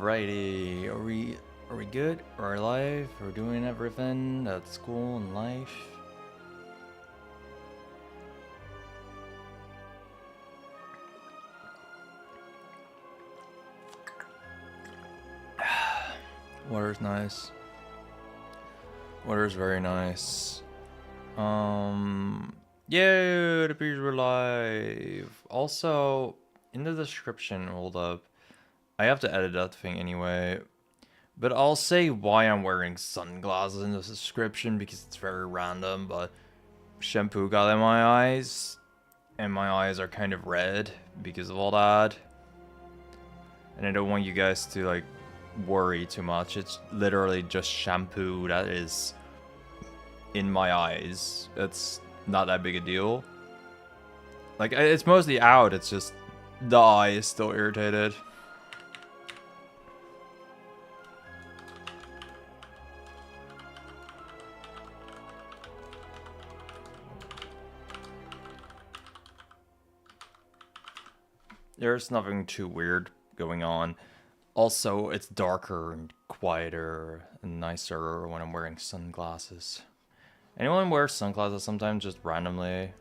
Alrighty, are we good? Are we alive? We're doing everything at school and life. Water's nice. Water's very nice. Yeah, it appears we're live. Also, in the description, hold up. I have to edit that thing anyway. But I'll say why I'm wearing sunglasses in the description because it's very random, but shampoo got in my eyes, and my eyes are kind of red because of all that. And I don't want you guys to like worry too much. It's literally just shampoo that is in my eyes. It's not that big a deal. Like, it's mostly out, it's just the eye is still irritated. There's nothing too weird going on. Also, it's darker and quieter and nicer when I'm wearing sunglasses. Anyone wear sunglasses sometimes just randomly?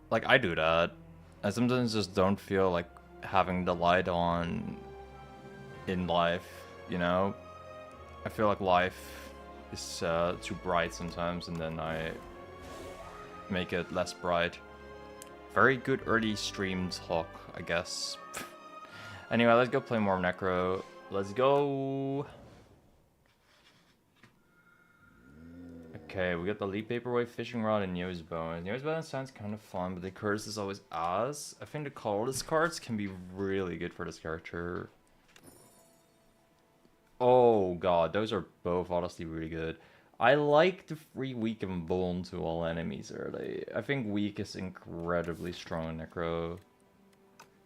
Like, I do that. I sometimes just don't feel like having the light on in life, you know? I feel like life is too bright sometimes, and then I make it less bright. Very good early stream talk, I guess. Anyway, let's go play more Necro. Let's go! Okay, we got the Leaf Paperweight, Fishing Rod, and Nose Bone. Nose Bone sounds kind of fun, but the curse is always ass. I think the colorless cards can be really good for this character. Oh god, those are both honestly really good. I like the free weak and bone to all enemies early. I think weak is incredibly strong in Necro.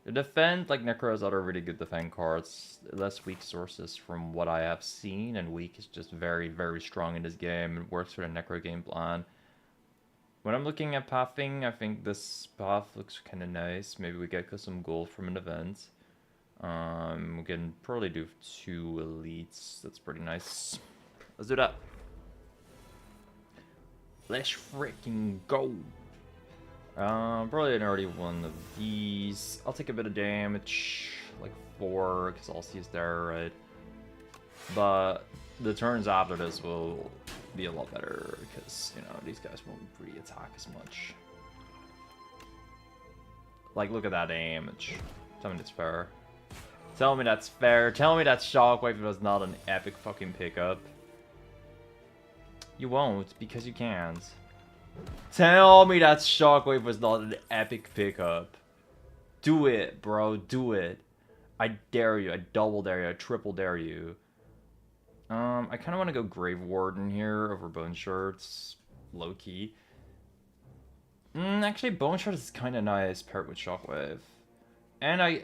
The defend, like Necro has other really good defend cards. Less weak sources from what I have seen, and weak is just very, very strong in this game. It works for the Necro game plan. When I'm looking at pathing, I think this path looks kind of nice. Maybe we get some gold from an event. We can probably do 2 elites. That's pretty nice. Let's do that. Let's freaking go. Probably an early one of these. I'll take a bit of damage, like 4, because all is there, right? But the turns after this will be a lot better, because, you know, these guys won't really attack as much. Like, look at that damage. Tell me that's fair. Tell me that's fair. Tell me that Shockwave was not an epic fucking pickup. You won't, because you can't. Tell me that Shockwave was not an epic pickup. Do it, bro. Do it. I dare you. I double dare you. I triple dare you. I kind of want to go Grave Warden here over Bone Shirts. Low key. Actually, Bone Shirts is kind of nice paired with Shockwave. And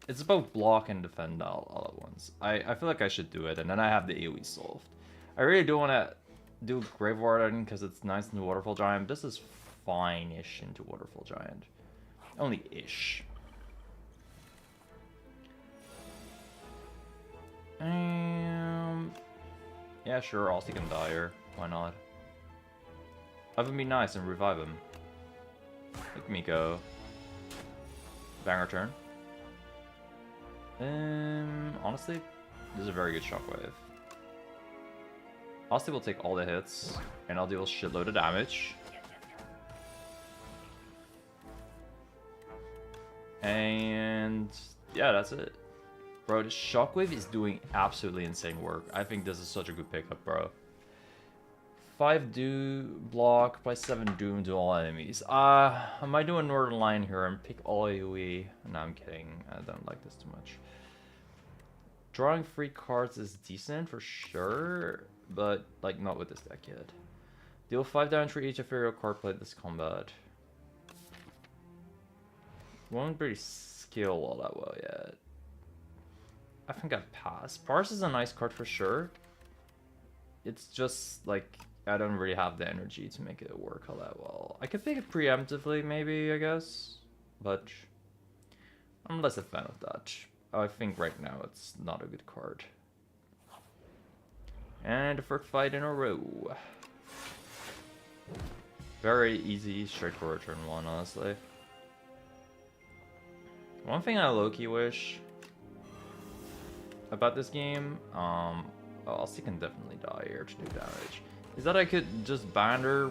it's both block and defend all at once. I feel like I should do it, and then I have the AoE solved. I really do want to do Grave Warden because it's nice into Waterfall Giant. This is fine-ish into Waterfall Giant. Only ish. Yeah, sure, Aussie can die here. Why not? Have him be nice and revive him. Let me go. Banger turn. Honestly, this is a very good Shockwave. Austin will take all the hits, and I'll deal a shitload of damage. And yeah, that's it. Bro, the Shockwave is doing absolutely insane work. I think this is such a good pickup, bro. 5 do block by 7 doom to all enemies. I might do a Northern Line here and pick all AoE. No, I'm kidding. I don't like this too much. Drawing 3 cards is decent for sure, but like not with this deck yet. Deal 5 damage for each ethereal card played this combat. Won't really skill all that well yet. I think I'd pass. Parse is a nice card for sure. It's just like I don't really have the energy to make it work all that well. I could pick it preemptively maybe, I guess, but I'm less a fan of that. I think right now it's not a good card. And the first fight in a row. Very easy, straightforward turn 1, honestly. One thing I low-key wish about this game, Elsie can definitely die here to do damage, is that I could just ban her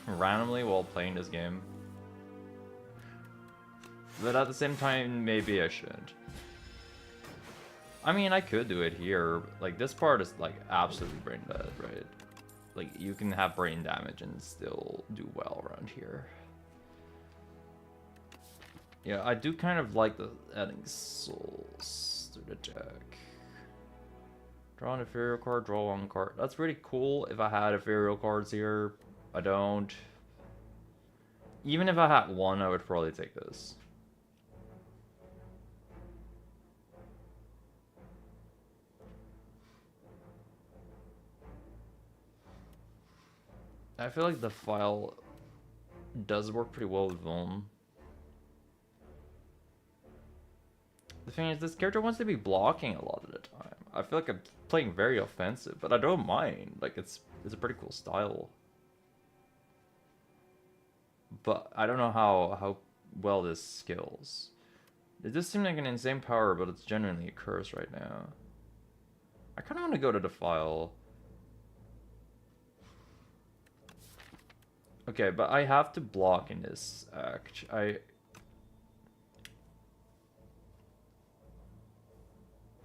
randomly while playing this game. But at the same time, maybe I shouldn't. I mean, I could do it here. Like, this part is, like, absolutely brain dead, right? Like, you can have brain damage and still do well around here. Yeah, I do kind of like the adding souls to the deck. Draw an ethereal card, draw 1 card. That's really cool if I had ethereal cards here. I don't. Even if I had 1, I would probably take this. I feel like the file does work pretty well with Vuln. The thing is, this character wants to be blocking a lot of the time. I feel like I'm playing very offensive, but I don't mind. Like, it's a pretty cool style. But I don't know how well this skills. It does seem like an insane power, but it's genuinely a curse right now. I kind of want to go to the file. Okay, but I have to block in this act.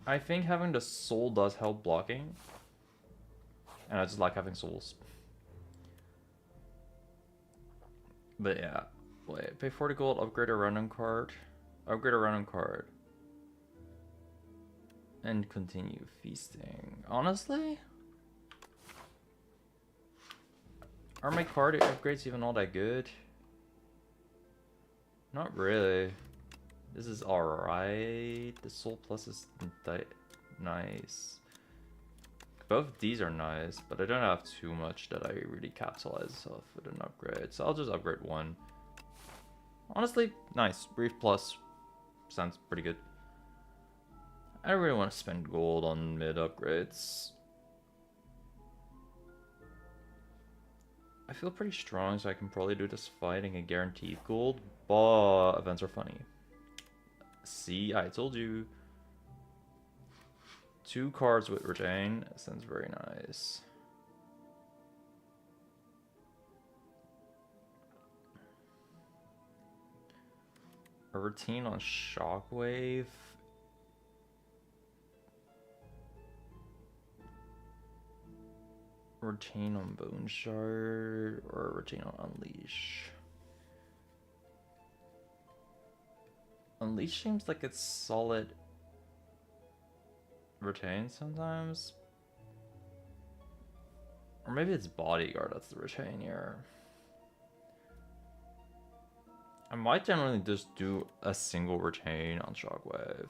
I think having the soul does help blocking. And I just like having souls. But yeah. Wait, pay 40 gold, upgrade a random card. Upgrade a random card. And continue feasting. Honestly? Are my card upgrades even all that good? Not really. This is alright. The soul plus is nice. Both of these are nice, but I don't have too much that I really capitalize off with an upgrade. So I'll just upgrade 1. Honestly, nice. Brief plus sounds pretty good. I don't really want to spend gold on mid upgrades. I feel pretty strong, so I can probably do this fighting a guaranteed gold, but events are funny. See, I told you. 2 cards with retain sounds very nice. A retain on Shockwave. Retain on Bone Shard, or retain on Unleash. Unleash seems like it's solid retain sometimes. Or maybe it's Bodyguard that's the retain here. I might generally just do a single retain on Shockwave.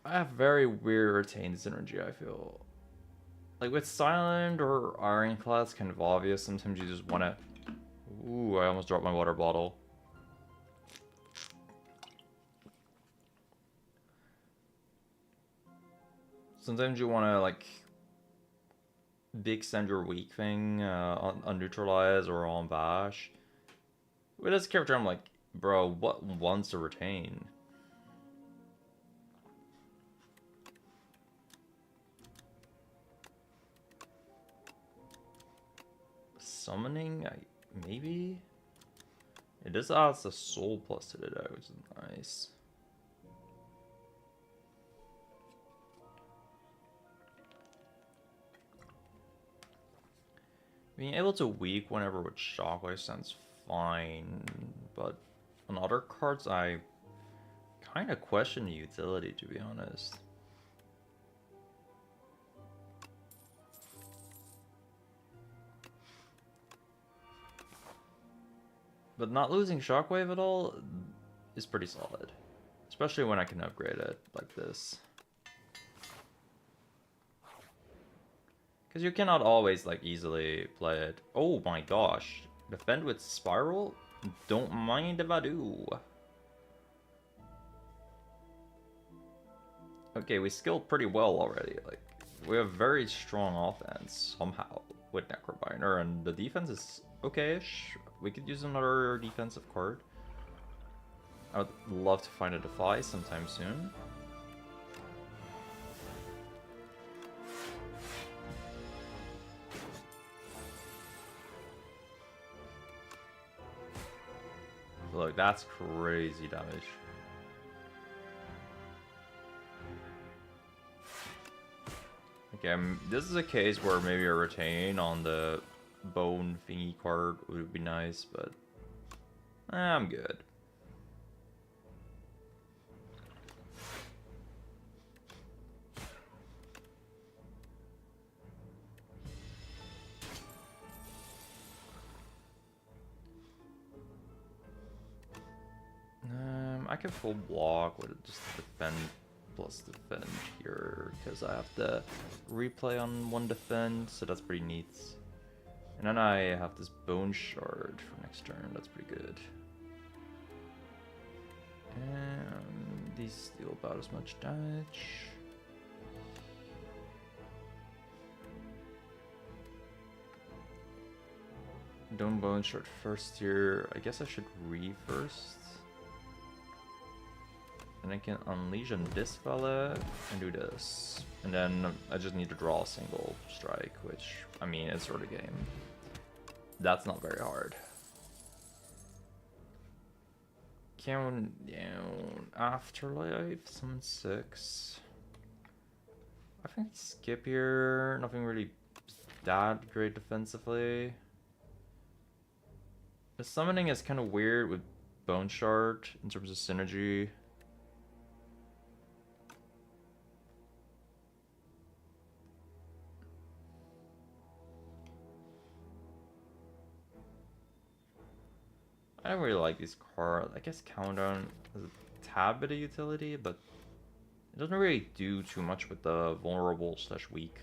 I have very weird retain synergy, I feel. Like with Silent or Ironclad, it's kind of obvious. Sometimes you just want to... Ooh, I almost dropped my water bottle. Sometimes you want to, like, big send your weak thing on Neutralize or on Bash. With this character, I'm like, bro, what wants to retain? Summoning, maybe? It does add the soul plus to the deck, which is nice. Being able to weak whenever with Shockwave sounds fine, but on other cards I kind of question the utility, to be honest. But not losing Shockwave at all is pretty solid. Especially when I can upgrade it like this. Because you cannot always like easily play it. Oh my gosh. Defend with Spiral? Don't mind if I do. Okay, we skilled pretty well already. Like, we have very strong offense somehow with Necrobinder, and the defense is okay-ish. We could use another defensive card. I would love to find a Defy sometime soon. Look, that's crazy damage. Okay, this is a case where maybe a retain on the bone thingy card would be nice, but I'm good. I can full block with just defend plus defend here because I have to replay on one defend, so that's pretty neat. And then I have this bone shard for next turn. That's pretty good. And these deal about as much damage. Don't bone shard first here. I guess I should first. And I can unleash on this fella and do this. And then I just need to draw a single strike, which, I mean, it's sort of game. That's not very hard. Count down Afterlife, summon 6. I think skip here, nothing really that great defensively. The summoning is kind of weird with Bone Shard in terms of synergy. I don't really like these cards. I guess Countdown has a tad bit of utility, but it doesn't really do too much with the vulnerable / weak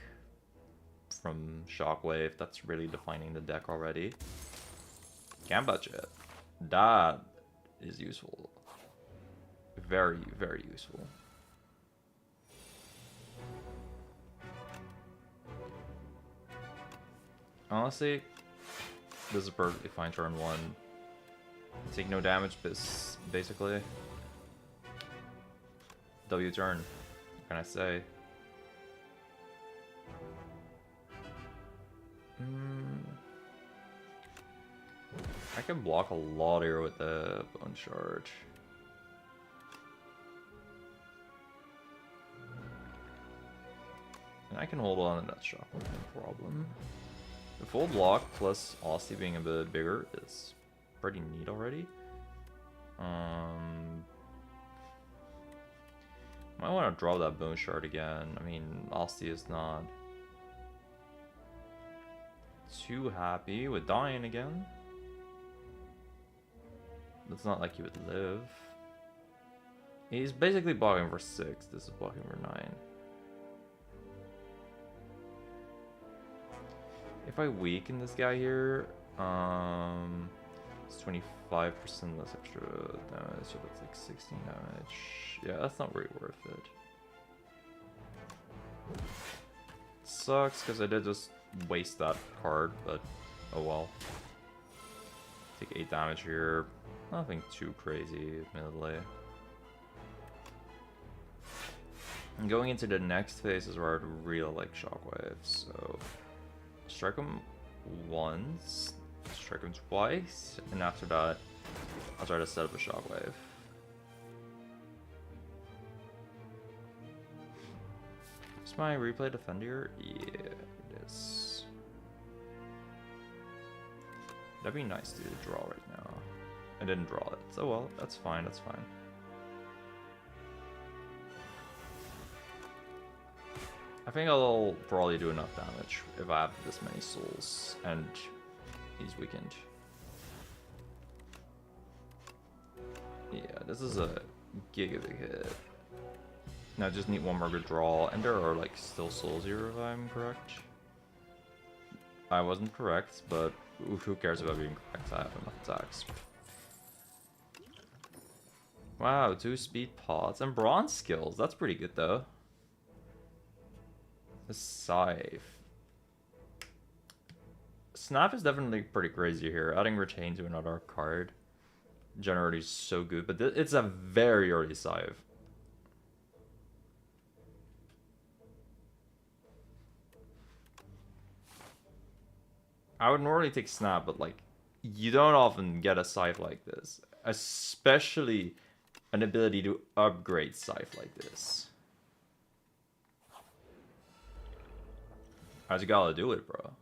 from Shockwave. That's really defining the deck already. Can't budget. That is useful. Very, very useful. Honestly, this is a perfectly fine turn 1. Take no damage, basically. W turn. What can I say? I can block a lot here with the Bone Shard. And I can hold on to that shock, no problem. The full block plus Aussie being a bit bigger is pretty neat already. Might want to draw that Bone Shard again. I mean, Aussie is not too happy with dying again. It's not like he would live. He's basically blocking for 6. This is blocking for 9. If I weaken this guy here, it's 25% less extra damage, so that's like 16 damage. Yeah, that's not really worth it. Sucks because I did just waste that card, but oh well. Take 8 damage here. Nothing too crazy, admittedly. And going into the next phase is where I'd really like Shockwave, so strike him once, strike him twice, and after that, I'll try to set up a Shockwave. Is my replay defender? Yeah, it is. That'd be nice to draw right now. I didn't draw it, so well, that's fine, that's fine. I think I'll probably do enough damage if I have this many souls, and he's weakened. Yeah, this is a giga big hit. Now I just need one more good draw, and there are like still souls here if I'm correct. I wasn't correct, but who cares about being correct? I have enough attacks. Wow, 2 speed pots and bronze skills. That's pretty good though. The scythe. Snap is definitely pretty crazy here. Adding retain to another card generally is so good, but it's a very early scythe. I would normally take snap, but like you don't often get a scythe like this, especially an ability to upgrade scythe like this. I just gotta do it, bro.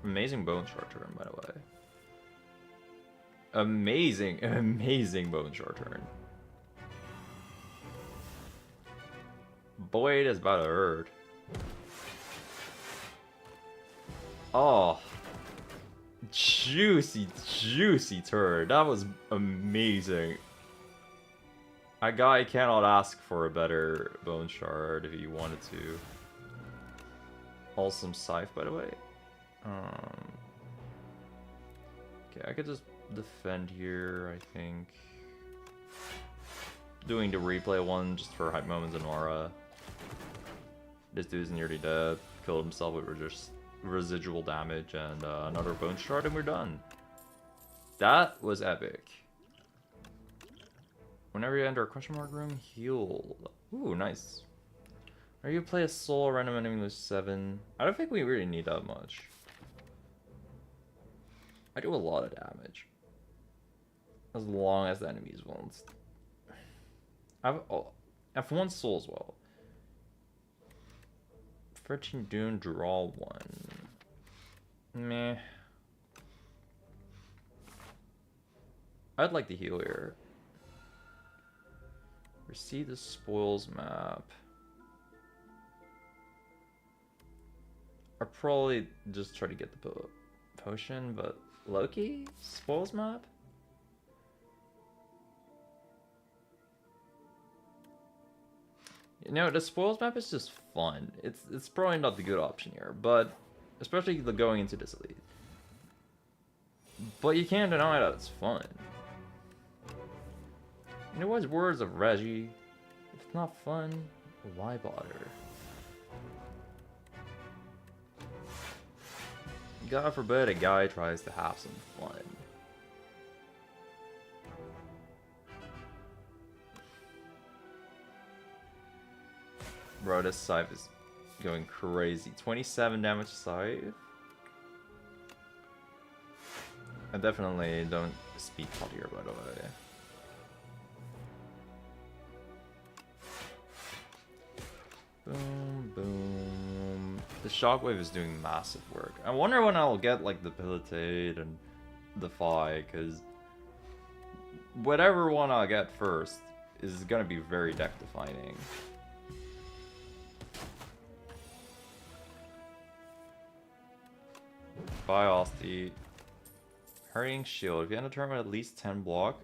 Amazing bone shard turn, by the way. Amazing, amazing bone shard turn. Boy, it is about to hurt. Oh, juicy, juicy turn. That was amazing. A guy cannot ask for a better bone shard if he wanted to. Awesome scythe, by the way. Okay, I could just defend here, I think. Doing the replay one just for hype moments and aura. This dude's nearly dead. Killed himself with just residual damage and another bone shard, and we're done. That was epic. Whenever you enter a question mark room, heal. Ooh, nice. Are you play a soul random enemy with 7? I don't think we really need that much. I do a lot of damage. As long as the enemies won't. I have 1 soul as well. 13 Dune, draw 1. Meh. I'd like to heal here. Receive the spoils map. I'll probably just try to get the potion, but Loki? Spoils map? You know, the spoils map is just fun. It's probably not the good option here, but especially the going into this elite. But you can't deny that it's fun. You know what's words of Reggie? If it's not fun, why bother? God forbid a guy tries to have some fun. Bro, this scythe is going crazy. 27 damage scythe. I definitely don't speed pot here, by the way. Boom, boom. The shockwave is doing massive work. I wonder when I'll get like Debilitate and Defy, because whatever one I'll get first is gonna be very deck defining. Biosty. Hurrying Shield. If you end a turn with at least 10 block.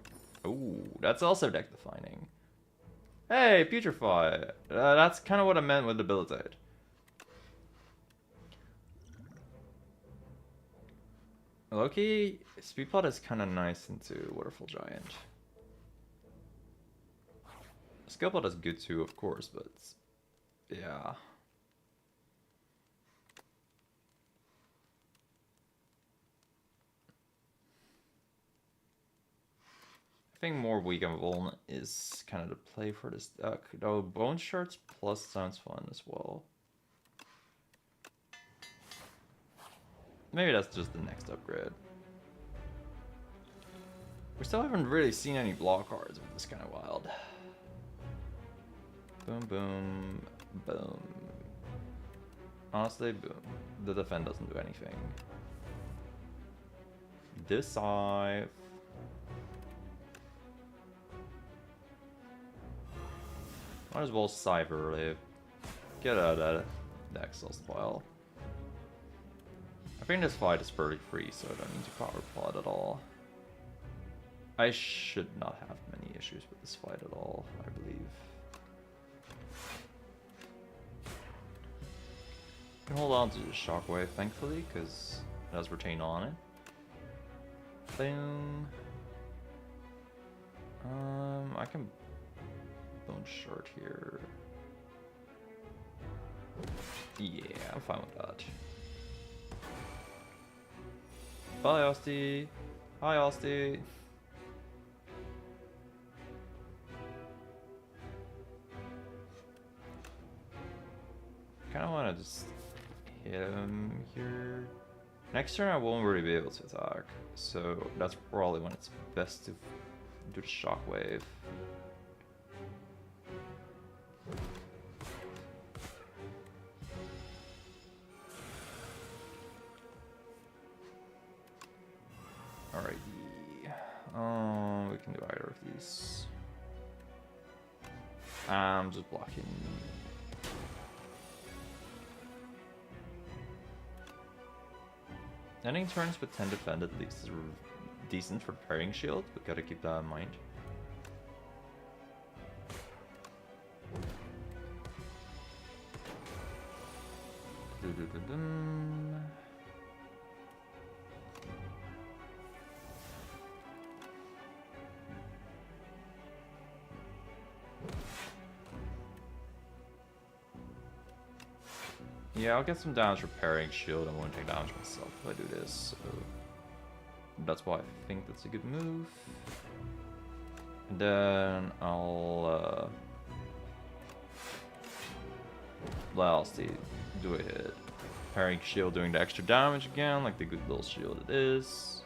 Ooh, that's also deck defining. Hey, Putrefy. That's kind of what I meant with Debilitate. Loki, Speedpot is kind of nice into Waterfall Giant. Skillpot is good too, of course, but yeah. I think more weak and vuln is kind of the play for this deck. Though Bone Shards plus sounds fun as well. Maybe that's just the next upgrade. We still haven't really seen any block cards with this kind of wild. Boom, boom, boom. Honestly, boom. The defend doesn't do anything. This scythe. Might as well scythe early. Get out of that exhaust pile. I think this fight is pretty free, so I don't need to power plot at all. I should not have many issues with this fight at all, I believe. can hold on to the shockwave, thankfully, because it has retain on it. Boom. I can bone short here. Yeah, I'm fine with that. Bye, Austie. Hi, Austie. Kind of want to just hit him here. Next turn I won't really be able to attack, so that's probably when it's best to do the shockwave. Alrighty. We can do either of these. I'm just blocking. Ending turns with 10 defend at least is decent for parrying shield, but gotta keep that in mind. Yeah, I'll get some damage repairing shield. I won't take damage myself if I do this. So that's why I think that's a good move. And then I'll well, see, do a hit. Parrying shield doing the extra damage again, like the good little shield it is.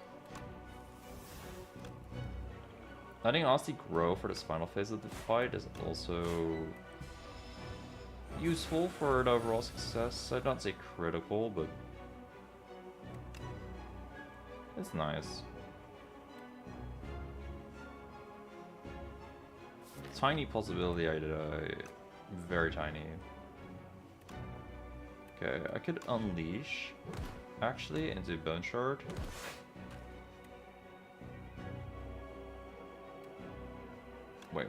Letting Aussie grow for this final phase of the fight is also useful for the overall success. I'd not say critical, but it's nice. Tiny possibility I did very tiny. Okay, I could unleash actually into Bone Shard. Wait.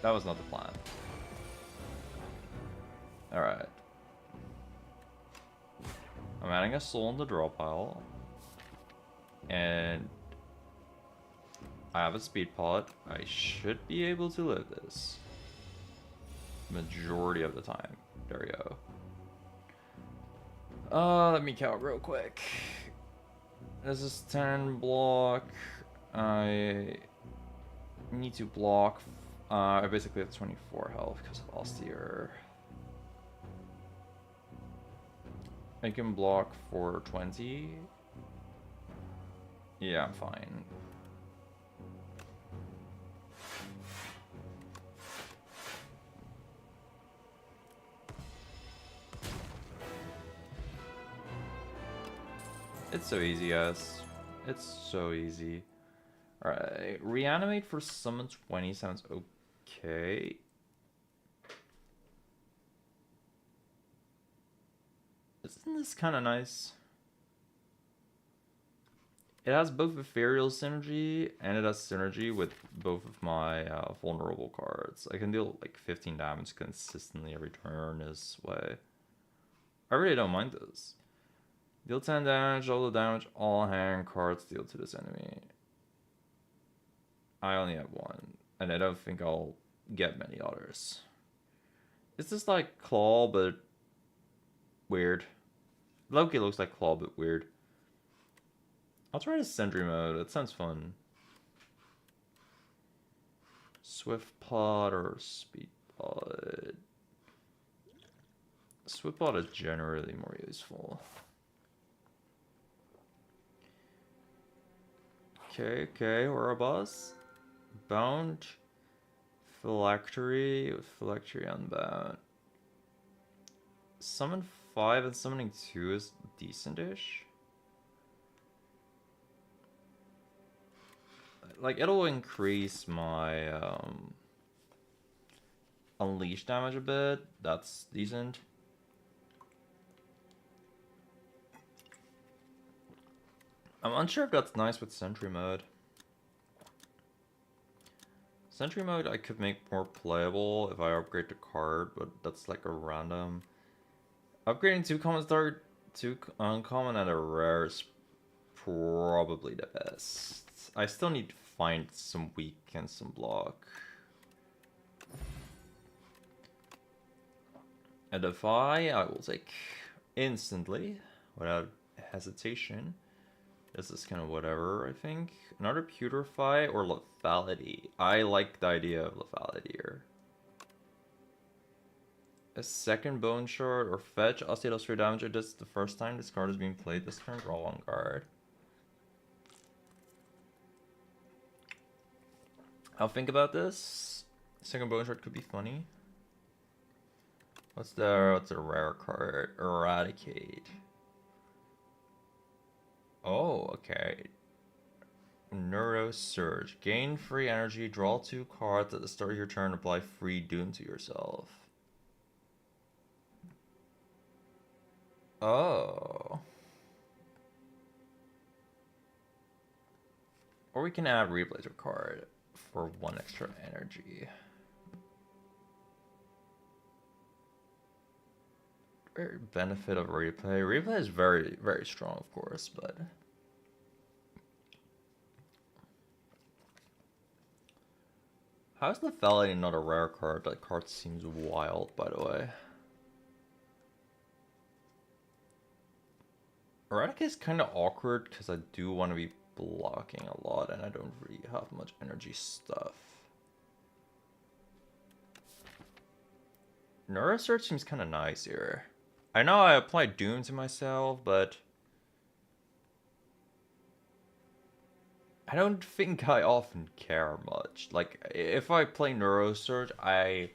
That was not the plan. Alright. I'm adding a soul in the draw pile. And I have a speed pot. I should be able to live this. Majority of the time. There we go. Let me count real quick. This is 10 block. I need to block. I basically have 24 health because of austere. I can block for 20. Yeah, I'm fine. It's so easy, guys. It's so easy. Alright, reanimate for summon 20 sounds okay. Isn't this kind of nice? It has both ethereal synergy and it has synergy with both of my vulnerable cards. I can deal like 15 damage consistently every turn this way. I really don't mind this. Deal 10 damage, all the damage all hand cards deal to this enemy. I only have one, and I don't think I'll get many others. It's just like Claw, but weird. Loki looks like Claw, but weird. I'll try the Sentry mode, it sounds fun. Swift Pod or Speed Pod? Swift Pod is generally more useful. Okay, we're a boss. Bound. Phylactery with Phylactery Unbound. Summon 5 and summoning 2 is decent-ish. Like, it'll increase my unleash damage a bit. That's decent. I'm unsure if that's nice with Sentry mode. Sentry mode I could make more playable if I upgrade the card, but that's like a random Upgrading 2 common start, 2 uncommon, and a rare is probably the best. I still need to find some weak and some block. A Defy I will take instantly, without hesitation. This is kind of whatever, I think. Another Putrefy or Lethality. I like the idea of Lethality here. A second Bone Shard or Fetch. Asti does 3 damage. This is the first time this card is being played this turn. Draw 1 card. I'll think about this. Second Bone Shard could be funny. What's the rare card? Eradicate. Oh, okay. Neuro Surge. Gain free energy, draw 2 cards at the start of your turn, apply free Doom to yourself. Oh. Or we can add Replay to a card for 1 extra energy. Benefit of Replay. Replay is very, very strong, of course, but how is Lethality not a rare card? That card seems wild, by the way. Eradicate is kind of awkward because I do want to be blocking a lot and I don't really have much energy stuff. Neurosurge seems kind of nice here. I know I applied Doom to myself, but I don't think I often care much. Like, if I play Neurosurge, I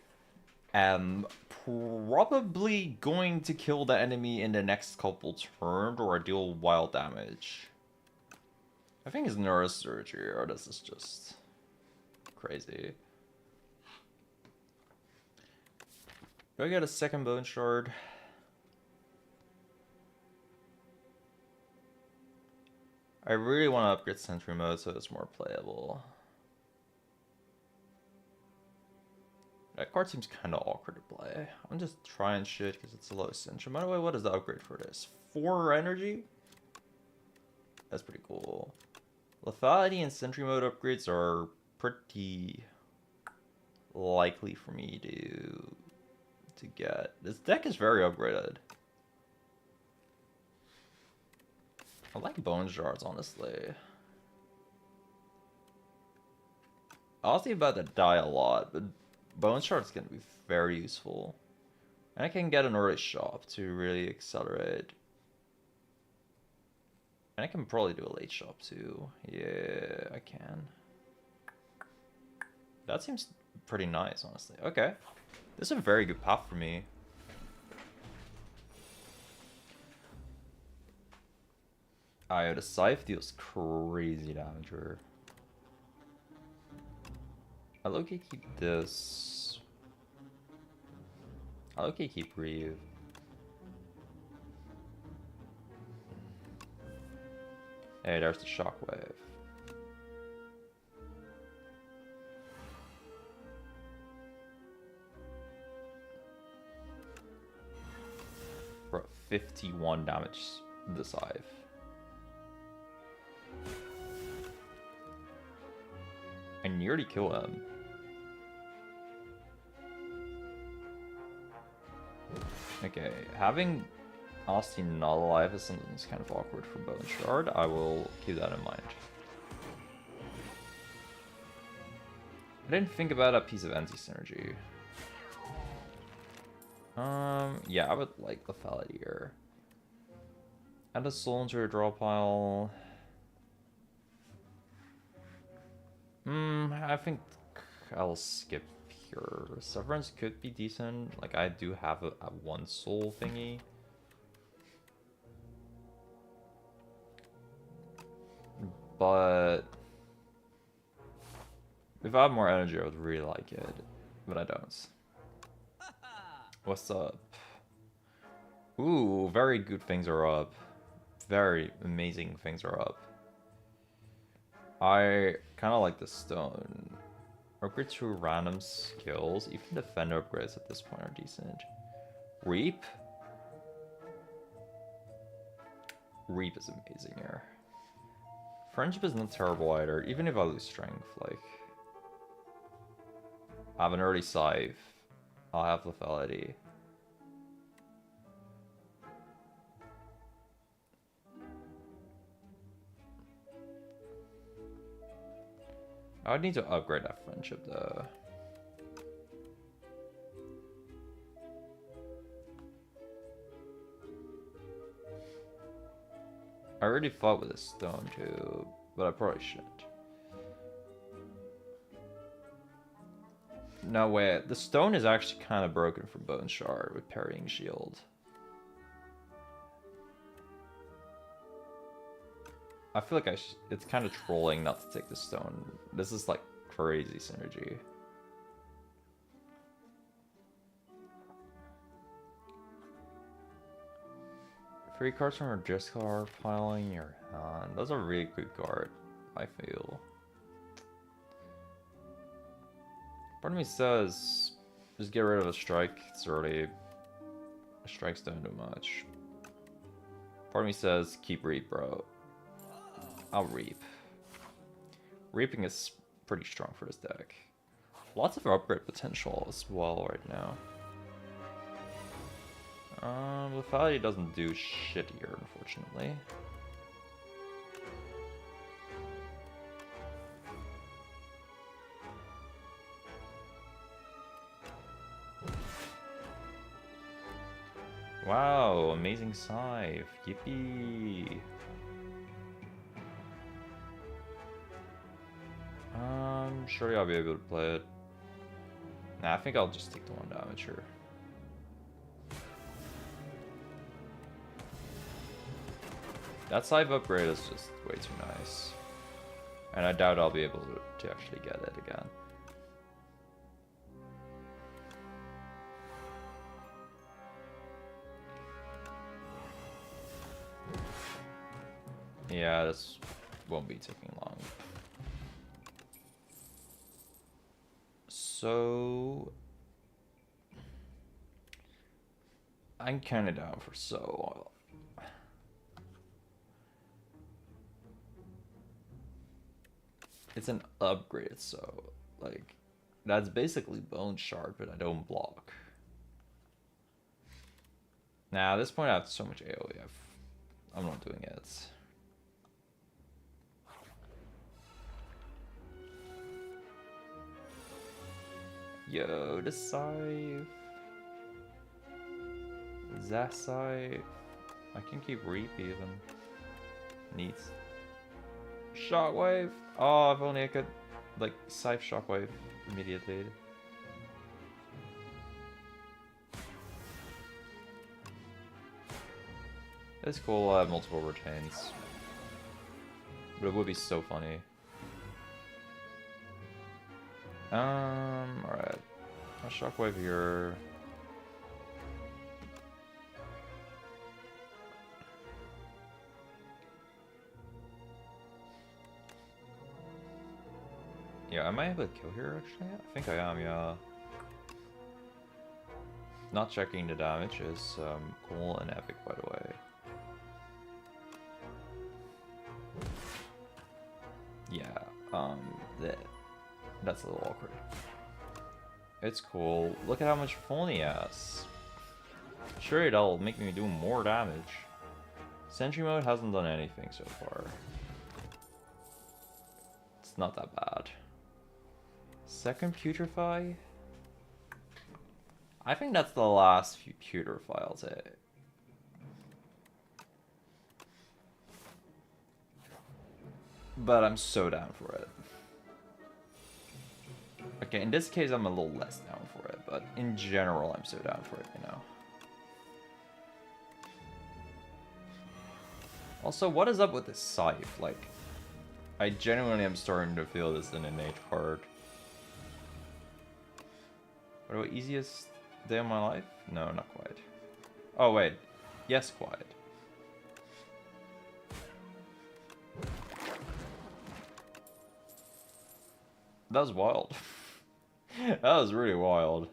am probably going to kill the enemy in the next couple turns or deal wild damage. I think it's Neurosurge here, or this is just crazy. Do I get a second Bone Shard? I really want to upgrade Sentry Mode so it's more playable. That card seems kind of awkward to play. I'm just trying shit because it's a low Sentry. By the way, what is the upgrade for this? 4 energy? That's pretty cool. Lethality and Sentry Mode upgrades are pretty likely for me to get. This deck is very upgraded. I like Bone Shards, honestly. I was about to die a lot, but Bone Shard's gonna be very useful. And I can get an early shop to really accelerate. And I can probably do a late shop too. Yeah, I can. That seems pretty nice, honestly. Okay. This is a very good path for me. The Scythe deals crazy damage here. I low-key keep this. I low-key keep Reeve. Hey, there's the Shockwave. For 51 damage, the Scythe. I nearly kill him. Okay, having Austin not alive is something that's kind of awkward for Bone Shard. I will keep that in mind. I didn't think about a piece of anti-synergy. Yeah, I would like Lethality here. Add a soul into your draw pile. I think I'll skip here. Severance could be decent. Like, I do have a 1 soul thingy. But if I had more energy, I would really like it. But I don't. What's up? Ooh, very good things are up. Very amazing things are up. I kind of like the stone. Upgrade to random skills. Even defender upgrades at this point are decent. Reap. Reap is amazing here. Friendship is not terrible either, even if I lose strength, like... I have an early scythe. I'll have lethality. I would need to upgrade that friendship though. I already fought with a stone too, but I probably shouldn't. No way, the stone is actually kind of broken from Bone Shard with parrying shield. I feel like it's kind of trolling not to take the stone. This is like crazy synergy. Free cards from your discard pile in your hand. That's a really good card, I feel. Part of me says just get rid of a strike. It's already strikes don't do much. Part of me says keep Reap, bro. I'll Reap. Reaping is pretty strong for this deck. Lots of upgrade potential as well right now. Lethality doesn't do shit here, unfortunately. Wow, amazing scythe. Yippee. Surely I'll be able to play it. Nah, I think I'll just take the 1 damage here. That scythe upgrade is just way too nice. And I doubt I'll be able to actually get it again. Yeah, this won't be taking long. So... I'm kinda down for so... It's an upgrade, so, like, that's basically Bone Shard, but I don't block. Nah, at this point I have so much AoE, I'm not doing it. Yo, the scythe. That scythe. I can keep Reap even. Neat. Shockwave. Oh, if only I could, like, scythe Shockwave immediately. It's cool, I have multiple retains. But it would be so funny. Alright. A Shockwave here. Yeah, am I able to kill here actually? I think I am, yeah. Not checking the damage is cool and epic, by the way. Yeah, that's a little awkward. It's cool. Look at how much phone he has. Sure, that'll make me do more damage. Sentry mode hasn't done anything so far. It's not that bad. Second Putrefy? I think that's the last Putrefy I'll take. But I'm so down for it. Okay, in this case I'm a little less down for it, but in general I'm so down for it, you know. Also, what is up with this scythe? Like, I genuinely am starting to feel this an innate card. What about easiest day of my life? No, not quite. Oh wait, yes, quite. That was wild. That was really wild.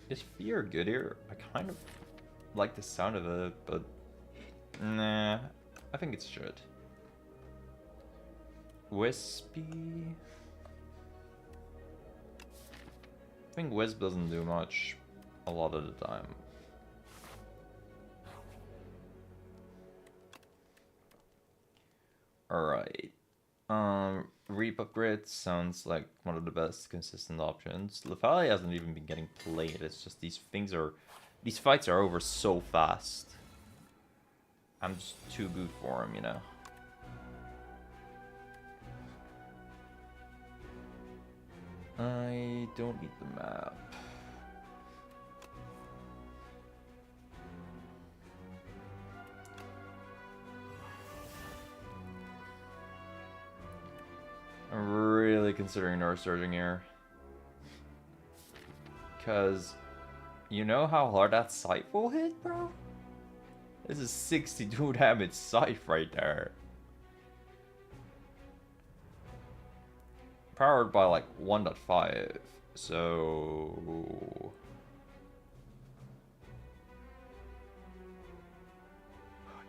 Is fear good here? I kind of like the sound of it, but nah, I think it should. Wispy. I think Wisp doesn't do much a lot of the time. Alright. Reap upgrade sounds like one of the best consistent options. Lethality hasn't even been getting played, it's just these fights are over so fast. I'm just too good for him, you know? I don't need the map. I'm really considering North Surging here. Because you know how hard that Scythe will hit, bro? This is 62 damage Scythe right there. Powered by like 1.5, so...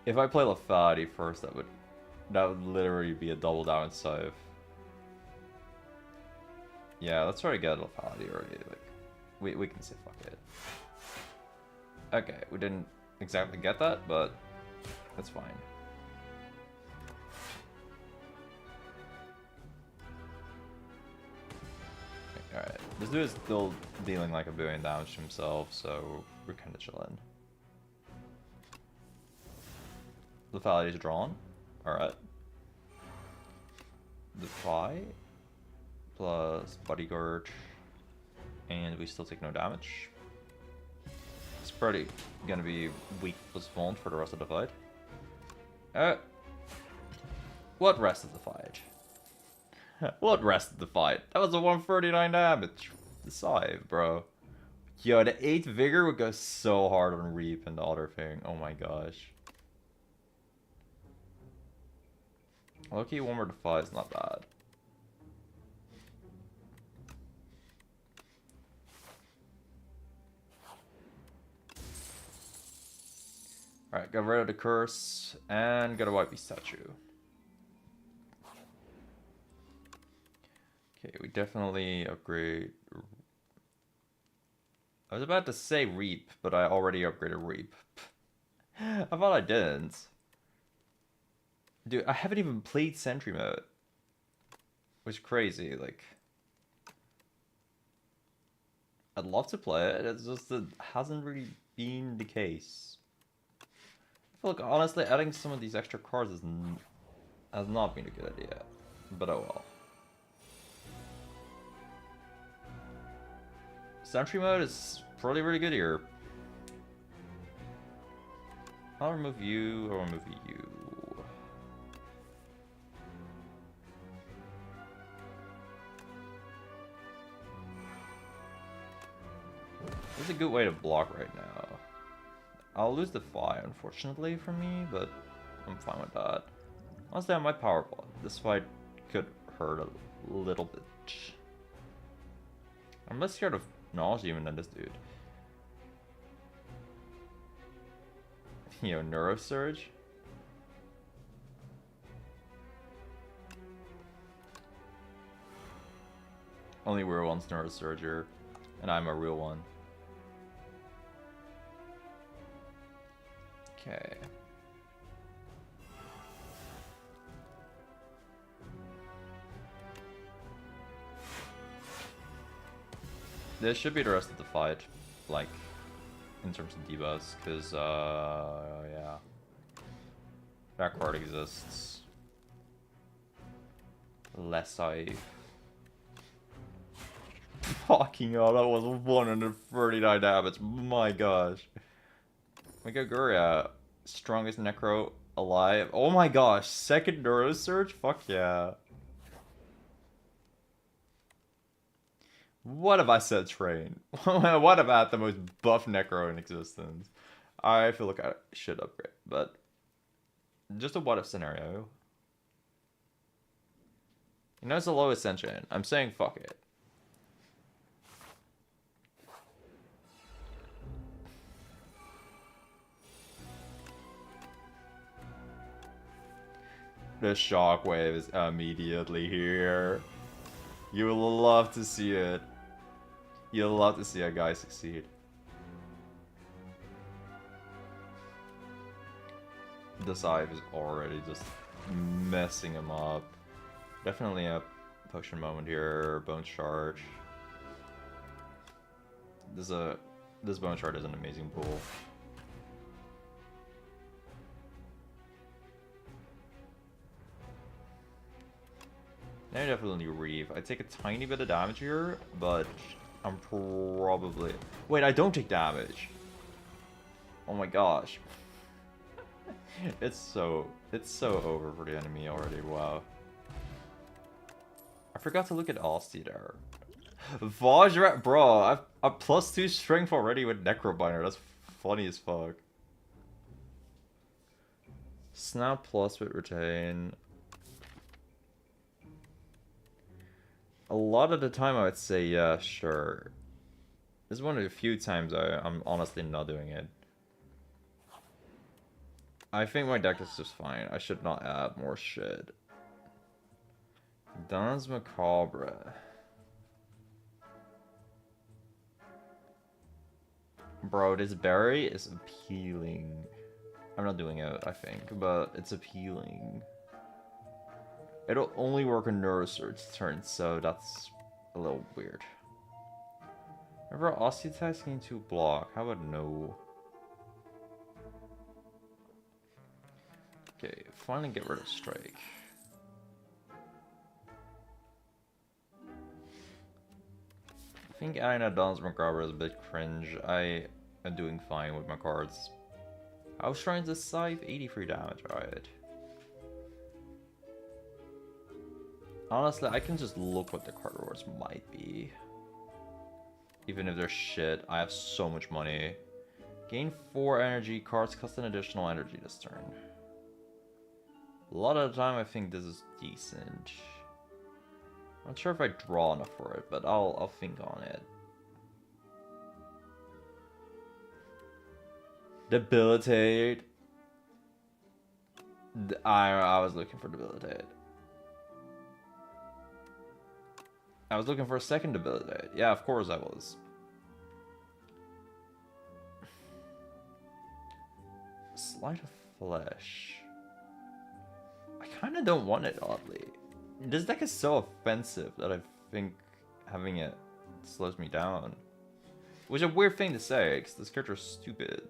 If I play Lethality first, that would literally be a double down Scythe. Yeah, let's try to get Lethality already. Like, we can say fuck it. Okay, we didn't exactly get that, but that's fine. Alright, this dude is still dealing like a billion damage to himself, so we're kinda chilling. Lethality is drawn. Alright. Defy plus Bodyguard, and we still take no damage. It's pretty gonna be weak plus Vaunt for the rest of the fight. What rest of the fight? What rest of the fight? That was a 139 damage. The Scythe, bro. Yo, the 8 Vigor would go so hard on Reap and the other thing. Oh my gosh. Low-key, 1 more Defy is not bad. Alright, got rid of the curse, and gotta wipe the statue. Okay, we definitely upgrade... I was about to say Reap, but I already upgraded Reap. I thought I didn't. Dude, I haven't even played Sentry Mode. Which is crazy, like... I'd love to play it, it's just that it hasn't really been the case. I feel like, honestly, adding some of these extra cards has not been a good idea. But oh well. Sentry Mode is probably really good here. I'll remove you, I'll remove you. This is a good way to block right now. I'll lose the Defy, unfortunately, for me, but I'm fine with that. Honestly, I might power block. This fight could hurt a little bit. I'm less scared of Nausea even than this dude. You know, Neurosurge. Only real one's Neurosurger, and I'm a real one. Okay. This should be the rest of the fight, like, in terms of debuffs, because, yeah. That card exists. Less I... Fucking hell, that was 139 damage, my gosh. Megaguria, strongest Necro alive. Oh my gosh, second Neurosurge? Fuck yeah. What have I said, Train? What have I had the most buff Necro in existence? I feel like I should upgrade, but just a what if scenario. You know, it's a low ascension. I'm saying fuck it. The shockwave is immediately here. You will love to see it. You'll love to see a guy succeed. The scythe is already just messing him up. Definitely a potion moment here. Bone charge. This bone charge is an amazing pool. Now definitely Reeve. I take a tiny bit of damage here, but I'm probably... Wait, I don't take damage! Oh my gosh. It's so over for the enemy already, wow. I forgot to look at Asti there. Vajra, bro, I've +2 strength already with Necrobinder, that's funny as fuck. Snap plus with retain. A lot of the time I would say yeah, sure. This is one of the few times I'm honestly not doing it. I think my deck is just fine. I should not add more shit. Danse Macabre. Bro, this berry is appealing. I'm not doing it, I think, but it's appealing. It'll only work on Neurosurge turns, so that's a little weird. Remember, Osteotax getting 2 block. How about no? Okay, finally get rid of Strike. I think adding a Danse Macabre is a bit cringe. I am doing fine with my cards. I was trying to scythe 83 damage, alright. Honestly, I can just look what the card rewards might be. Even if they're shit, I have so much money. Gain 4 energy, cards cost an additional energy this turn. A lot of the time I think this is decent. I'm not sure if I draw enough for it, but I'll think on it. Debilitate. I was looking for Debilitate. I was looking for a second Debilitate. Yeah, of course I was. Sleight of Flesh. I kind of don't want it, oddly. This deck is so offensive that I think having it slows me down. Which is a weird thing to say, because this character is stupid.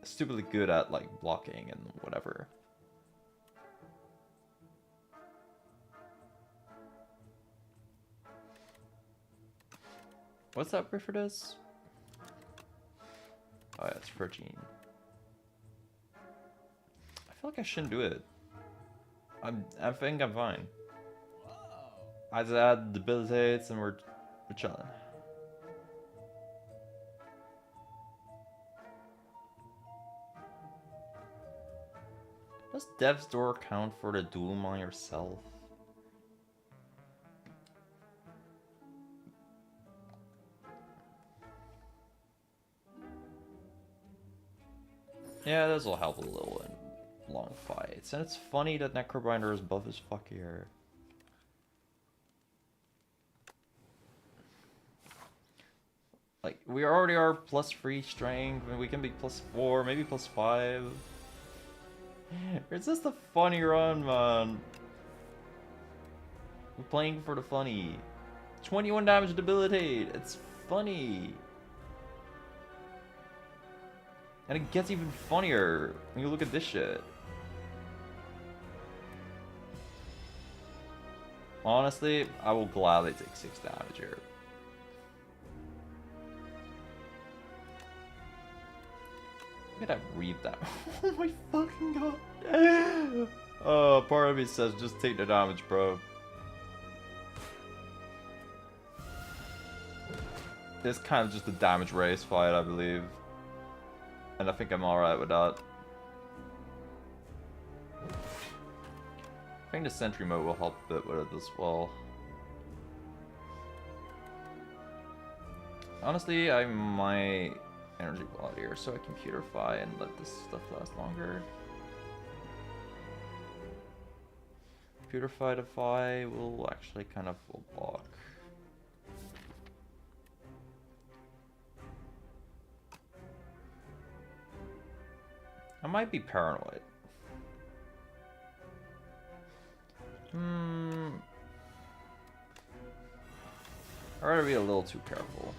Stupidly good at, like, blocking and whatever. What's that for this? Oh yeah, it's protein. I feel like I shouldn't do it. I think I'm fine. I just add debilitates and we're chilling. Does Dev's Door count for the Doom on yourself? Yeah, this will help a little in long fights. And it's funny that Necrobinder is buff as fuck here. Like, we already are +3 strength, and we can be +4, maybe +5. It's just a funny run, man. We're playing for the funny. 21 damage debilitate. It's funny. And it gets even funnier when you look at this shit. Honestly, I will gladly take 6 damage here. Look at that read that. Oh my fucking god. Oh, part of me says just take the damage, bro. It's kind of just a damage race fight, I believe. And I think I'm alright with that. I think the sentry mode will help a bit with it as well. Honestly, I might energy ball here so I can pewterify and let this stuff last longer. Purify Defy will actually kind of full block. I might be paranoid. I'd rather be a little too careful.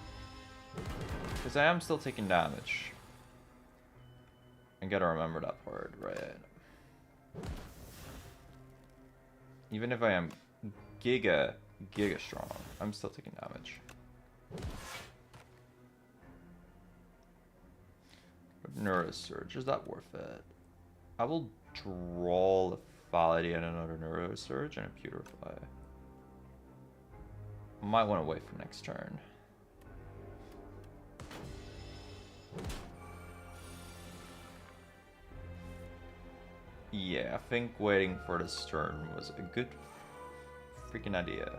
Because I am still taking damage. I gotta remember that part, right? Even if I am giga strong, I'm still taking damage. Neurosurge, is that worth it? I will draw Lethality and another Neurosurge and a Purify. Might want to wait for next turn. Yeah, I think waiting for this turn was a good freaking idea.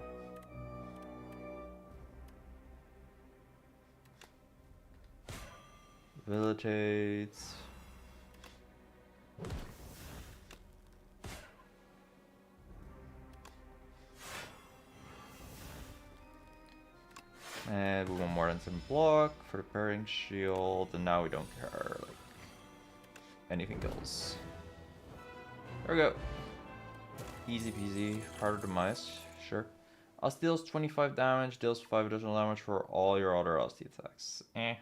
Debilitates. And we want more than some block for the parrying shield, and now we don't care. Like, anything kills. There we go. Easy peasy. Harder to mice. Sure. Asti deals 25 damage, deals 5 additional damage for all your other Asti attacks. Eh.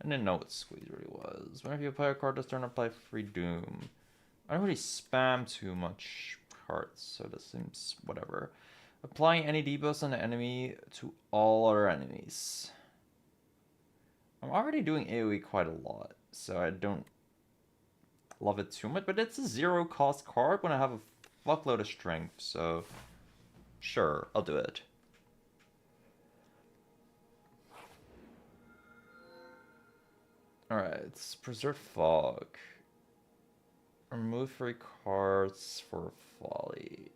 I didn't know what Squeeze really was. Whenever you play a card this turn, apply Free Doom. I don't really spam too much cards, so this seems whatever. Applying any debuffs on the enemy to all other enemies. I'm already doing AoE quite a lot, so I don't love it too much, but it's a 0 cost card when I have a fuckload of strength, so sure, I'll do it. Alright, it's Preserve Fog. Remove 3 cards for Folly.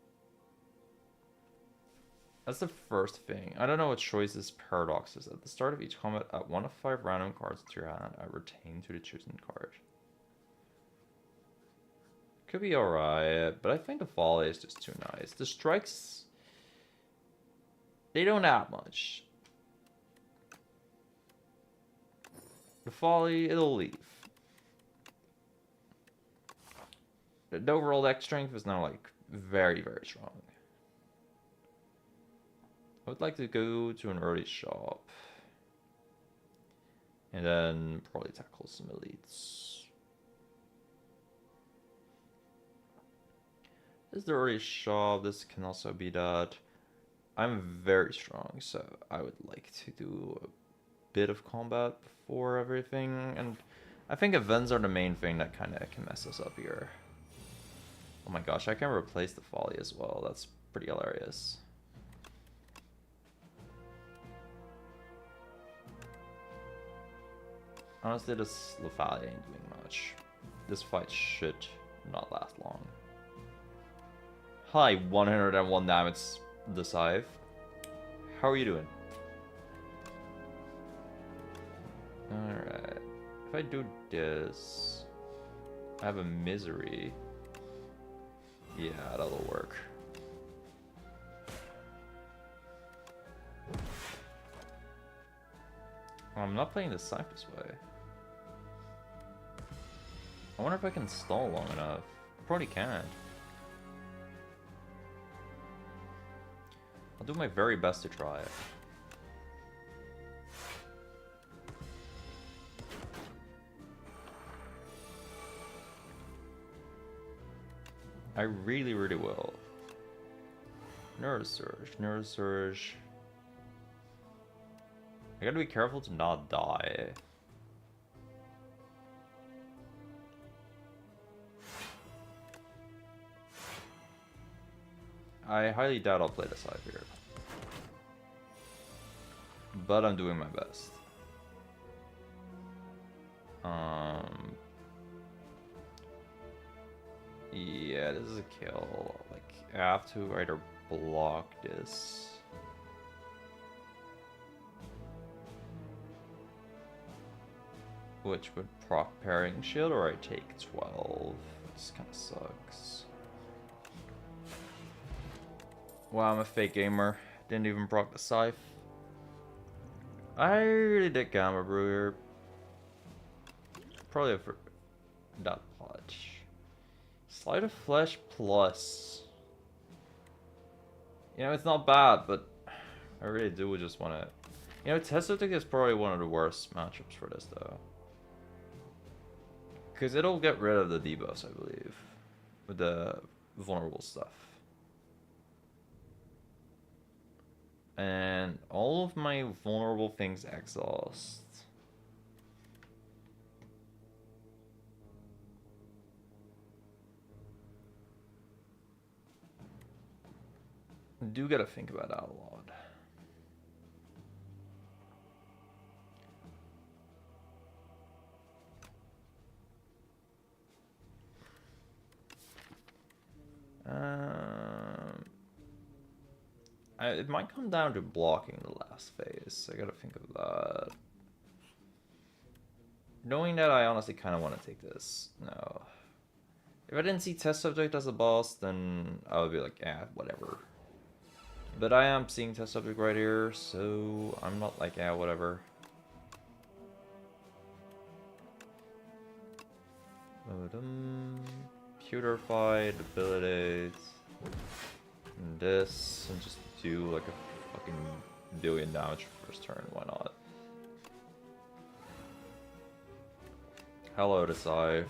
That's the first thing. I don't know what choice this paradox is. At the start of each combat, add 1 of 5 random cards to your hand. I retain to the chosen card. Could be alright, but I think the Folly is just too nice. The strikes, they don't add much. The Folly, it'll leave. The overall deck strength is now like very strong. I would like to go to an early shop. And then probably tackle some elites. This is the early shop. This can also be that. I'm very strong, so I would like to do a bit of combat before everything. And I think events are the main thing that kind of can mess us up here. Oh my gosh, I can replace the Folly as well. That's pretty hilarious. Honestly, this Lethality ain't doing much. This fight should not last long. Hi, 101 damage, the Scythe. How are you doing? Alright. If I do this, I have a Misery. Yeah, that'll work. I'm not playing the Scythe this way. I wonder if I can stall long enough. I probably can't. I'll do my very best to try it. I really will. Neurosurge. I gotta be careful to not die. I highly doubt I'll play the Scythe here. But I'm doing my best. Yeah, this is a kill. Like, I have to either block this. Which would proc parrying shield, or I take 12. This kind of sucks. Wow, I'm a fake gamer. Didn't even proc the scythe. I really did Gamma Brew here. Probably for that much. Sleight of Flesh plus. You know, it's not bad, but I really do just want to. You know, Testotic is probably one of the worst matchups for this, though. Because it'll get rid of the debuffs, I believe. With the vulnerable stuff. And all of my vulnerable things exhaust. I do gotta think about that a lot. It might come down to blocking the last phase. I gotta think of that. Knowing that, I honestly kind of want to take this. No. If I didn't see Test Subject as a boss, then I would be like, yeah, whatever. But I am seeing Test Subject right here, so I'm not like, yeah, whatever. Purified abilities. And this, and just do like a fucking billion damage first turn, why not? Hello to Scythe.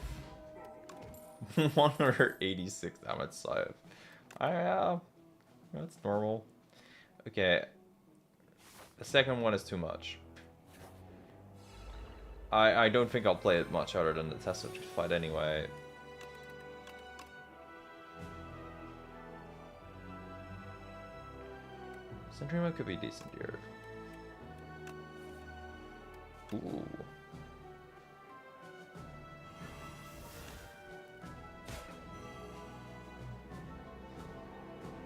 186 damage Scythe. That's normal. Okay. The second one is too much. I don't think I'll play it much other than the test subject fight anyway. Sentryman could be decent here. Ooh.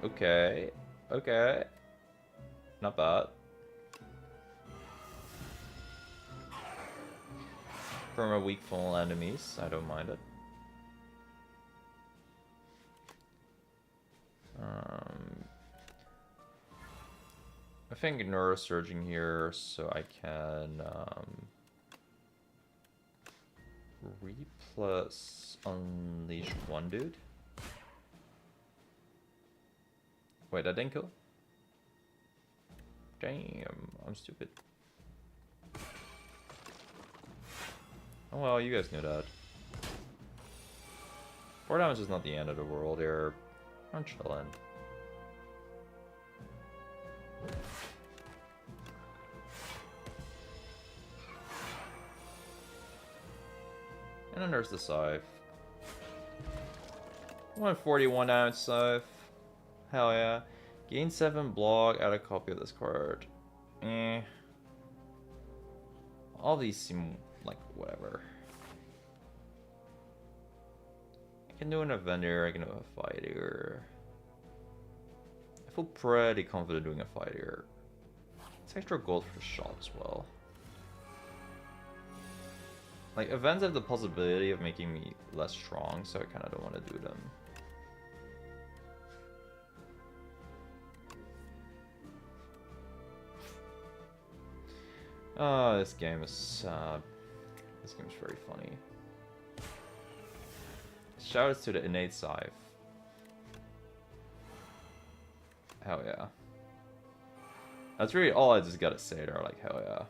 Okay. Okay. Not bad. From a weak full enemies, I don't mind it. I think neurosurging here, so I can plus unleash one dude. Wait, that didn't kill? Damn, I'm stupid. Oh well, you guys knew that. 4 damage is not the end of the world here. I'm chillin'. And then there's the Scythe. 141 damage Scythe. Hell yeah. Gain 7 block, add a copy of this card. Eh. All these seem like whatever. I can do an event here, I can do a fight here. I feel pretty confident doing a fight here. It's extra gold for shot as well. Like, events have the possibility of making me less strong, so I kind of don't want to do them. Oh, this game is very funny. Shoutouts to the innate Scythe. Hell yeah. That's really all I just gotta say there, like, hell yeah.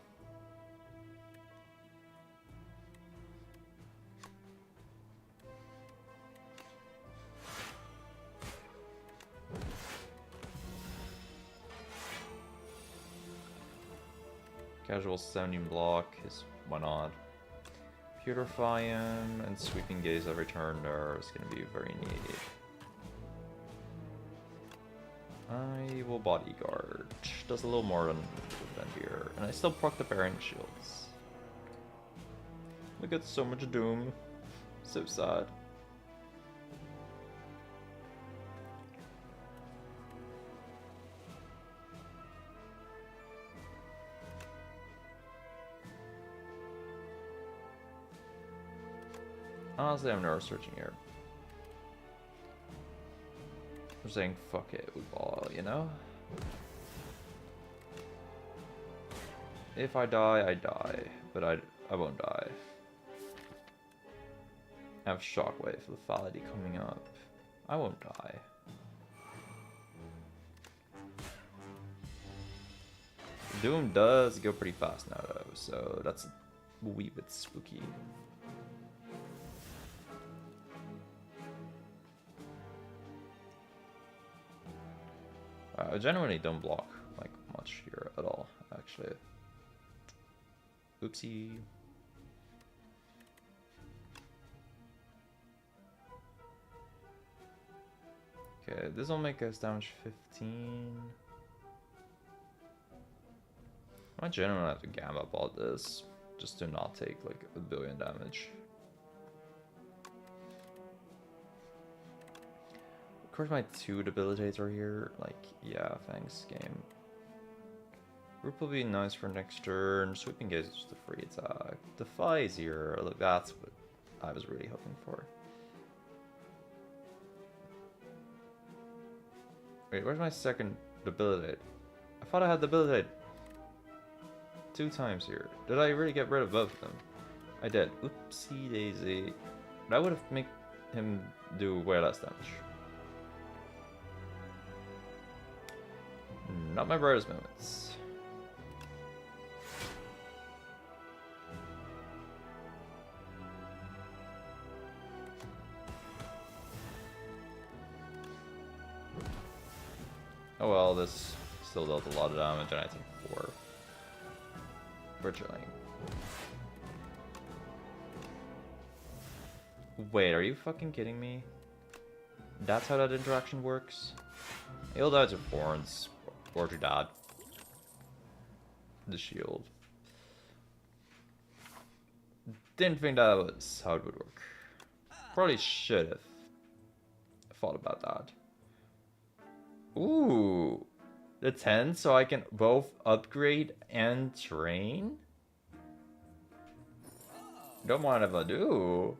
Casual 17 block is why not. Purify him and sweeping gaze every turn there is going to be very neat. I will bodyguard. Does a little more than here. And I still proc the bearing shields. We get so much doom. So sad. Honestly, I'm neurosearching here. I'm saying fuck it with ball, you know? If I die, I die. But I won't die. I have Shockwave lethality coming up. I won't die. Doom does go pretty fast now though, so that's a wee bit spooky. I genuinely don't block like much here at all, actually. Oopsie. Okay, this will make us damage 15. I might genuinely have to gamma ball this, just to not take like 1 billion damage. Of course my 2 debilitates are here, like, yeah, thanks game. Roop will be nice for next turn, Sweeping Gaze is just a free attack. Defy is here, look, that's what I was really hoping for. Wait, where's my second debilitate? I thought I had debilitate 2 times here. Did I really get rid of both of them? I did. Oopsie daisy. That would have made him do way less damage. Not my brightest moments. Oh well, this still dealt a lot of damage, and I think 4. We're chilling. Wait, are you fucking kidding me? That's how that interaction works? He'll die to Thorns, or to Dad. The shield. Didn't think that was how it would work. Probably should have thought about that. Ooh, the 10, so I can both upgrade and train? Don't mind if I do.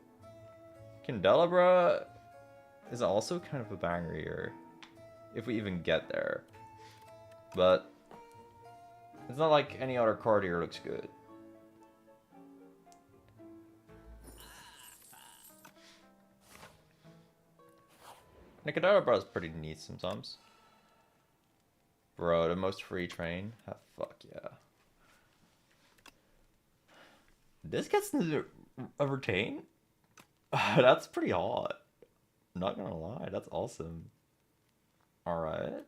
Candelabra is also kind of a banger here, if we even get there. But it's not like any other card here looks good. Candelabra is pretty neat sometimes. Bro, the most free train? Ah, fuck yeah. This gets a retain? That's pretty hot. Not gonna lie, that's awesome. Alright.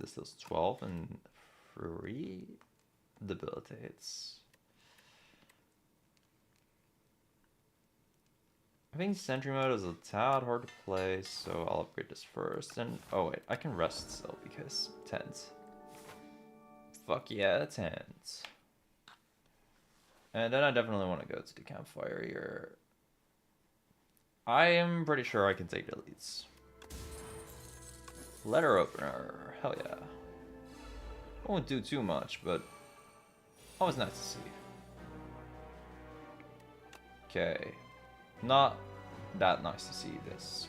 This is 12 and free debilitates. I think Sentry Mode is a tad hard to play, so I'll upgrade this first. And oh wait, I can rest still because 10s. Fuck yeah, 10s. And then I definitely want to go to the campfire here. I am pretty sure I can take the leads. Letter opener, hell yeah. I won't do too much, but always nice to see. Okay. Not that nice to see this.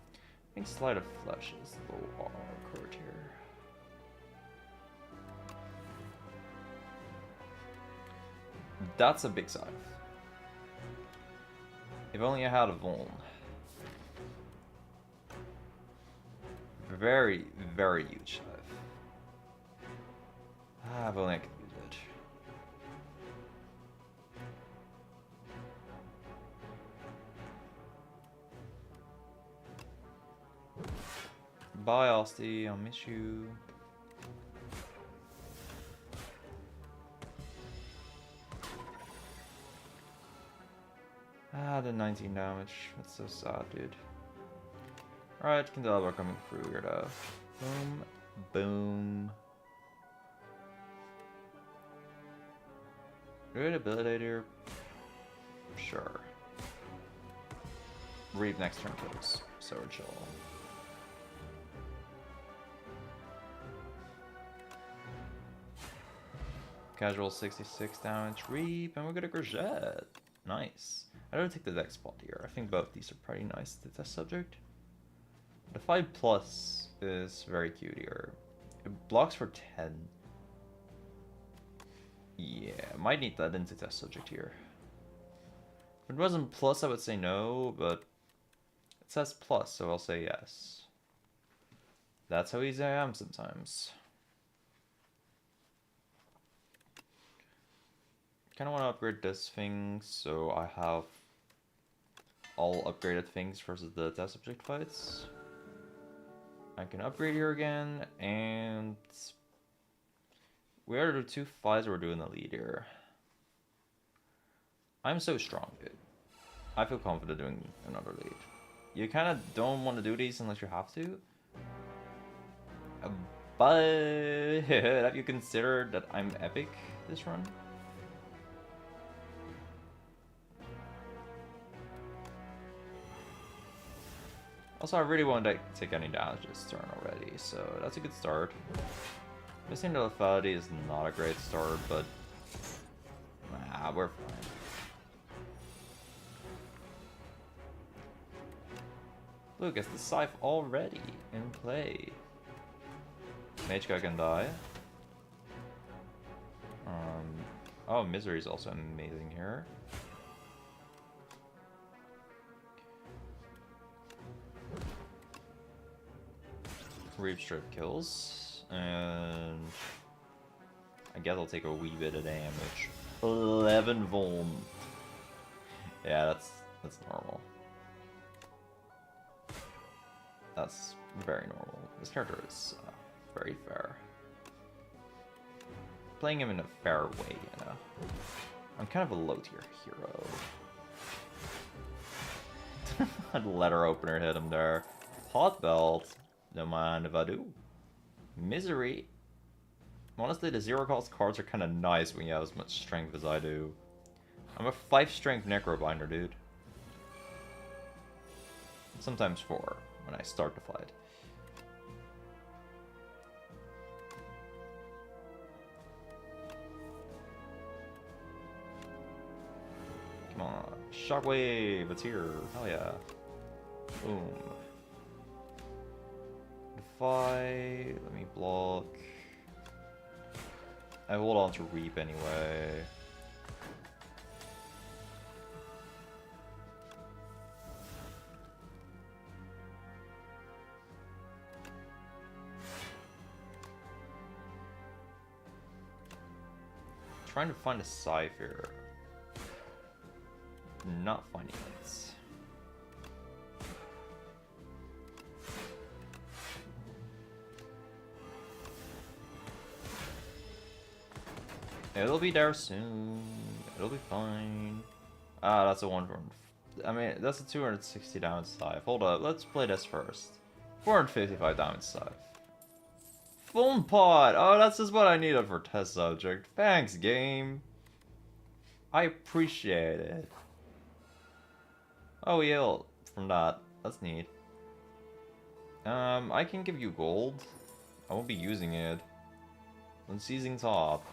I think Sleight of Flesh is a little awkward here. That's a big scythe. If only I had a Vuln. Very, very huge scythe. Ah, if only I could use it. Bye, Asti. I'll miss you. Ah, the 19 damage. That's so sad, dude. Alright, Candelabra coming through here, though. Boom. Boom. Good ability here. Sure. Reap next turn kills. So we're chill. Casual 66 damage, Reap, and we're gonna Gurgette. Nice. I don't take the deck spot here. I think both these are pretty nice to test subject. The 5 plus is very cute here. It blocks for 10. Yeah, might need that into test subject here. If it wasn't plus, I would say no, but it says plus, so I'll say yes. That's how easy I am sometimes. Kind of want to upgrade this thing, so I have all upgraded things versus the test subject fights. I can upgrade here again, and we are the 2 fights we're doing the lead here. I'm so strong, dude. I feel confident doing another lead. You kind of don't want to do these unless you have to. But have you considered that I'm epic this run? Also, I really want to take any damage this turn already, so that's a good start. Missing the lethality is not a great start, but we're fine. Look, it's the scythe already in play. Mage guy can die. Oh, Misery is also amazing here. Reap strip kills, and I guess I'll take a wee bit of damage. 11 Vuln. Yeah, that's normal. That's very normal. This character is very fair. Playing him in a fair way, you know. I'm kind of a low tier hero. A letter opener hit him there. Hot belt. Don't mind if I do. Misery. Honestly, the 0 cost cards are kind of nice when you have as much strength as I do. I'm a 5 strength Necrobinder, dude. Sometimes 4 when I start the fight. Come on. Shockwave, it's here. Hell yeah. Boom. Defy. Let me block. I hold on to Reap anyway. Trying to find a scythe here. Not finding it. It'll be there soon. It'll be fine. Ah, that's a 1 for... I mean, that's a 260 damage scythe. Hold up, let's play this first. 455 damage scythe. Phone pod! Oh, that's just what I needed for test subject. Thanks, game. I appreciate it. Oh, yeah, from that. That's neat. I can give you gold. I won't be using it. I'm seizing top.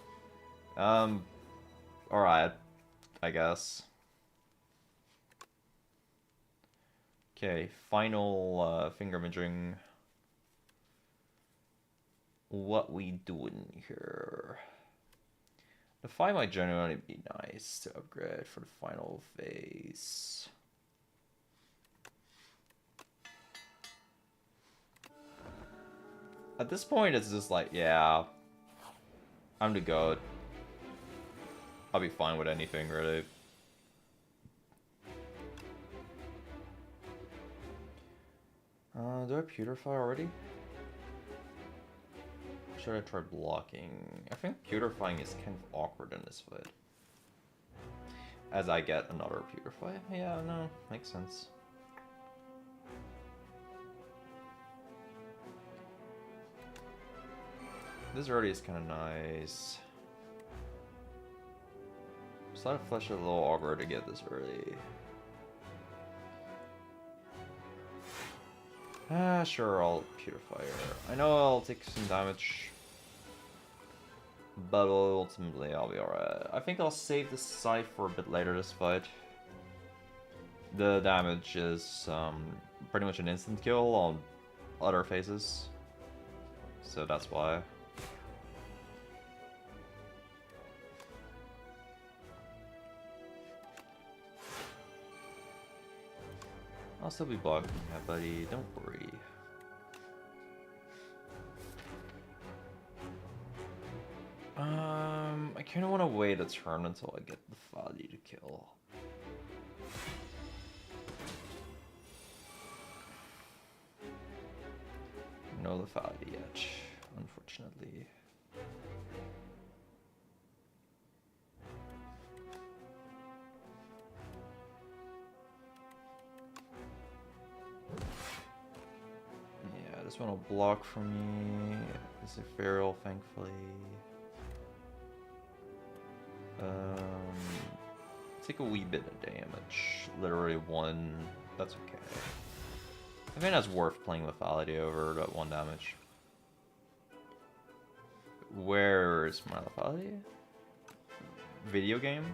Alright. I guess. Okay, final finger imaging. What we doing here? The 5 might genuinely be nice to upgrade for the final phase. At this point, it's just like, yeah, I'm the goat. I'll be fine with anything, really. Do I Pewterify already? Should I try blocking? I think Pewterifying is kind of awkward in this fight. As I get another Pewterify? Yeah, no, makes sense. This already is kind of nice. Slide of Flesh is a little awkward to get this early. Sure, I'll Purify her. I know I'll take some damage, but ultimately I'll be alright. I think I'll save the scythe for a bit later this fight. The damage is pretty much an instant kill. I'll other phases. So that's why. I'll still be blocking that, buddy. Don't worry. I kind of want to wait a turn until I get the Fadi to kill. No Lefadi yet, unfortunately. Yeah, this one will block for me. It's a feral, thankfully. Take a wee bit of damage. Literally one. That's okay. I think that's worth playing Lethality over that 1 damage. Where's my Lethality? Video game?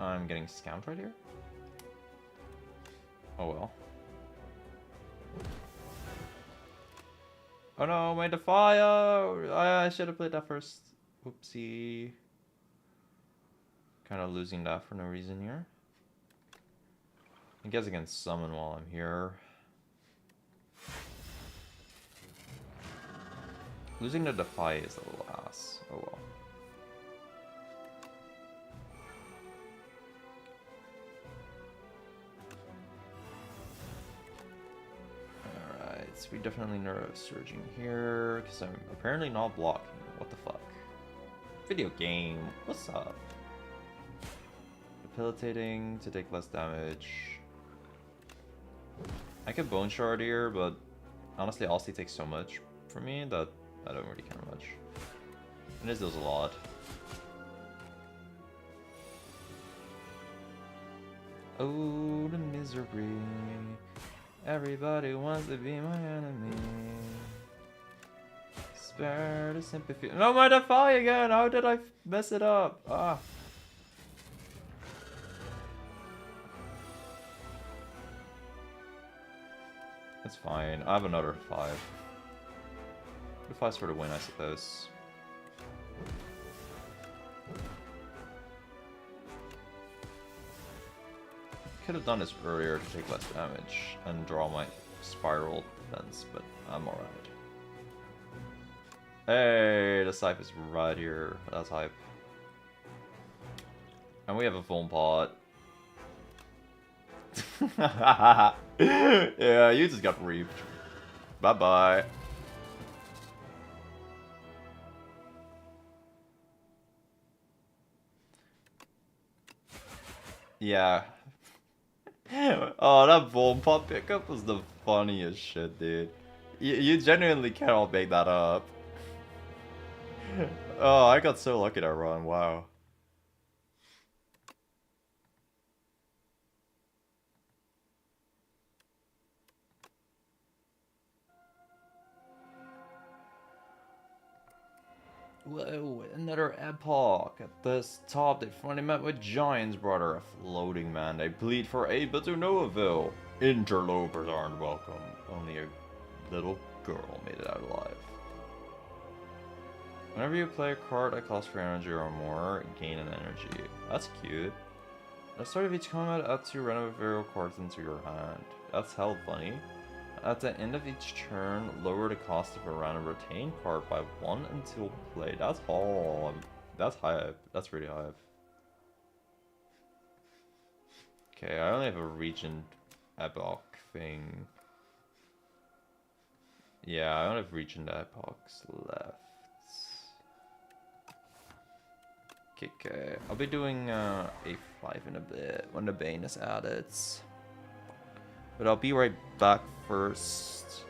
I'm getting scammed right here? Oh well. Oh no, my Defia! I should have played that first. Whoopsie. Kind of losing that for no reason here. I guess I can summon while I'm here. Losing the Defy is a little ass. Oh well. Alright, so we definitely neurosurging here, because I'm apparently not blocking. What the fuck? Video game, what's up? Debilitating to take less damage. I could Bone Shard here, but honestly, Aussie takes so much from me that I don't really care much. And this does a lot. Oh, the misery. Everybody wants to be my enemy. Spare the sympathy. No, my Defy again! How did I mess it up? Ah. It's fine. I have another 5. The 5's for the win, I suppose. Could have done this earlier to take less damage and draw my spiral defense, but I'm alright. Hey, the Scythe is right here. That's hype. And we have a Vuln Pot. Yeah, you just got reaped. Bye-bye. Yeah. Oh, that Vuln Pot pickup was the funniest shit, dude. You genuinely cannot make that up. Oh, I got so lucky that run, wow. Whoa, another epoch. At this top, they finally met with Giant's brother, a floating man. They plead for aid, but to no avail. Interlopers aren't welcome. Only a little girl made it out alive. Whenever you play a card that costs 3 energy or more, gain an energy. That's cute. At the start of each combat, add 2 random variable cards into your hand. That's hell funny. At the end of each turn, lower the cost of a random retained card by 1 until play. That's all. That's high. That's really high. Okay, I only have a Regent Epoch thing. Yeah, I only have Regent Epochs left. Okay, I'll be doing A5 in a bit when the Bane is added. But I'll be right back first.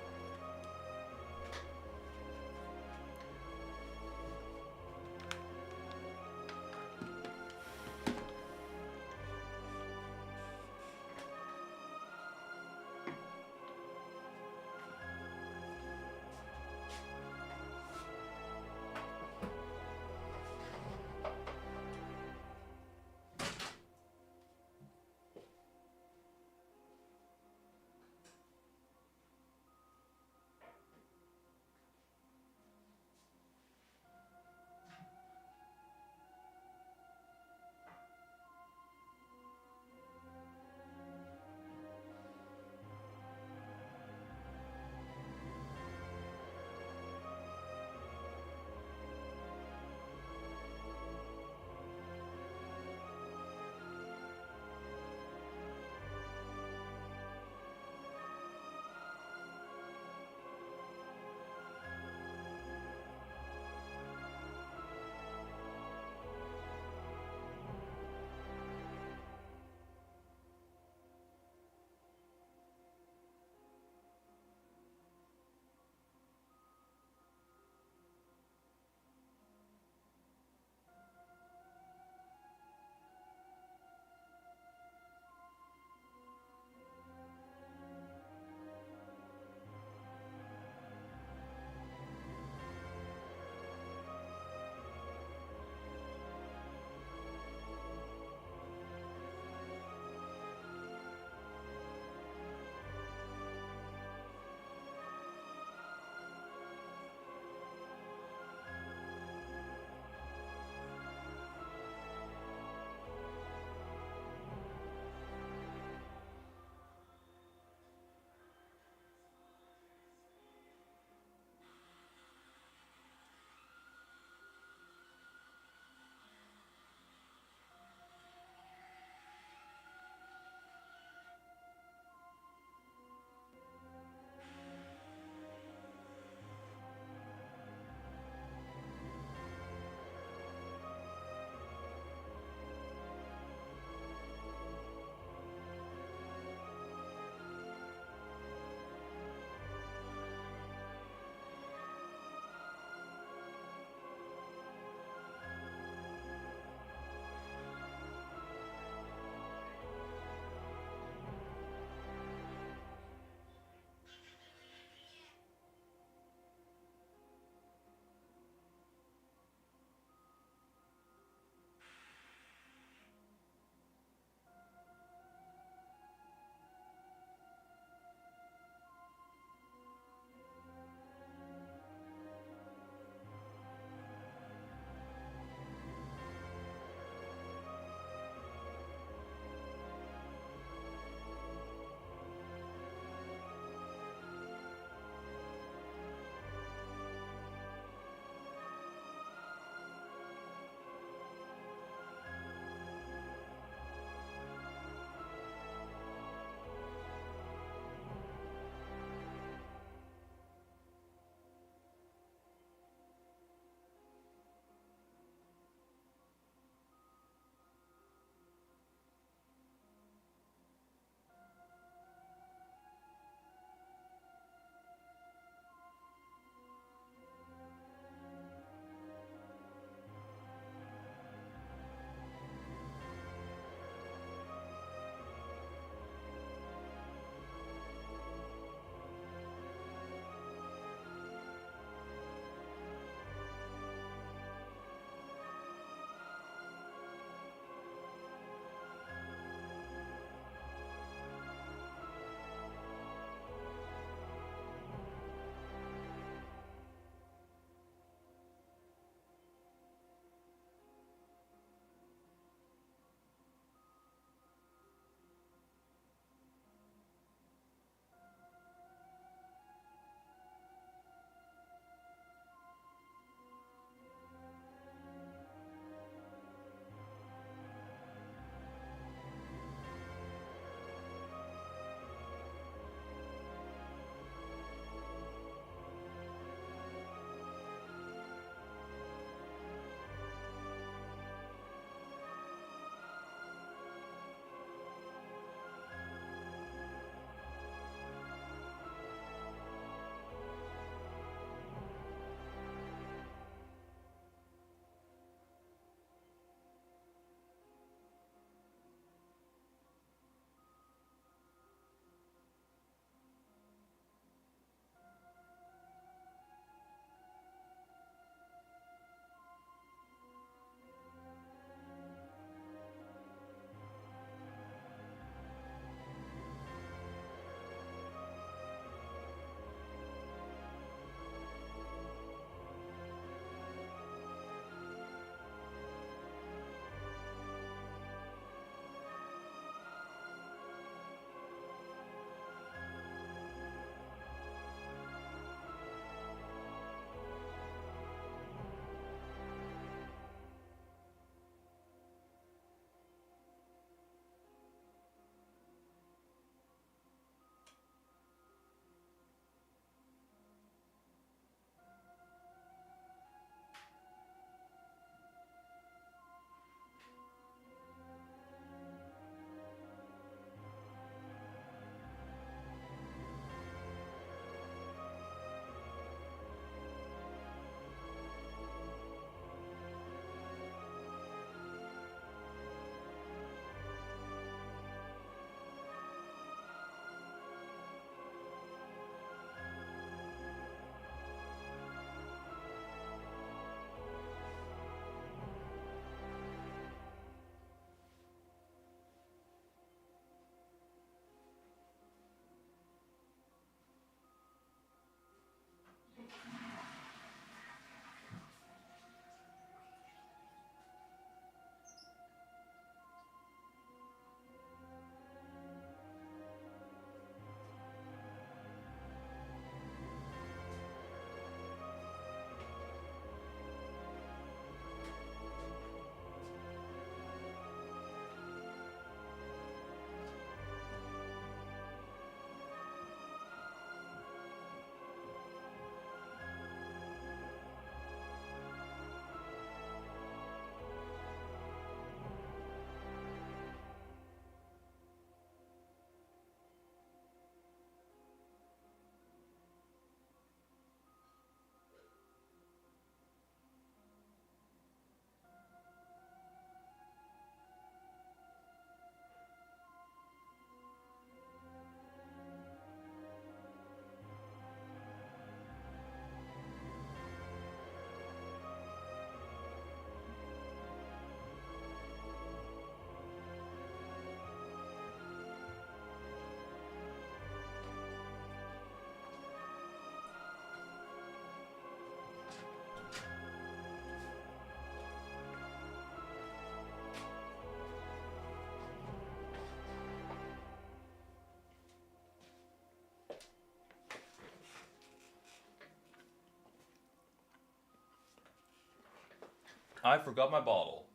I forgot my bottle.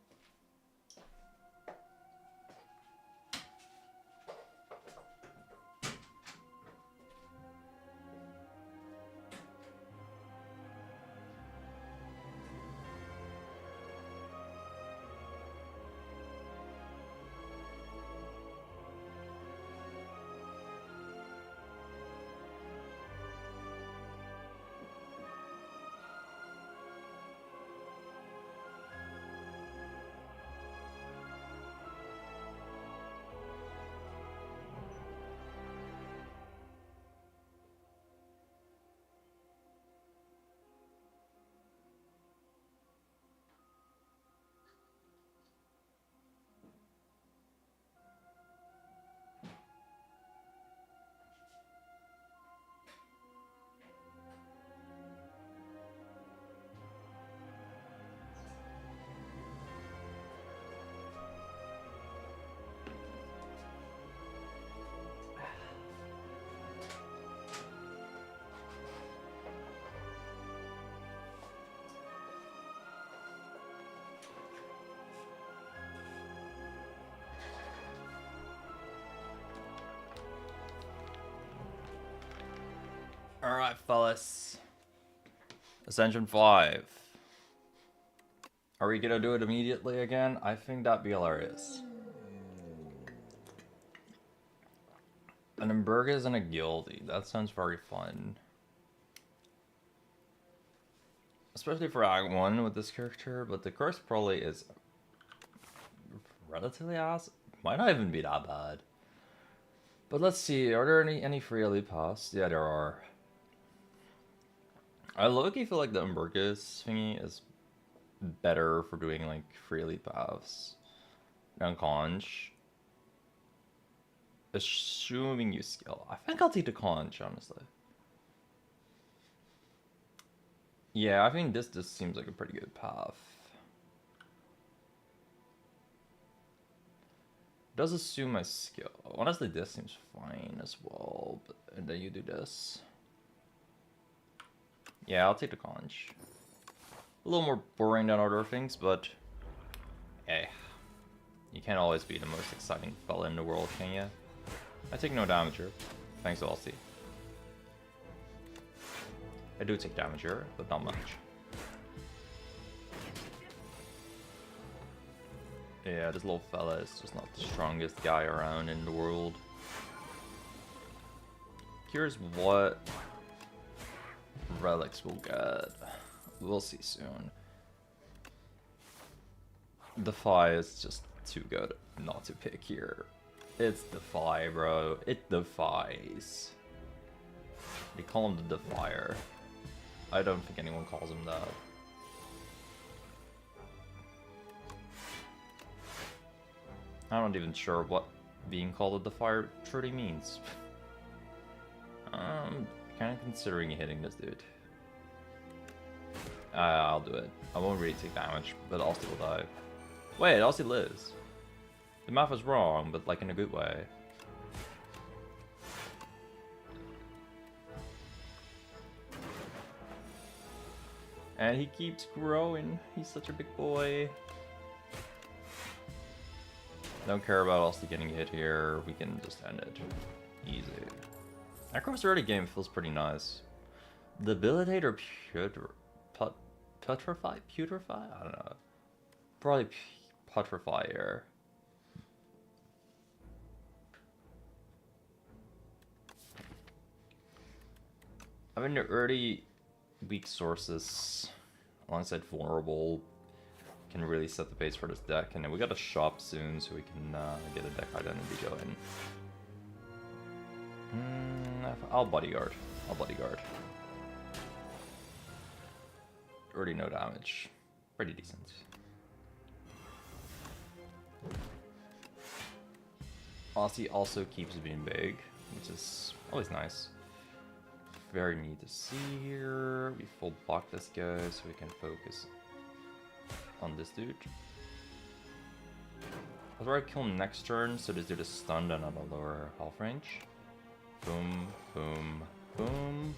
Alright, fellas. Ascension 5. Are we gonna do it immediately again? I think that'd be hilarious. An Umbergas and a Guildy. That sounds very fun. Especially for Act 1 with this character, but the curse probably is relatively awesome. Might not even be that bad. But let's see, are there any free elite paths? Yeah, there are. I low-key feel like the Umbergas thingy is better for doing like free elite paths than Conch. Assuming you skill. I think I'll take the Conch, honestly. Yeah, I think this just seems like a pretty good path. Does assume my skill. Honestly, this seems fine as well. But, and then you do this. Yeah, I'll take the Conch. A little more boring than other things, but hey, you can't always be the most exciting fella in the world, can ya? I take no damage here, thanks to Alcy. I do take damage here, but not much. Yeah, this little fella is just not the strongest guy around in the world. Here's what relics we'll get. We'll see soon. Defy is just too good not to pick here. It's Defy, bro. It defies. They call him the Defier. I don't think anyone calls him that. I'm not even sure what being called a Defier truly means. I'm kind of considering hitting this dude. I'll do it. I won't really take damage, but Alcy will die. Wait, Alcy lives. The math was wrong, but like in a good way. And he keeps growing. He's such a big boy. Don't care about Alcy getting hit here. We can just end it. Easy. Necrob's early game feels pretty nice. Debilitate or putrefy? Putrefy? I don't know. Probably putrefy here. I mean, the early weak sources alongside vulnerable can really set the pace for this deck, and then we got a shop soon so we can get a deck identity going. I'll bodyguard. I'll bodyguard. Already no damage. Pretty decent. Alcy also keeps being big, which is always nice. Very neat to see here. We full block this guy so we can focus on this dude. I'll try to kill him next turn so this dude is stunned and at a lower health range. Boom, boom, boom.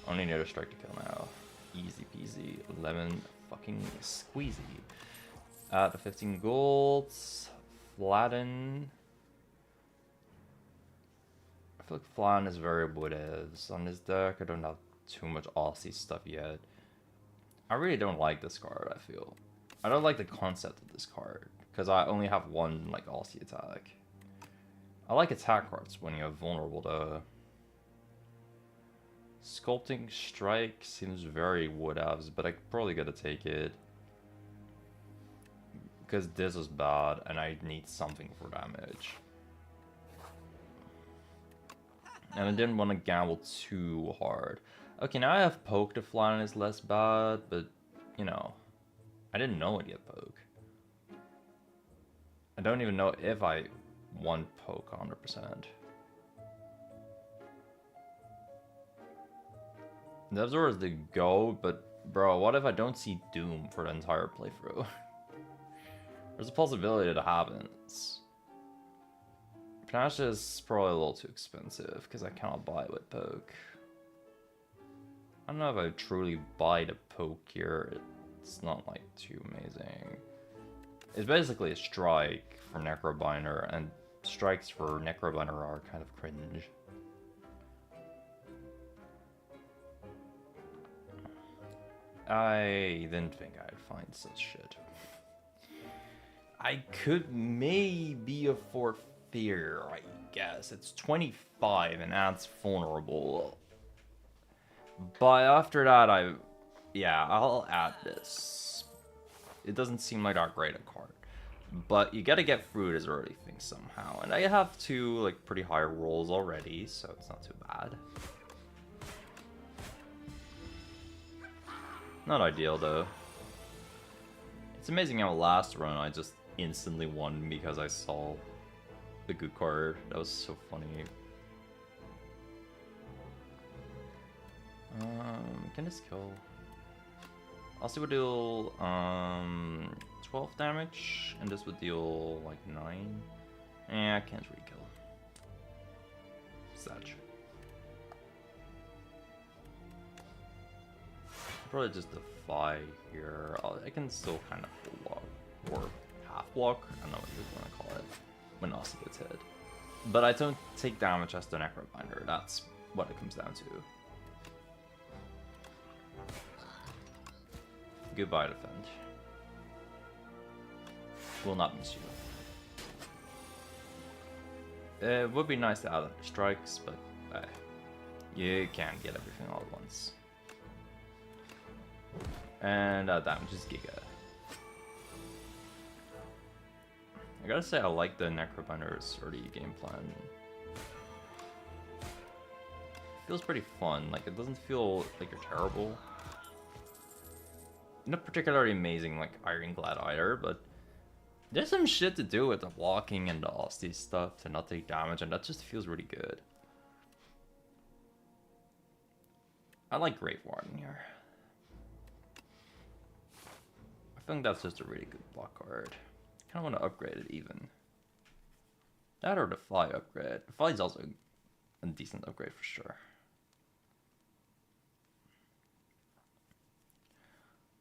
Only need a strike to kill now. Easy peasy, lemon fucking squeezy. At the 15 golds, flatten. I feel like flatten is very what is. On this deck, I don't have too much Aussie stuff yet. I really don't like this card, I feel. I don't like the concept of this card, because I only have one like Aussie attack. I like attack cards when you're vulnerable though. Sculpting Strike seems very wood-avs, but I probably gotta take it. Because this is bad, and I need something for damage. And I didn't want to gamble too hard. Okay, now I have Poke to flatten is less bad, but, you know, I didn't know it yet, Poke. I don't even know if I want Poke 100%. Devzor is the go, but bro, what if I don't see Doom for the entire playthrough? There's a possibility that happens. Panache is probably a little too expensive because I cannot buy it with Poke. I don't know if I truly buy the Poke here. It's not like too amazing. It's basically a strike for Necrobinder, and strikes for Necrobinder are kind of cringe. I didn't think I'd find such shit. I could maybe afford Fear, I guess. It's 25 and adds vulnerable. But after that, I'll add this. It doesn't seem like that great a card. But you gotta get through this early thing somehow. And I have two like pretty high rolls already, so it's not too bad. Not ideal though. It's amazing how last run I just instantly won because I saw the good card. That was so funny. Can this kill? Also would deal 12 damage, and this would deal like 9. I can't really kill. Sad. Probably just defy here. I can still kind of full block or half block. I don't know what you want to call it when Aussie gets hit. But I don't take damage as the Necrobinder. That's what it comes down to. Goodbye, defend. Will not miss you. It would be nice to add strikes, but you can't get everything all at once. And damage is Giga. I gotta say, I like the Necrobinder's early game plan. Feels pretty fun. Like, it doesn't feel like you're terrible. Not particularly amazing like Ironclad either, but there's some shit to do with the blocking and the Aussie stuff to not take damage, and that just feels really good. I like Grave Warden here. I think that's just a really good block card. I kind of want to upgrade it even. That or Defy upgrade. Defy is also a decent upgrade for sure.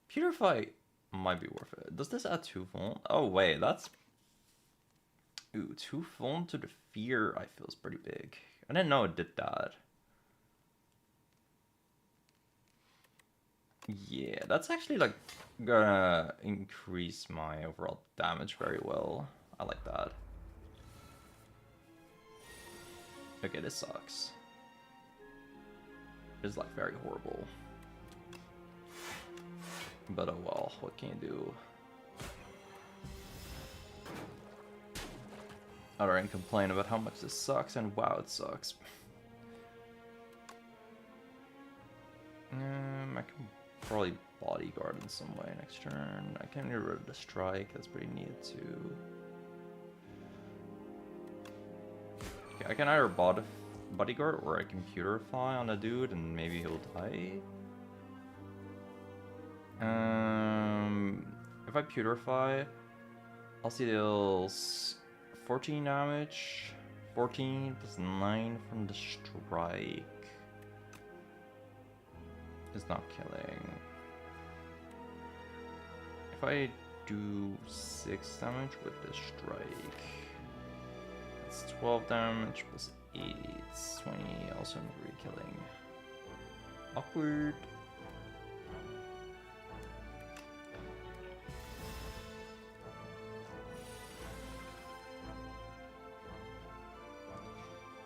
Purify might be worth it. Does this add 2 Vuln? Oh wait, that's... Ooh, 2 Vuln to the Fear I feel is pretty big. I didn't know it did that. Yeah, that's actually like gonna increase my overall damage very well. I like that. Okay, this sucks. This is like very horrible. But oh well, what can you do? I don't complain about how much this sucks, and wow, it sucks. I can probably bodyguard in some way next turn. I can get rid of the strike, that's pretty neat too. Okay, I can either bodyguard or I can purify on a dude and maybe he'll die. If I purify, I'll see deals 14 damage, 14 plus 9 from the strike. It's not killing. If I do 6 damage with the strike. That's 12 damage plus 8. It's 20. Also re-killing. Awkward.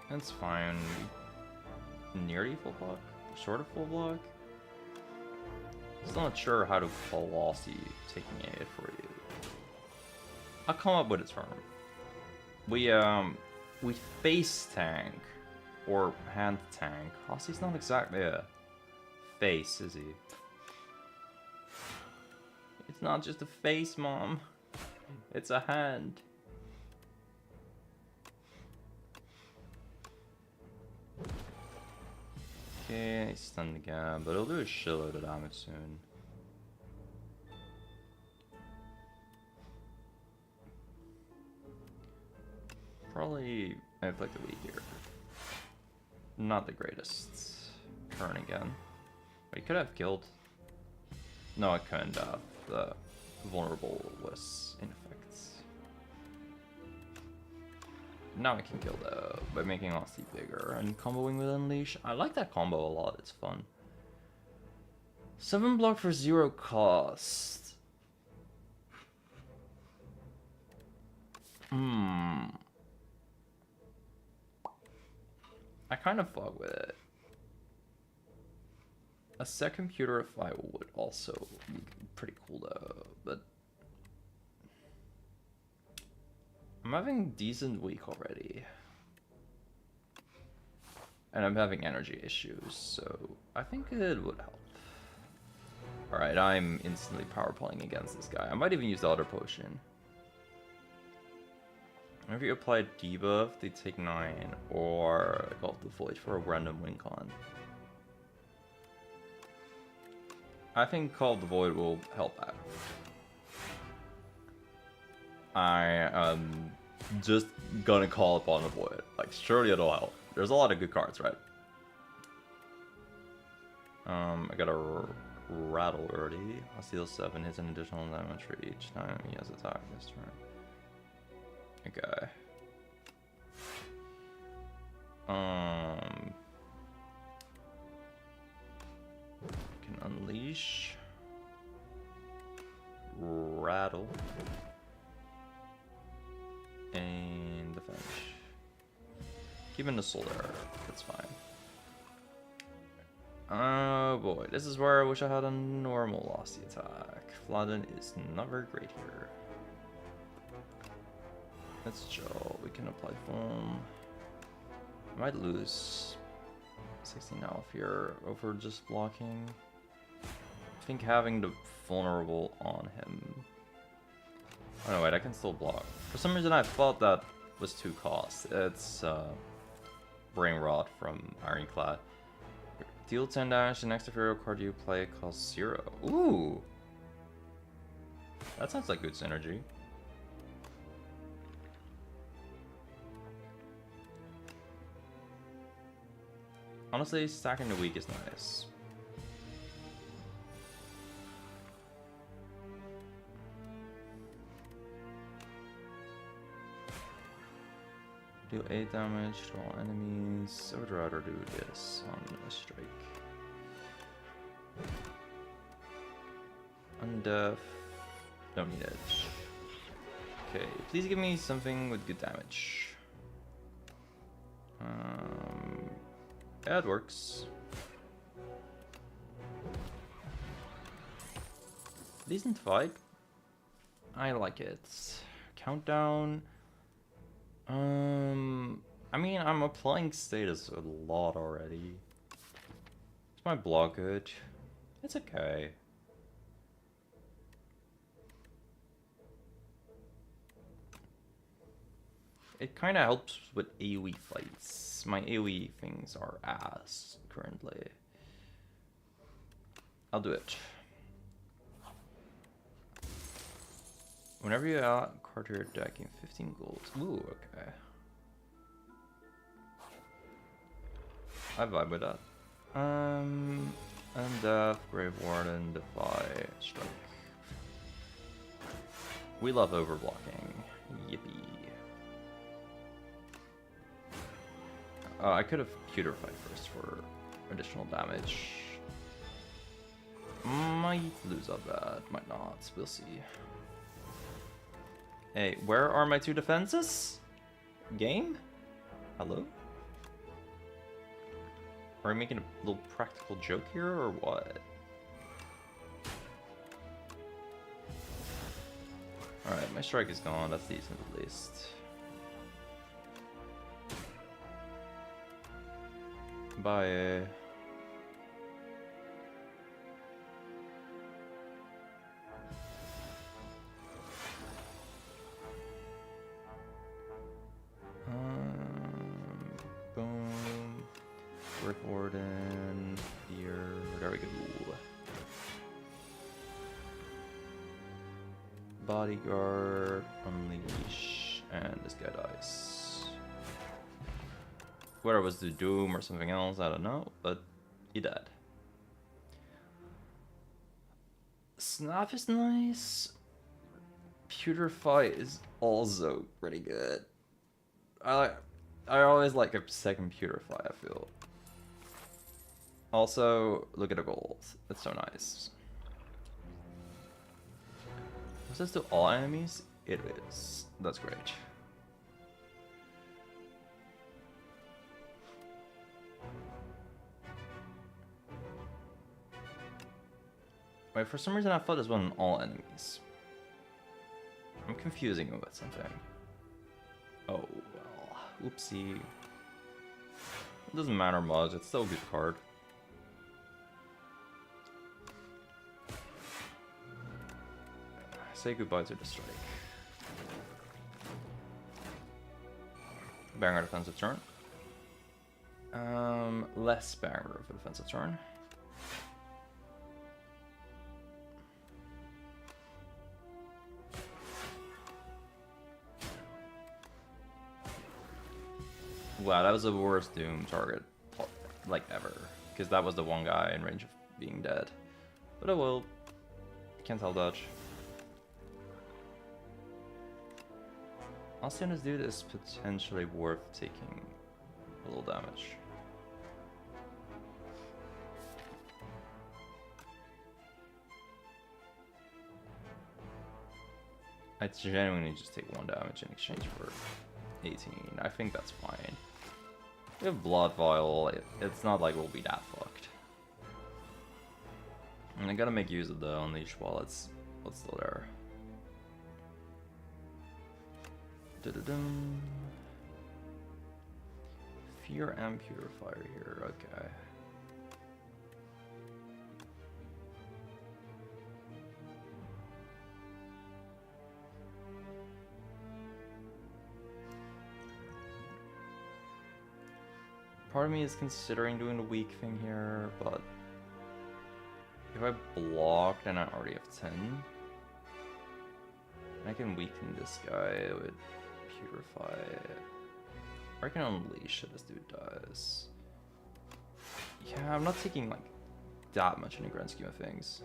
That's fine. Nearly full block? Sort of full block? Still not sure how to call Lossy taking a hit for you. I'll come up with a term. We face tank or hand tank. Lossy's not exactly a face, is he? It's not just a face, Mom. It's a hand. Okay, he's stunned again, but he'll do a shitload of damage soon. Probably inflict a weak here. Not the greatest. Turn again. But he could have killed. No, I couldn't have. The vulnerable was in effect. Now I can kill though by making Lossy bigger and comboing with Unleash. I like that combo a lot, it's fun. 7 block for 0 cost. I kind of fuck with it. A second Purify would also be pretty cool though, but I'm having decent week already. And I'm having energy issues, so I think it would help. Alright, I'm instantly power playing against this guy. I might even use the other potion. Whenever you apply debuff, they take 9, or Call of the Void for a random win con. I think Call of the Void will help out. I am just gonna call upon the Void. Like, surely it'll help. There's a lot of good cards, right? I got a rattle already. I'll steal 7, hits an additional damage for each time he has attack this turn. Okay. Can unleash. Rattle. And the finish. Keeping the soul there, that's fine. Oh boy, this is where I wish I had a normal Lossy attack. Fladen is not very great here. Let's chill, we can apply foam. I might lose 16 health here over just blocking. I think having the vulnerable on him. Oh no, wait, I can still block. For some reason I thought that was 2 costs. It's Brain Rot from Ironclad. Deal 10 damage, the next hero card you play costs 0. Ooh! That sounds like good synergy. Honestly, stacking the weak is nice. Deal 8 damage to all enemies. I would rather do this on a strike. Undeaf. Don't need edge. Okay, please give me something with good damage. Yeah, it works. Decent fight. I like it. Countdown. I mean, I'm applying status a lot already. Is my block good? It's okay. It kind of helps with AoE fights. My AoE things are ass currently. I'll do it. Whenever you add card to your deck in 15 gold. Ooh, okay. I vibe with that. Undeath, Grave Warden, Defy, Strike. We love overblocking. Yippee. I could have Pewterify first for additional damage. Might lose on that, might not. We'll see. Hey, where are my 2 defenses? Game? Hello? Are we making a little practical joke here, or what? Alright, my strike is gone. That's decent at least. Bye. Boom. Rick Warden. Here. There we go. Bodyguard. Unleash. And this guy dies. Whether it was the Doom or something else, I don't know, but he died. Snap is nice. Pewterify is also pretty good. I always like a second Pewterify, I feel. Also, look at the gold. It's so nice. Was this to all enemies? It is. That's great. Wait, for some reason I thought this was on all enemies. I'm confusing it with something. Oh, well. Oopsie. It doesn't matter much, it's still a good card. Say goodbye to the strike. Banger defensive turn. Less banger of a defensive turn. Wow, that was the worst Doom target, like, ever. Because that was the one guy in range of being dead. But oh well. Can't tell dodge. I'll see this dude is potentially worth taking a little damage. I genuinely just take 1 damage in exchange for 18. I think that's fine. We have Blood Vial, it's not like we'll be that fucked. And I gotta make use of the Unleash while it's still there. Dun-dun-dun. Fear and Purifier here, okay. Part of me is considering doing the weak thing here, but if I block, then I already have 10. I can weaken this guy with Purify. Or I can Unleash if this dude dies. Yeah, I'm not taking like that much in the grand scheme of things.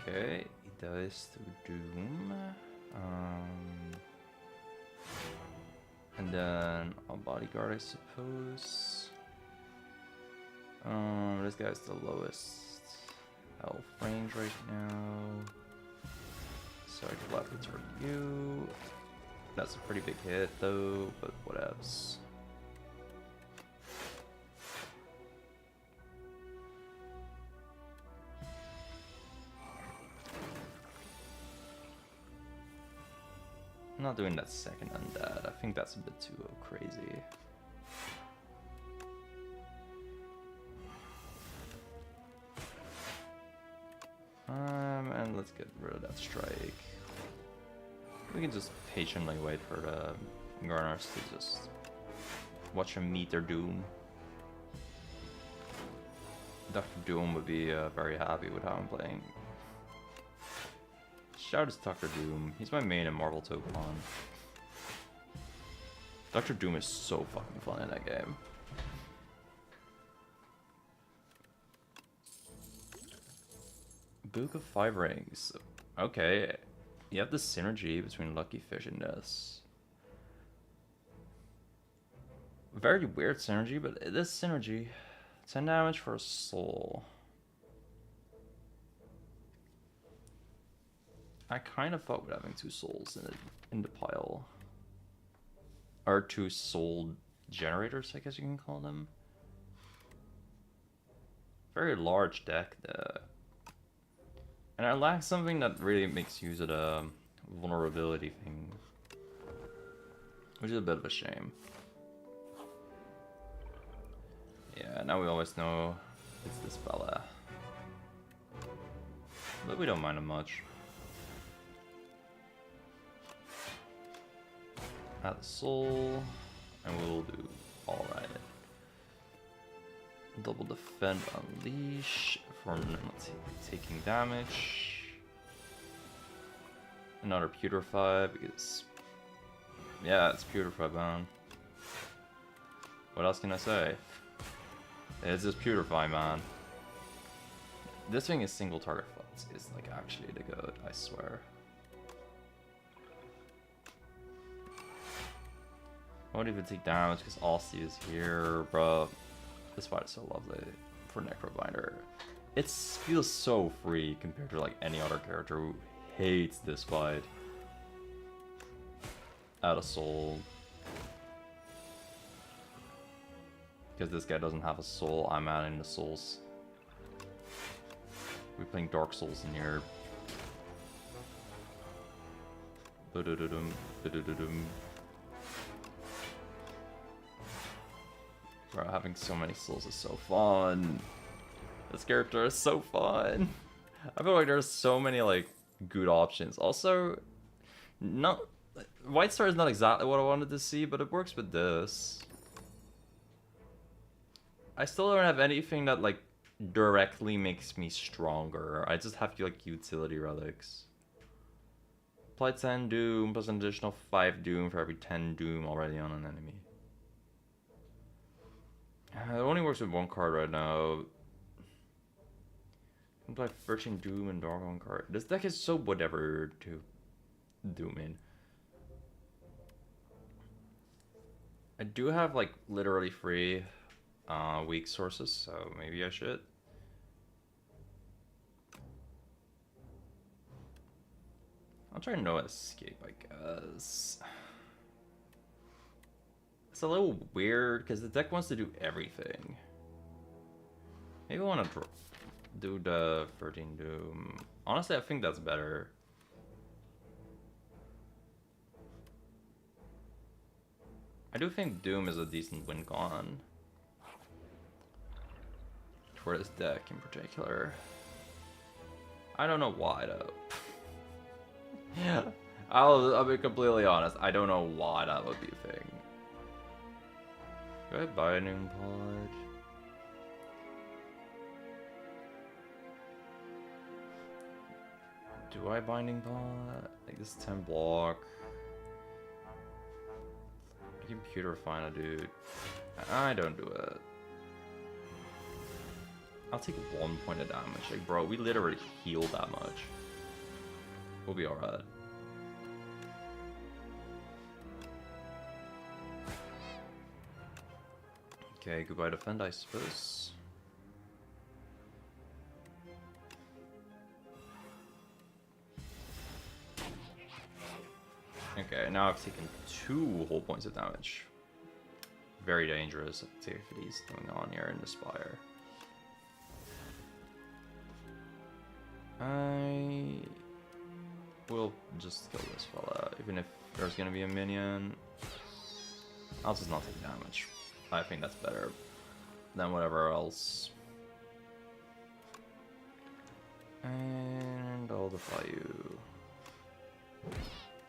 Okay, he dies through Doom. And then a Bodyguard, I suppose. This guy's the lowest health range right now. So I could gladly target you. That's a pretty big hit though, but whatevs. I'm not doing that second undead. I think that's a bit too crazy. And let's get rid of that strike. We can just patiently wait for the Garners to just watch them meet their doom. Dr. Doom would be very happy with how I'm playing. Shout is Tucker Doom. He's my main and Marvel Tokemon. Dr. Doom is so fucking fun in that game. Book of 5 Rings. Okay. You have the synergy between Lucky Fish and this. Very weird synergy, but it is synergy. 10 damage for a soul. I kind of fuck with having 2 souls in the pile. Or 2 soul generators, I guess you can call them. Very large deck there. And I lack something that really makes use of the vulnerability thing. Which is a bit of a shame. Yeah, now we always know it's this fella. But we don't mind him much. Add the soul, and we'll do alright. Double defend, unleash for not taking damage. Another putrefy because, yeah, it's putrefy bound. What else can I say? It's just putrefy, man. This thing is single target fights. It's like actually the good, I swear. I won't even take damage because Aussie is here, bro. This fight is so lovely for Necrobinder. It feels so free compared to like any other character who hates this fight. Out of soul. Because this guy doesn't have a soul, I'm adding the souls. We're playing Dark Souls in here. Ba-da-da-dum, ba-da-da-dum. Bro, having so many souls is so fun. This character is so fun. I feel like there's so many like good options. Also, not White Star is not exactly what I wanted to see, but it works with this. I still don't have anything that like directly makes me stronger. I just have like utility relics. Apply 10 Doom plus an additional 5 Doom for every 10 Doom already on an enemy. It only works with 1 card right now. I can play 13 Doom and Dark 1 card. This deck is so whatever to Doom in. I do have like literally free weak sources, so maybe I should. I'll try no escape, I guess. It's a little weird because the deck wants to do everything. Maybe I want to do the 13 Doom. Honestly, I think that's better. I do think Doom is a decent win con for this deck in particular. I don't know why though. Yeah, I'll be completely honest. I don't know why that would be a thing. Do I Binding Pod? Do I Binding Pod? Like this 10 block. Computer find a dude. I don't do it. I'll take 1 point of damage. Like, bro, we literally healed that much. We'll be alright. Okay, goodbye defend, I suppose. Okay, now I've taken 2 whole points of damage. Very dangerous activities going on here in the Spire. I will just kill this fella, even if there's gonna be a minion. I'll just not take damage. I think that's better than whatever else. And I'll defy you.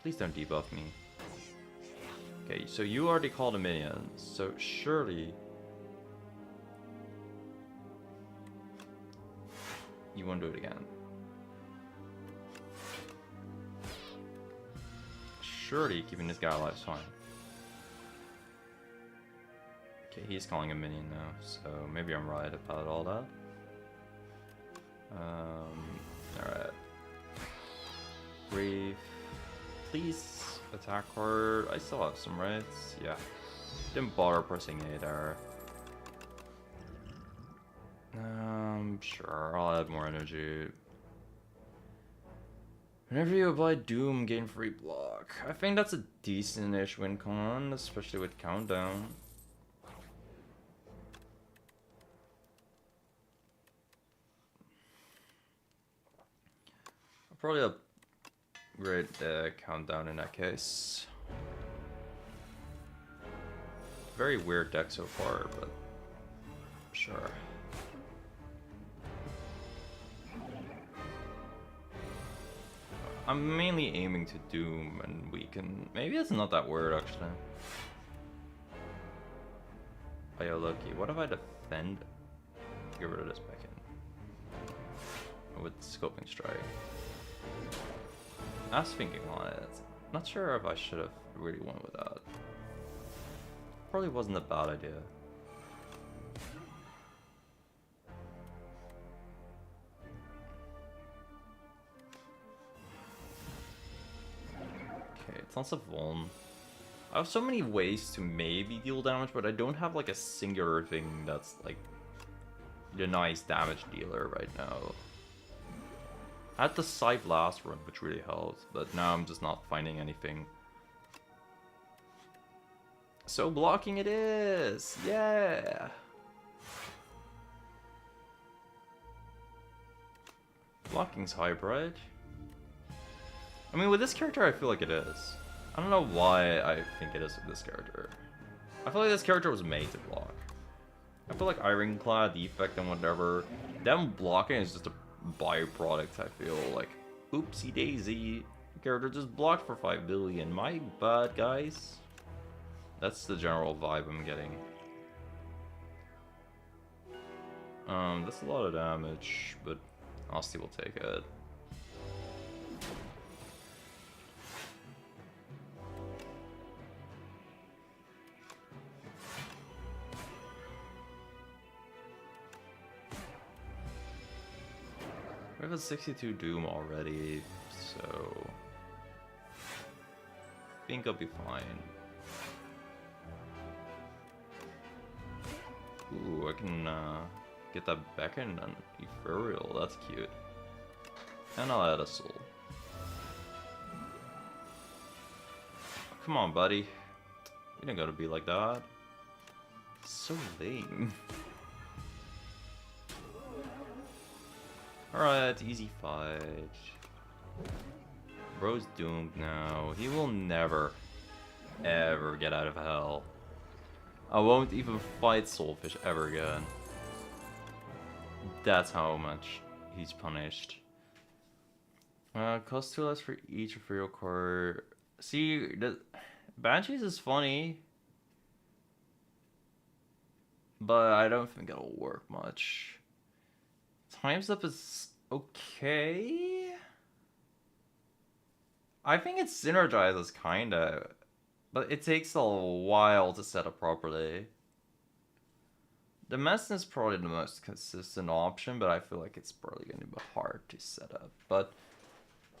Please don't debuff me. Okay, so you already called a minion, so surely you won't do it again. Surely keeping this guy alive is fine. Okay, he's calling a minion now, so maybe I'm right about all that. Alright. Brave. Please attack her. I still have some rights. Yeah. Didn't bother pressing A there. Sure, I'll add more energy. Whenever you apply Doom, gain free block. I think that's a decent-ish win con, especially with Countdown. I'll probably upgrade the Countdown in that case. Very weird deck so far, but sure. I'm mainly aiming to Doom and weaken. Maybe it's not that weird actually. Oh yeah, Loki. What if I defend? Get rid of this back in. With Scoping Strike. I was thinking on it. Not sure if I should have really went with that. Probably wasn't a bad idea. Okay, tons of Vuln. I have so many ways to maybe deal damage, but I don't have like a singular thing that's like the nice damage dealer right now. I had the Scythe last run, which really helped, but now I'm just not finding anything. So blocking it is! Yeah! Blocking's hybrid. I mean, with this character, I feel like it is. I don't know why I think it is with this character. I feel like this character was made to block. I feel like Ironclad, Defect, and whatever, them blocking is just a byproduct, I feel like. Oopsie daisy. The character just blocked for 5 billion. My bad, guys. That's the general vibe I'm getting. That's a lot of damage, but Asti will take it. We have a 62 Doom already, so I think I'll be fine. Ooh, I can get that Beacon and Ethereal, that's cute. And I'll add a Soul. Come on, buddy. You don't gotta be like that. So lame. Alright, easy fight. Bro's doomed now. He will never, ever get out of hell. I won't even fight Soulfish ever again. That's how much he's punished. Cost 2 less for each ethereal card. See, the Banshees is funny, but I don't think it'll work much. Times Up is okay. I think it synergizes kinda, but it takes a while to set up properly. The Mess is probably the most consistent option, but I feel like it's probably going to be hard to set up. But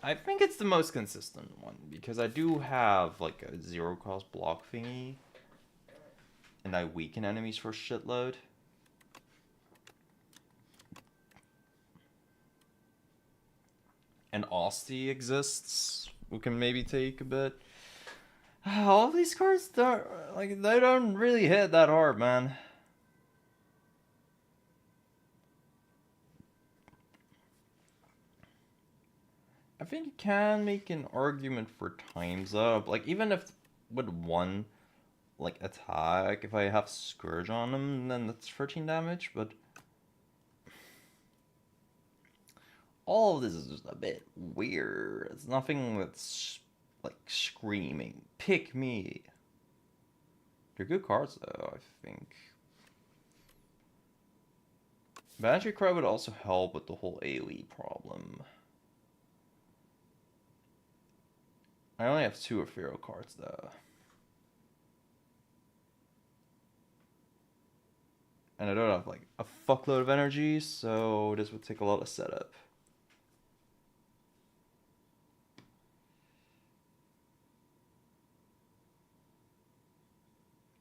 I think it's the most consistent one, because I do have like a 0 cost block thingy, and I weaken enemies for shitload. And Asti exists, we can maybe take a bit. All of these cards don't, like, they don't really hit that hard, man. I think you can make an argument for Times Up, like even if with one like attack, if I have Scourge on him, then that's 13 damage, but all of this is just a bit weird. It's nothing that's like screaming, pick me. They're good cards though, I think. Banshee Cry would also help with the whole AoE problem. I only have 2 ethereal cards though. And I don't have like a fuckload of energy, so this would take a lot of setup.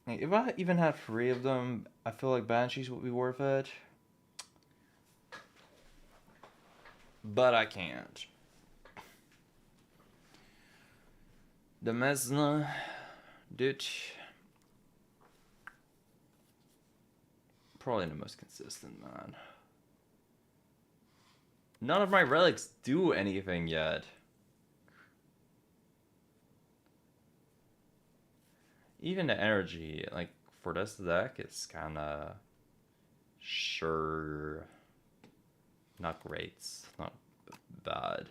Like, if I even had 3 of them, I feel like Banshees would be worth it. But I can't. The Mesna, dude, probably the most consistent, man. None of my relics do anything yet. Even the energy, like, for this deck, it's kinda... Sure... Not great. It's not bad.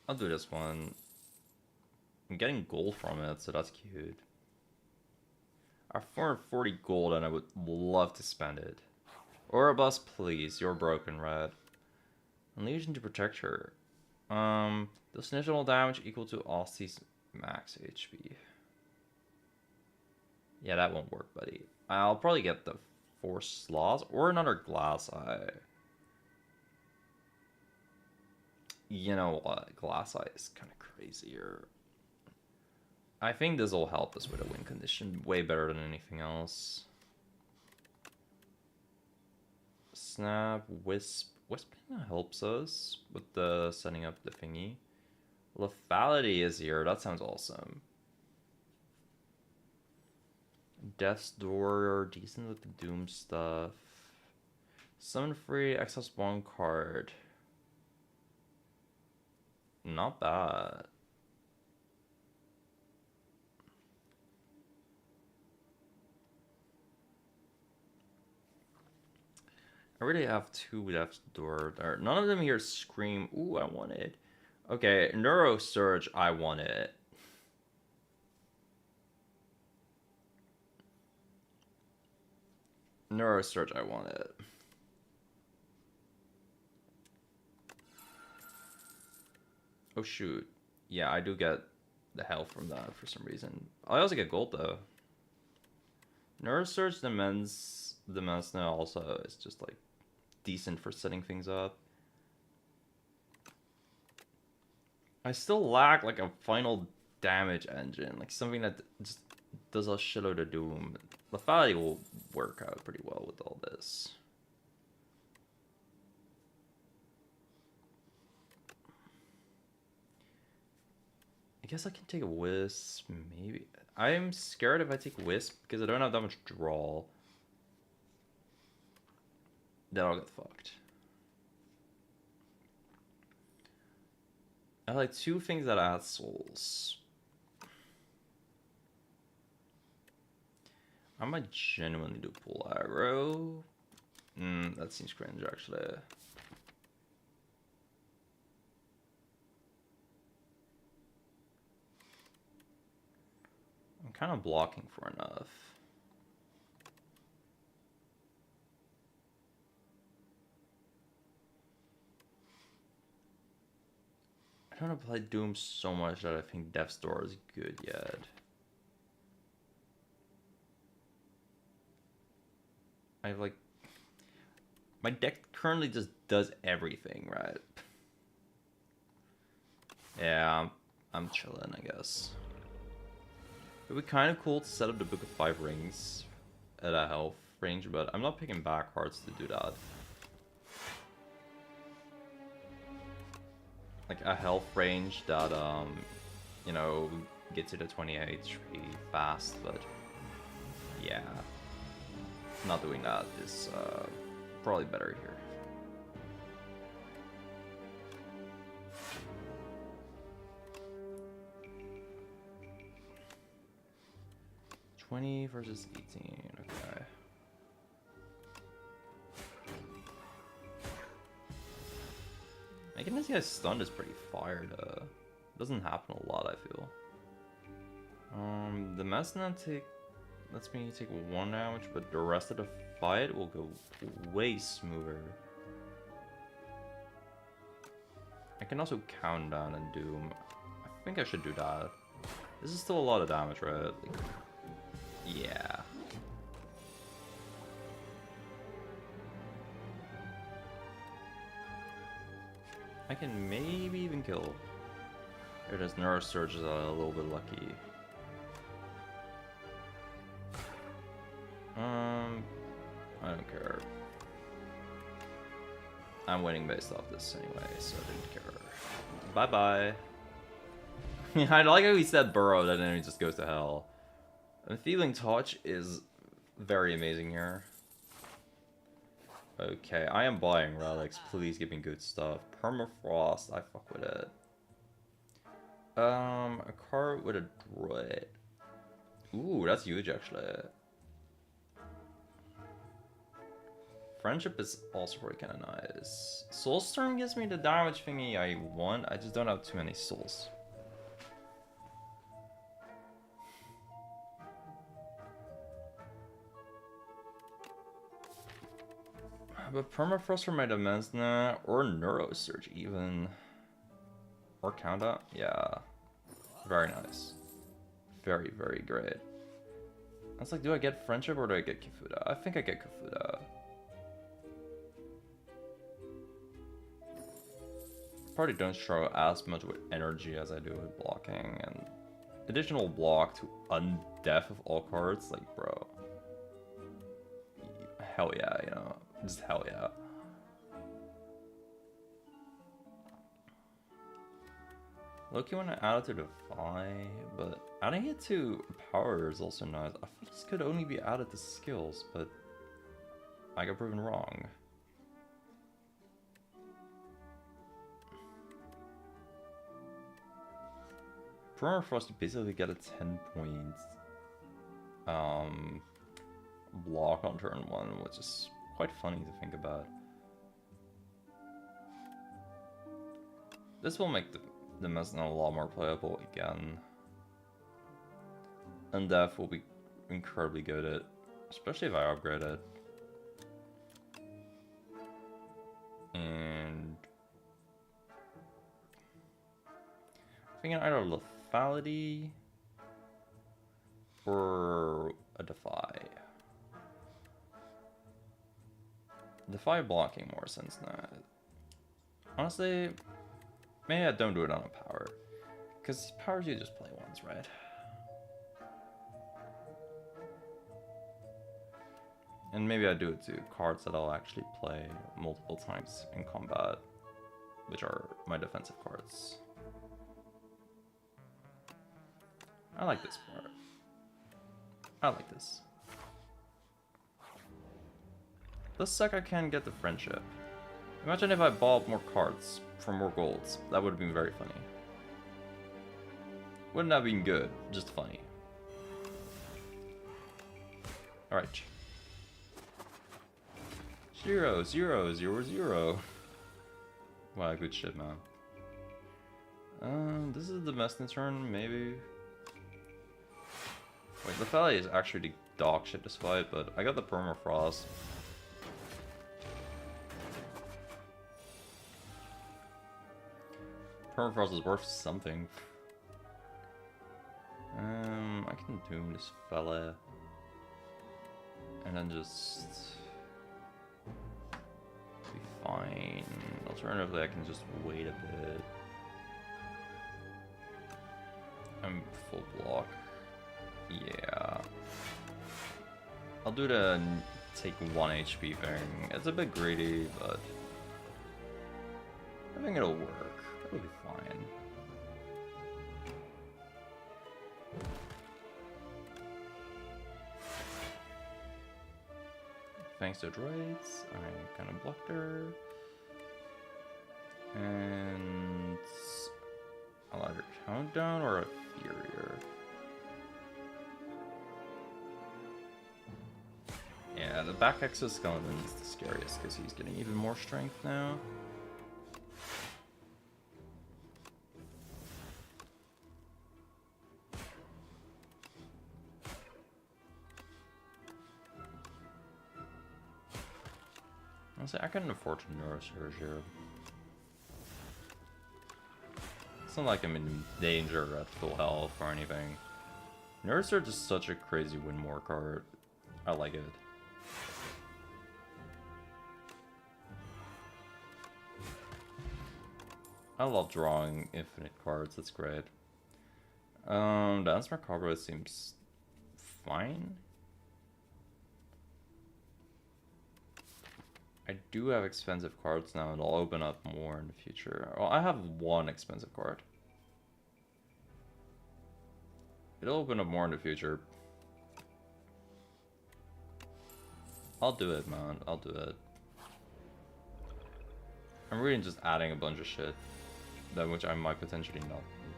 I'll do this one. I'm getting gold from it, so that's cute. I have 440 gold and I would love to spend it. Oribus, please. You're broken, red. Legion to protect her. Does initial damage equal to Aussie's max HP? Yeah, that won't work, buddy. I'll probably get the 4 slots or another glass eye. You know what? Glass eye is kind of crazier. I think this will help us with a win condition way better than anything else. Snap, Wisp. Wisp helps us with the setting up the thingy. Lethality is here. That sounds awesome. Death's Door, decent with the Doom stuff. Summon free, access 1 card. Not bad. I already have 2 Death's Door there. None of them here scream, ooh, I want it. Okay, Neuro Surge, I want it. Neuro Surge, I want it. Oh shoot. Yeah, I do get the health from that for some reason. I also get gold though. Neuro Surge demands now also is just like decent for setting things up. I still lack like a final damage engine, like something that just does a shitload of doom. Lethality will work out pretty well with all this. I guess I can take a Wisp, maybe. I'm scared if I take Wisp because I don't have that much draw. Then I'll get fucked. I have like 2 things that add souls. I might genuinely do pull aggro. That seems cringe actually. I'm kind of blocking for enough. I don't apply Doom so much that I think Death's Door is good yet. I have like... My deck currently just does everything, right? Yeah, I'm chilling, I guess. It would be kind of cool to set up the Book of 5 Rings at a health range, but I'm not picking back cards to do that. Like a health range that, you know, gets you to 28 pretty fast, but yeah. Not doing that is probably better here. $20 versus 18, okay. Making this guy stunned is pretty fire though. Doesn't happen a lot, I feel. The Mesna lets me take 1 damage, but the rest of the fight will go way smoother. I can also count down and Doom. I think I should do that. This is still a lot of damage, right? Like, yeah. I can maybe even kill. Here it is, Neurosurge is a little bit lucky. I don't care. I'm winning based off this anyway, so I didn't care. Bye-bye. I like how he said burrow, that then he just goes to hell. And Thieving Touch is very amazing here. Okay, I am buying relics. Please give me good stuff. Permafrost, I fuck with it. A card with a druid. Ooh, that's huge actually. Friendship is also pretty kind of nice. Soulstorm gives me the damage thingy I want. I just don't have too many souls. But Permafrost for my Demesna, or Neurosurge even. Or Countdown, yeah. Very nice. Very, very great. I was like, do I get Friendship or do I get Kifuda? I think I get Kifuda. Probably don't show as much with energy as I do with blocking, and additional block to undeath of all cards, like bro. Hell yeah, you know, just hell yeah. Loki want to add it to Defy, but adding it to Power is also nice. I thought this could only be added to skills, but I got proven wrong. Permafrost to basically get a 10-point block on turn 1, which is quite funny to think about. This will make the Mesna a lot more playable again. Undeath will be incredibly good at, especially if I upgrade it. And I'm thinking either lethality or a defy. Defy blocking more sense now. Honestly, maybe I don't do it on a power, because powers you just play once, right? And maybe I do it to cards that I'll actually play multiple times in combat, which are my defensive cards. I like this part. I like this. Does suck I can't get the friendship. Imagine if I bought more cards for more golds. That would have been very funny. Wouldn't have been good, just funny. Alright. 0, 0, 0, 0. Wow, good shit, man. This is the Mesna turn, maybe. Wait, the Lethality is actually the dog shit this fight, but I got the Permafrost. Permafrost is worth something. I can doom this fella. And then just be fine. Alternatively, I can just wait a bit. I'm full block. Yeah. I'll do the take 1 HP thing. It's a bit greedy, but I think it'll work. It'll be fine. Thanks to droids, I kind of blocked her. And I'll either Countdown or a Furier. Yeah, the back exoskeleton is the scariest because he's getting even more strength now. Honestly, I couldn't afford to Neurosurge here. It's not like I'm in danger at full health or anything. Neurosurge is such a crazy win more card. I like it. I love drawing infinite cards, that's great. Dance Macabre seems fine. I do have expensive cards now, and I'll open up more in the future. Well, I have one expensive card. It'll open up more in the future. I'll do it, man. I'll do it. I'm really just adding a bunch of shit, that which I might potentially not need.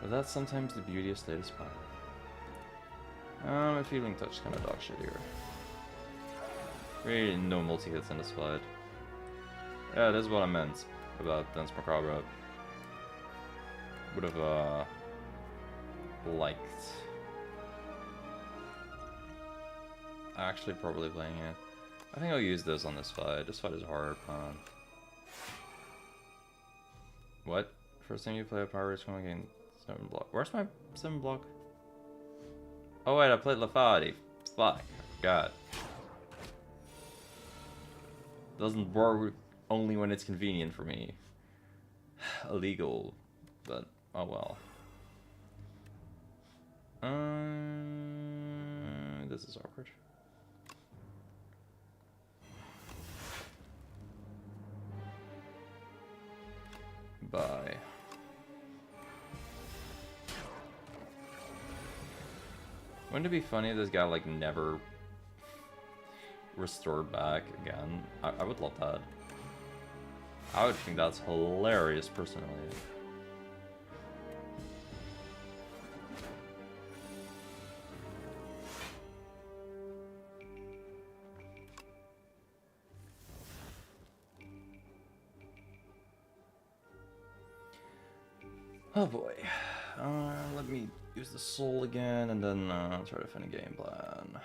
But that's sometimes the beauty of Slay the Spire. My Feeling Touch kind of dog shit here. Really no multi-hits in this fight. Yeah, that's what I meant about Dance Macabre. Would have liked actually probably playing it. I think I'll use this on this fight. This fight is hard, man. What? First time you play a power is going again 7 block. Where's my 7 block? Oh wait, I played Lafati. Fuck. God. Doesn't work only when it's convenient for me. Illegal, but oh well. This is awkward. Bye. Wouldn't it be funny if this guy like never restored back again? I would love that. I would think that's hilarious personally. Oh boy. Let me use the soul again and then try to find a game plan.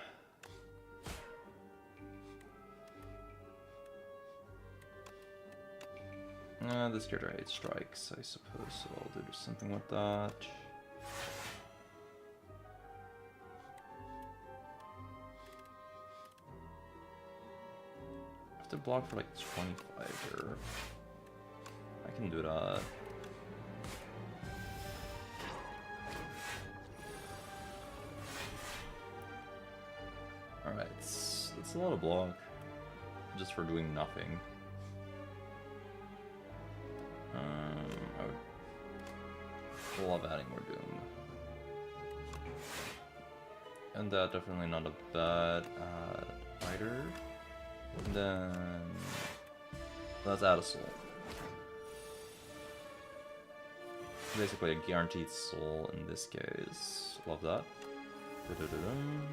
This character hates strikes, I suppose, so I'll do something with that. I have to block for like 25 here. I can do that. Alright, that's a lot of block, just for doing nothing. I would love adding more Doom. And that definitely not a bad fighter. And then let's add a soul. Basically a guaranteed soul in this case. Love that. Da-da-da-dum.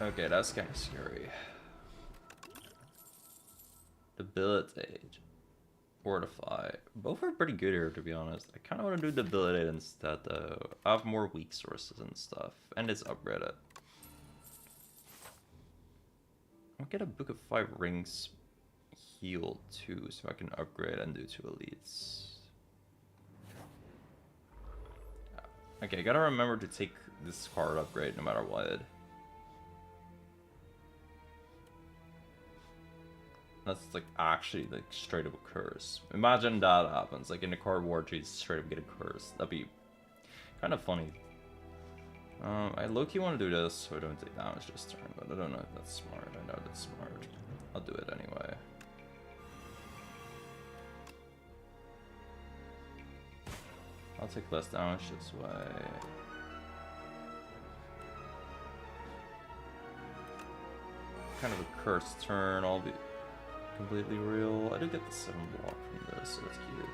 Okay, that's kind of scary. Debilitate. Fortify. Both are pretty good here, to be honest. I kind of want to do Debilitate instead, though. I have more weak sources and stuff. And it's upgraded. I'll get a Book of 5 Rings heal, too, so I can upgrade and do 2 elites. Okay, gotta remember to take this card upgrade no matter what. That's like actually like straight up a curse. Imagine that happens, like in the card war trees straight up get a curse. That'd be kind of funny. I low-key want to do this so I don't take damage this turn, but I don't know if that's smart. I know that's smart. I'll do it anyway. I'll take less damage this way. Kind of a cursed turn, I'll be completely real. I do get the 7 block from this, so that's cute.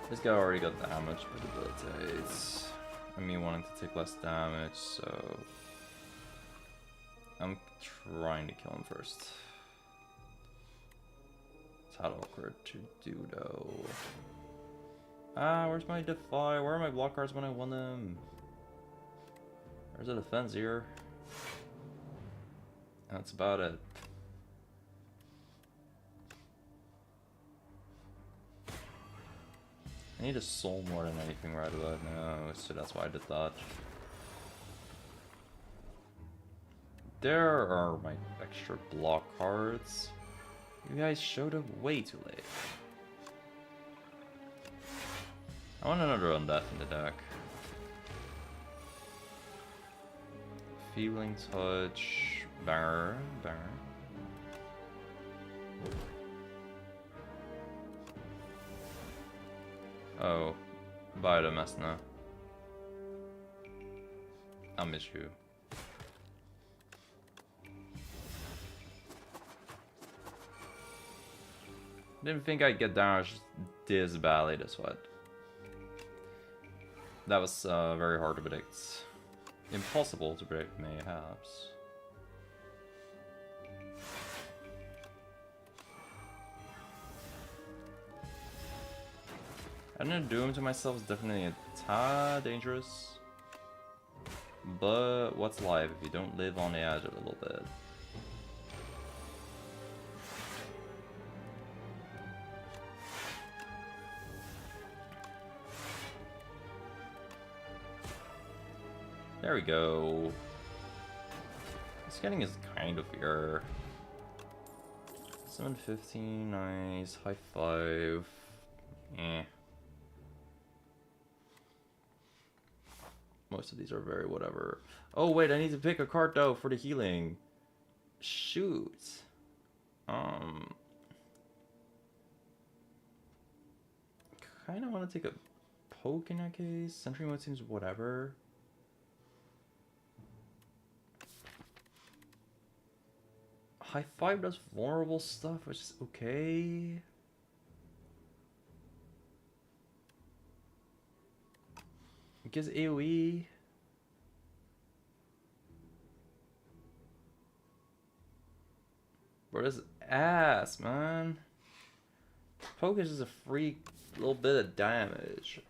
This guy already got damage, but debilitates. And me wanting to take less damage, so I'm trying to kill him first. It's how awkward to do though. Ah, where's my defy? Where are my block cards when I want them? There's a defense here. That's about it. I need a soul more than anything right about now, so that's why I did that. There are my extra block cards. You guys showed up way too late. I want another undeath in the deck. Feeling touch, banger. Oh, bye the Mesna. I'll miss you. Didn't think I'd get damaged this badly this what. That was very hard to predict. Impossible to predict, mayhaps. Adding a doom to myself is definitely a tad dangerous. But what's life if you don't live on the edge a little bit? There we go. This getting is kind of here. 715, nice. High five. Eh. Most of these are very whatever. Oh wait, I need to pick a card though for the healing. Shoot. Kind of want to take a poke in that case. Sentry mode seems whatever. High five does vulnerable stuff, which is okay. It gives AoE. Bro, this is ass, man. Poke is just a free little bit of damage.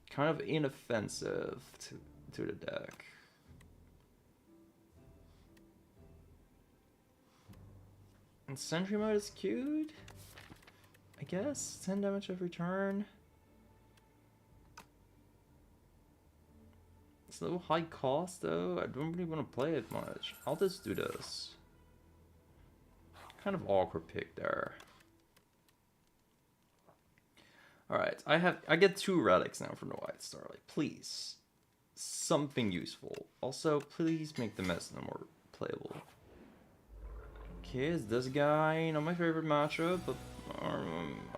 Kind of inoffensive to the deck. And Sentry mode is cute, I guess. 10 damage every turn. It's a little high cost though. I don't really want to play it much. I'll just do this. Kind of awkward pick there. Alright, I get 2 relics now from the White Starlight. Please. Something useful. Also, please make the Mesna more playable. Okay, is this guy not my favorite matchup, but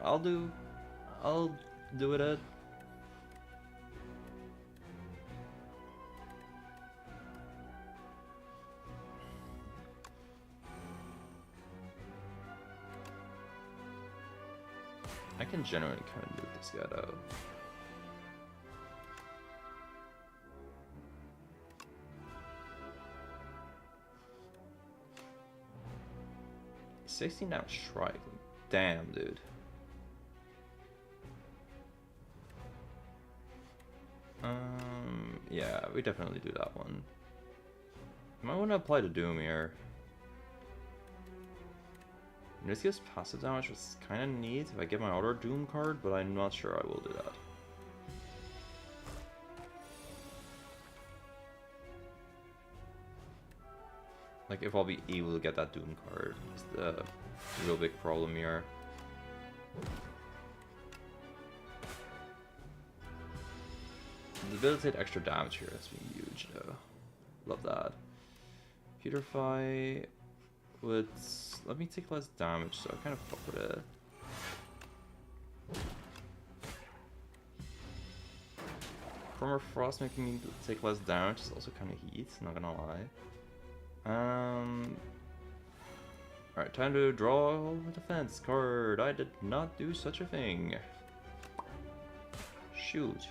I'll do with it. I can genuinely kind of do this guy though. $16 strike. Damn, dude. Yeah, we definitely do that one. Might want to apply the Doom here. This gives passive damage, which is kind of neat if I get my other Doom card, but I'm not sure I will do that. Like, if I'll be able to get that Doom card is the real big problem here. Debilitate extra damage here, that's been huge though. Love that. Purify would let me take less damage, so I kind of fuck with it. Permafrost making me take less damage is also kind of heat, not gonna lie. Alright, time to draw a defense card. I did not do such a thing. Shoot.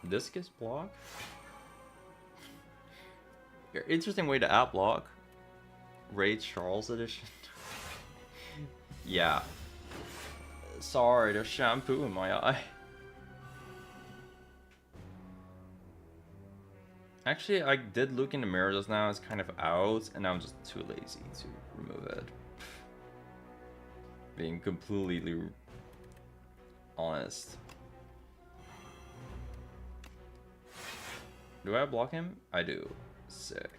Discus block? Interesting way to app block. Ray Charles edition. Yeah. Sorry, there's shampoo in my eye. Actually, I did look in the mirror just now. It's kind of out, and I'm just too lazy to remove it. Being completely honest. Do I block him? I do. Sick.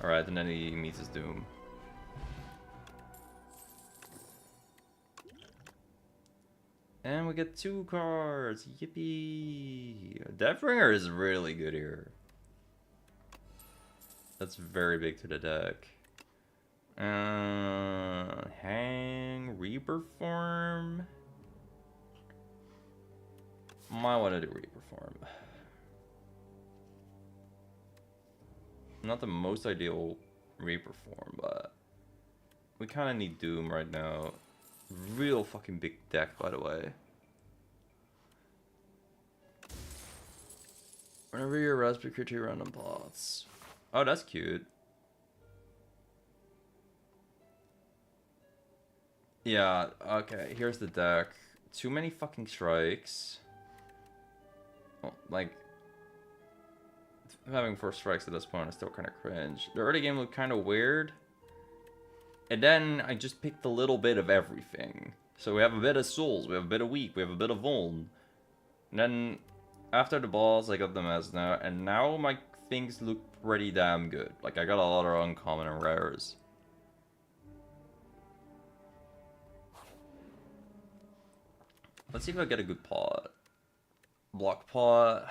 Alright, and then he meets his doom. And we get 2 cards. Yippee! Deathbringer is really good here. That's very big to the deck. Hang Reaper form. Might want to do Reaper form. Not the most ideal Reaper form, but we kind of need Doom right now. Real fucking big deck, by the way. Whenever you're Raspberry creature, random pots. Oh, that's cute. Yeah, okay, here's the deck. Too many fucking strikes. Well, like, having 4 strikes at this point is still kind of cringe. The early game looked kind of weird. And then I just picked a little bit of everything. So we have a bit of Souls, we have a bit of Weak, we have a bit of Vuln. And then after the boss, I got the Mesna, and now my things look pretty damn good. Like, I got a lot of uncommon and rares. Let's see if I get a good pot. Block pot.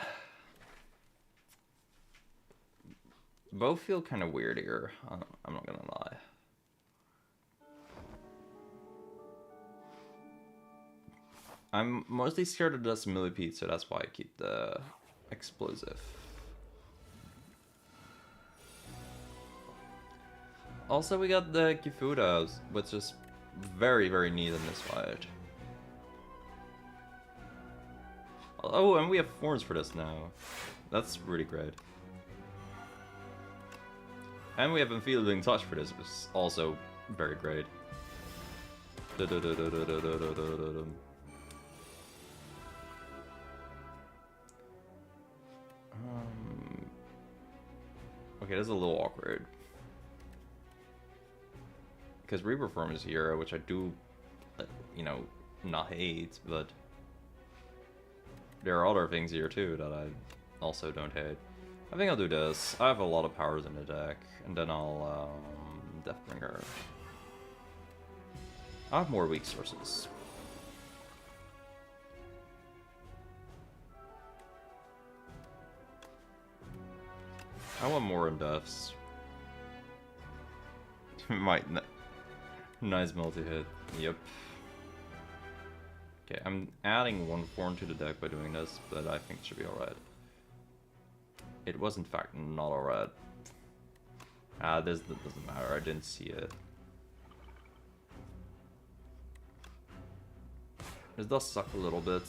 Both feel kind of weird here. I'm not gonna lie. I'm mostly scared of this millipede, so that's why I keep the explosive. Also, we got the Kifudas, which is very, very neat in this fight. Oh, and we have forms for this now. That's really great. And we have Enfeeling Touch for this, which is also very great. Okay, this is a little awkward. Because Reaper form is here, which I do, you know, not hate, but there are other things here too that I also don't hate. I think I'll do this. I have a lot of powers in the deck, and then I'll Deathbringer. I have more weak sources. I want more in deaths. Might nice multi-hit. Yep. Okay, I'm adding 1 form to the deck by doing this, but I think it should be alright. It was in fact not alright. This doesn't matter, I didn't see it. This does suck a little bit.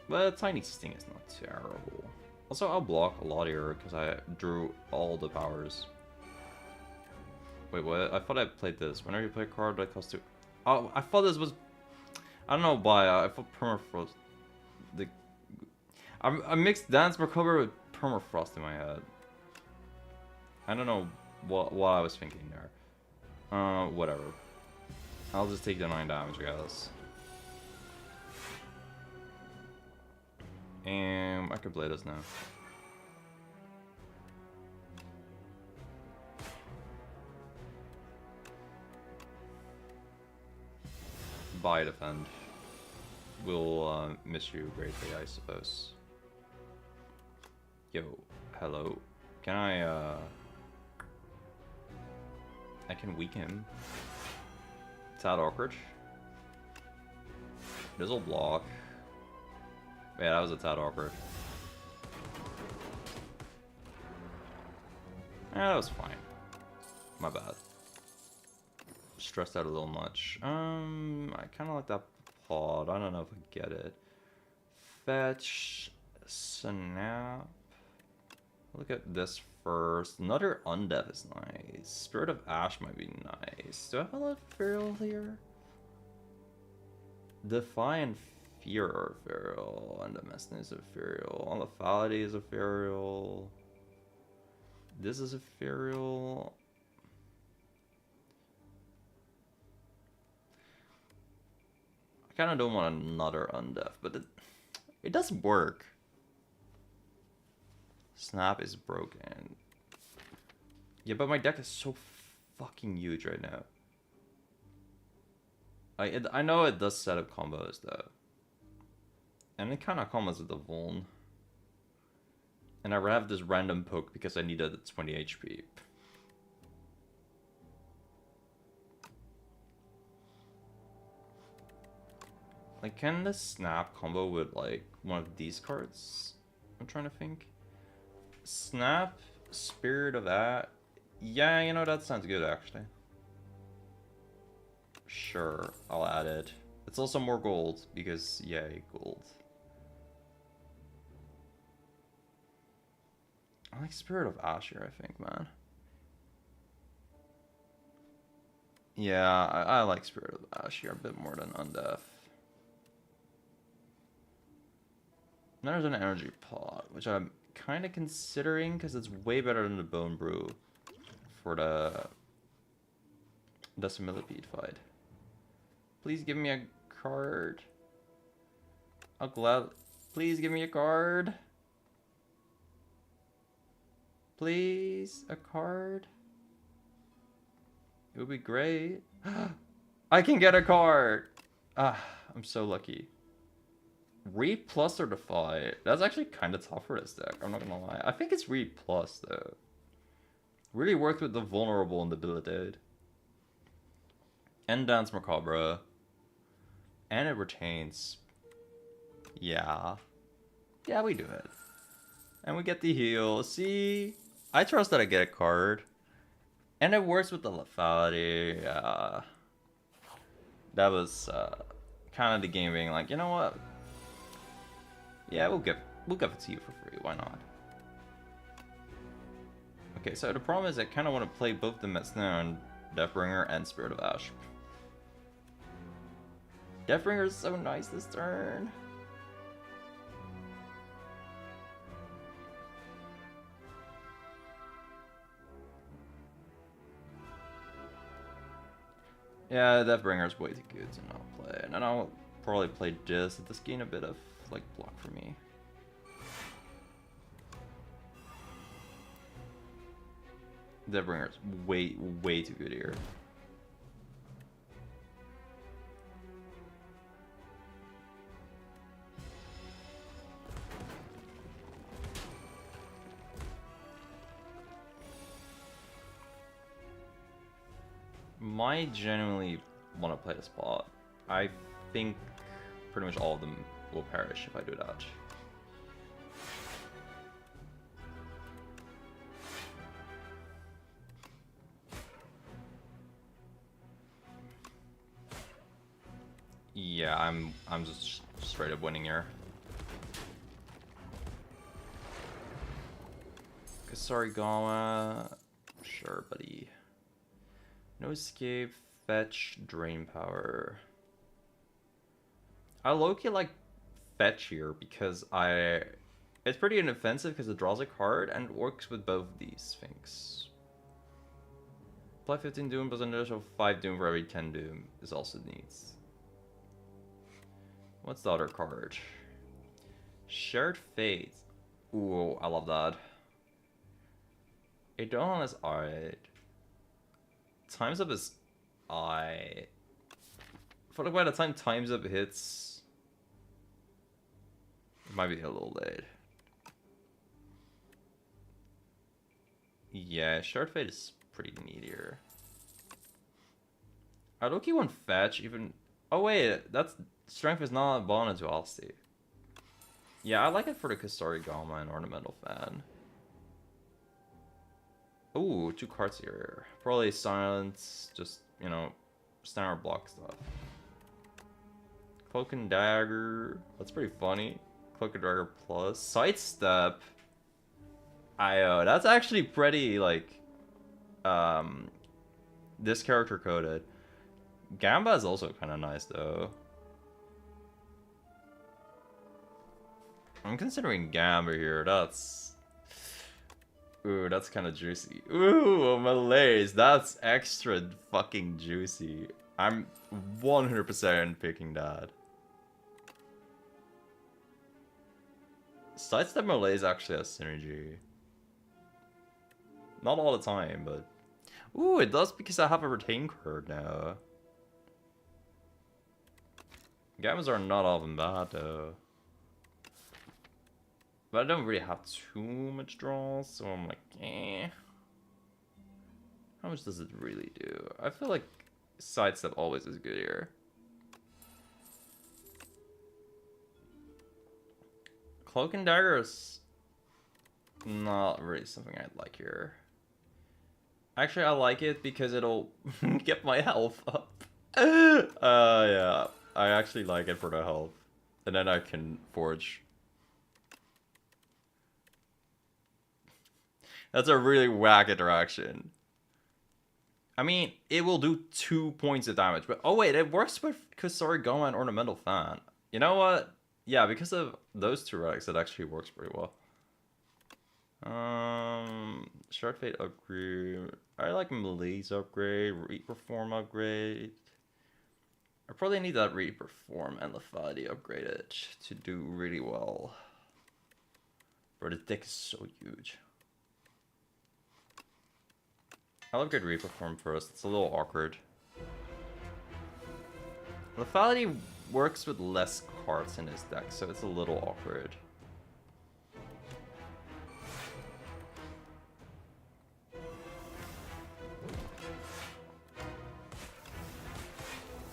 But Tiny Sting is not terrible. Also, I'll block a lot here because I drew all the powers. Wait, what? I thought I played this. Whenever you play a card that costs 2... Oh, I thought this was... I don't know why. I thought Permafrost... I mixed Dance Recover with Permafrost in my head. I don't know what I was thinking there. Whatever. I'll just take the 9 damage, I guess. And I could play this now. Bye, defend. We'll miss you greatly, I suppose. Yo, hello. Can I can weaken him. Tad awkward. This'll block. Yeah, that was a tad awkward. Yeah, that was fine. My bad. Stressed out a little much. I kind of like that pod. I don't know if I get it. Fetch, snap. Look at this first. Another undeath is nice. Spirit of Ash might be nice. Do I have a lot of feral here? Defiant Fear are feral. And the Messness is a feral. Lethality is a feral. This is a feral. I kind of don't want another undeath, but it does work. Snap is broken. Yeah, but my deck is so fucking huge right now. I know it does set up combos though. And it kind of combos with the Vuln. And I have this random poke because I needed 20 HP. Like, can this snap combo with like one of these cards? I'm trying to think. Snap, Spirit of that. Yeah, you know, that sounds good actually. Sure, I'll add it. It's also more gold because, yay, gold. I like Spirit of Ash here, I think, man. Yeah, I like Spirit of Ash here a bit more than Undeath. There's an energy pot, which I'm kind of considering because it's way better than the Bone Brew for the Millipede fight. Please give me a card. I'll glad. Please give me a card. Please, a card. It would be great. I can get a card. Ah, I'm so lucky. Read plus or Defy. That's actually kind of tough for this deck. I'm not gonna lie. I think it's Read plus though. Really worked with the vulnerable and debilitate. And Dance Macabre. And it retains. Yeah. Yeah, we do it. And we get the heal. See? I trust that I get a card. And it works with the lethality. That was kind of the game being like, you know what? Yeah, we'll give it to you for free. Why not? Okay, so the problem is I kind of want to play both the Metzner and Deathbringer and Spirit of Ash. Deathbringer is so nice this turn. Yeah, Deathbringer is way too good to not play. And I'll probably play this. It does gain a bit of like block for me. Deathbringer is way too good here. Might genuinely want to play the spot. I think pretty much all of them will perish if I do that. Yeah, I'm just straight up winning here. Kasarigama, sure, buddy. No escape, fetch, drain power. I low-key like fetch here because it's pretty inoffensive because it draws a card and works with both of these things. Apply 15 Doom plus an additional 5 Doom for every 10 Doom is also needs. What's the other card? Shared Fate. Ooh, I love that. Adon is alright. Time's Up is I feel like by the time Time's Up hits, it might be a little late. Yeah, Shard Fate is pretty neat here. I low-key want fetch even. Oh wait, that's strength is not a bond to Duality. Yeah, I like it for the Kasarigama and Ornamental Fan. Ooh, 2 cards here. Probably silence, just, you know, standard block stuff. Cloak and Dagger. That's pretty funny. Cloak and Dagger plus. Sidestep. That's actually pretty, like, this character coded. Gamba is also kind of nice, though. I'm considering Gamba here. Ooh, that's kind of juicy. Ooh, a Malaise. That's extra fucking juicy. I'm 100% picking that. Sidestep Malaise actually has synergy. Not all the time, but... Ooh, it does because I have a retain card now. Gambas are not often bad, though. But I don't really have too much draws, so I'm like, eh. How much does it really do? I feel like Sidestep always is good here. Cloak and Dagger is not really something I'd like here. Actually, I like it because it'll get my health up. Yeah. I actually like it for the health. And then I can forge. That's a really whack interaction. I mean, it will do 2 points of damage, but oh wait, it works with Kusarigama and Ornamental Fan. You know what? Yeah, because of those two relics, it actually works pretty well. Shard Fate upgrade. I like Malaise upgrade, Reperform upgrade. I probably need that Reperform and Lethality upgraded to do really well. Bro, the deck is so huge. I'll upgrade Reperform first. It's a little awkward. Lethality works with less cards in his deck, so it's a little awkward.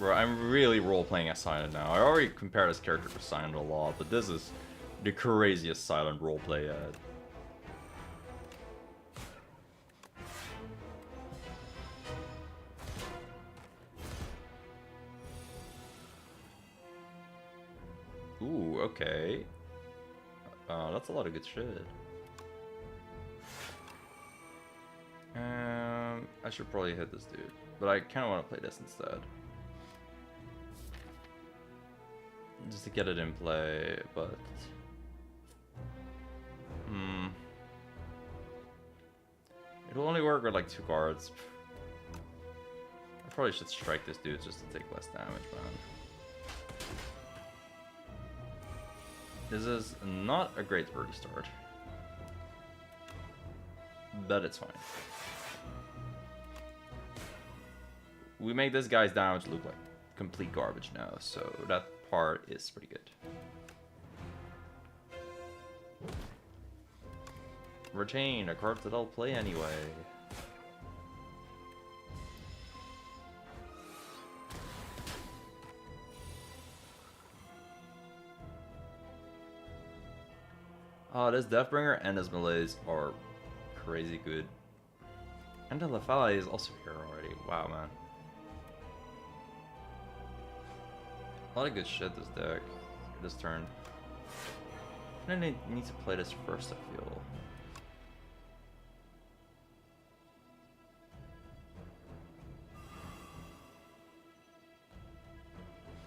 Bro, I'm really role-playing as Silent now. I already compared this character to Silent a lot, but this is the craziest Silent roleplay yet. Ooh, okay. That's a lot of good shit. I should probably hit this dude, but I kind of want to play this instead. Just to get it in play, but... It'll only work with like 2 cards. I probably should strike this dude just to take less damage, man. This is not a great early start. But it's fine. We make this guy's damage look like complete garbage now, so that part is pretty good. Retain, a card that I'll play anyway. Oh, this Deathbringer and this Malaise are crazy good. And the Lethality is also here already. Wow, man. A lot of good shit this deck, this turn. I need to play this first, I feel.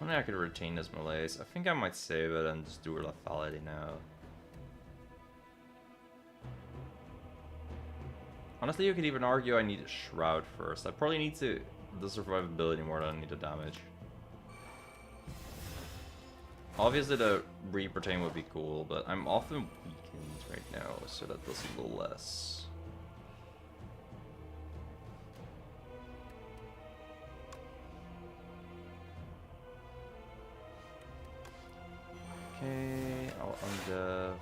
Only I could retain this Malaise. I think I might save it and just do a Lethality now. Honestly, you could even argue I need a Shroud first. I probably need the survivability more than I need the damage. Obviously the Repertain would be cool, but I'm often weakened right now, so that does a little less. Okay, I'll undev.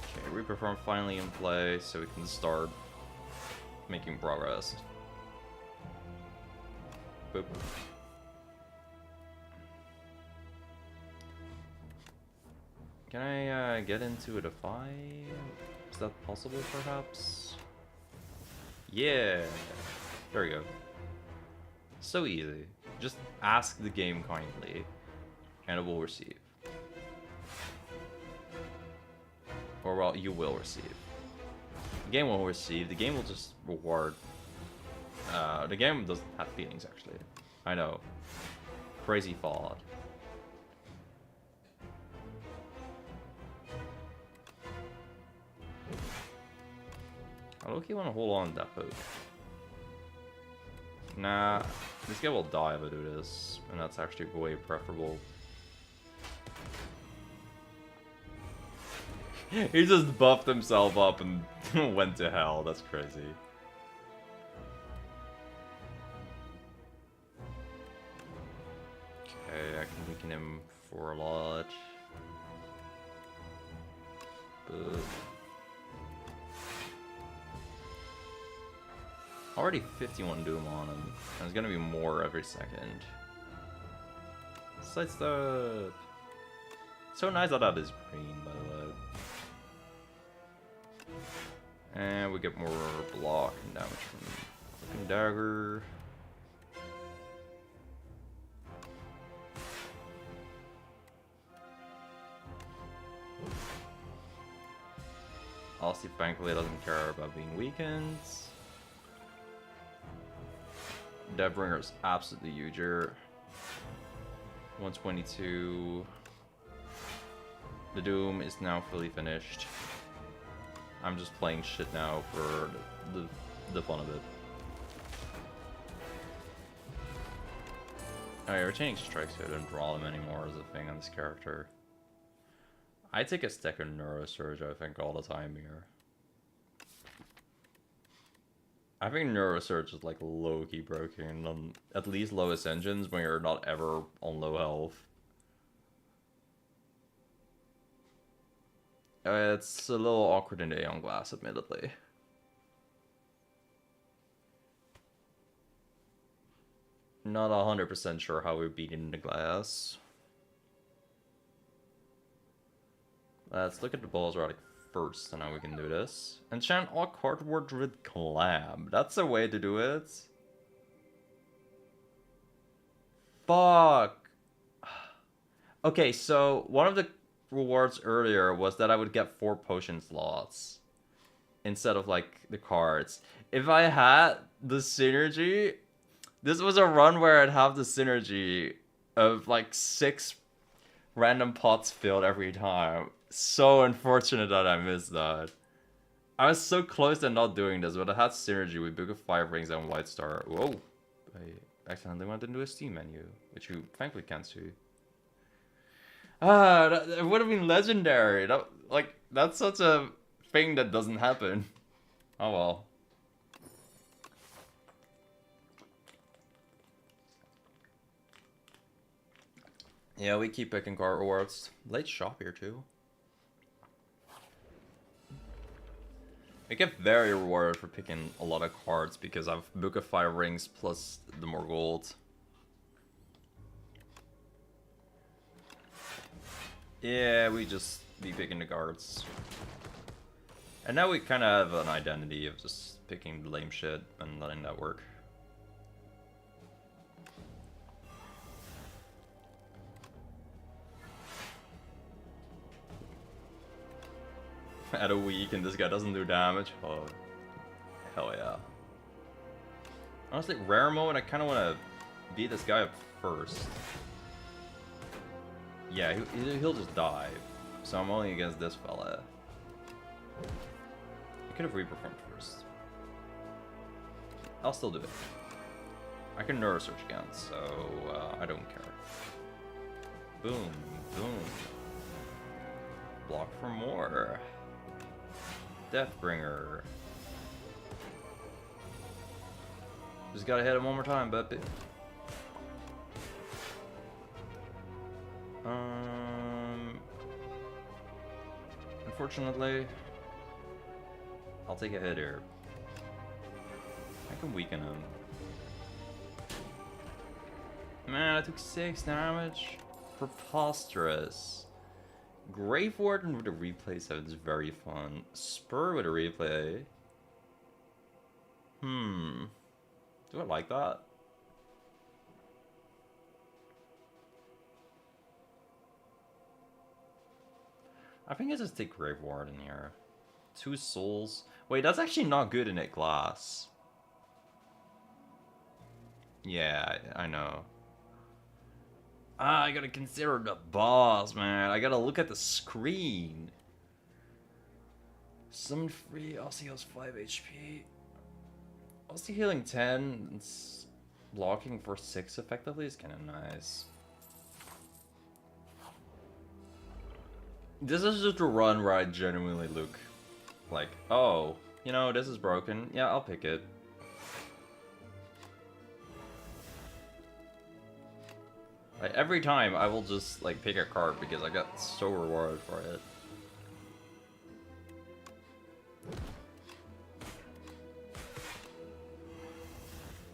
Okay, Reperform finally in play, so we can start making progress. Boop. Can I get into a Defy? Is that possible, perhaps? Yeah. There we go. So easy. Just ask the game kindly, and it will receive. Or, well, you will receive. The game will receive. The game will just reward. The game doesn't have feelings, actually. I know. Crazy thought. I low-key want to hold on to that poke. Nah, this guy will die if I do this, and that's actually way preferable. He just buffed himself up and went to hell. That's crazy. Okay, I can weaken him for a lot. But already 51 Doom on him. There's gonna be more every second. Sidestep! So nice that that is green, by the way. And we get more block and damage from fucking dagger. Aussie thankfully doesn't care about being weakened. Deathbringer's absolutely huge here. 122. The Doom is now fully finished. I'm just playing shit now for the fun of it. Alright, retaining strikes so I don't draw them anymore as a thing on this character. I take a stack of Neurosurge, I think, all the time here. I think Neurosurge is like low-key broken on at least lowest engines when you're not ever on low health. It's a little awkward in Aeon Glass, admittedly. Not 100% sure how we're beating the glass. Let's look at the balls relic first, and now we can do this. Enchant all cardboard with Clam. That's a way to do it. Fuck. Okay, so one of the rewards earlier was that I would get 4 potion slots instead of like the cards. If I had the synergy, this was a run where I'd have the synergy of like 6 random pots filled every time. So unfortunate that I missed that. I was so close to not doing this, but I had synergy with Book of 5 Rings and White Star. Whoa, I accidentally went into a Steam menu, which you thankfully can't see. Ah, that would have been legendary. That's such a thing that doesn't happen. Oh well. Yeah, we keep picking card rewards. Late shop here too. I get very rewarded for picking a lot of cards because I've Book of 5 Rings plus the more gold. Yeah, we just be picking the cards. And now we kind of have an identity of just picking the lame shit and letting that work. At a week and this guy doesn't do damage. Oh, hell yeah. Honestly, rare mode, I kind of want to beat this guy up first. Yeah, he'll just die. So I'm only against this fella. I could have reperformed first. I'll still do it. I can Neurosearch again, so I don't care. Boom, boom. Block for more. Deathbringer. Just gotta hit him one more time, baby. Unfortunately, I'll take a hit here. I can weaken him. Man, I took 6 damage. Preposterous. Grave Warden with a replay sounds very fun. Spur with a replay. Do I like that? I think I just take Grave Ward in here. 2 souls. Wait, that's actually not good in it glass. Yeah, I know. Ah, I gotta consider the boss, man. I gotta look at the screen. Summon free, Aussie heals 5 HP. Aussie healing 10 and blocking for 6 effectively is kinda nice. This is just a run where I genuinely look like, oh, you know, this is broken. Yeah, I'll pick it. Like, every time I will just like pick a card because I got so rewarded for it.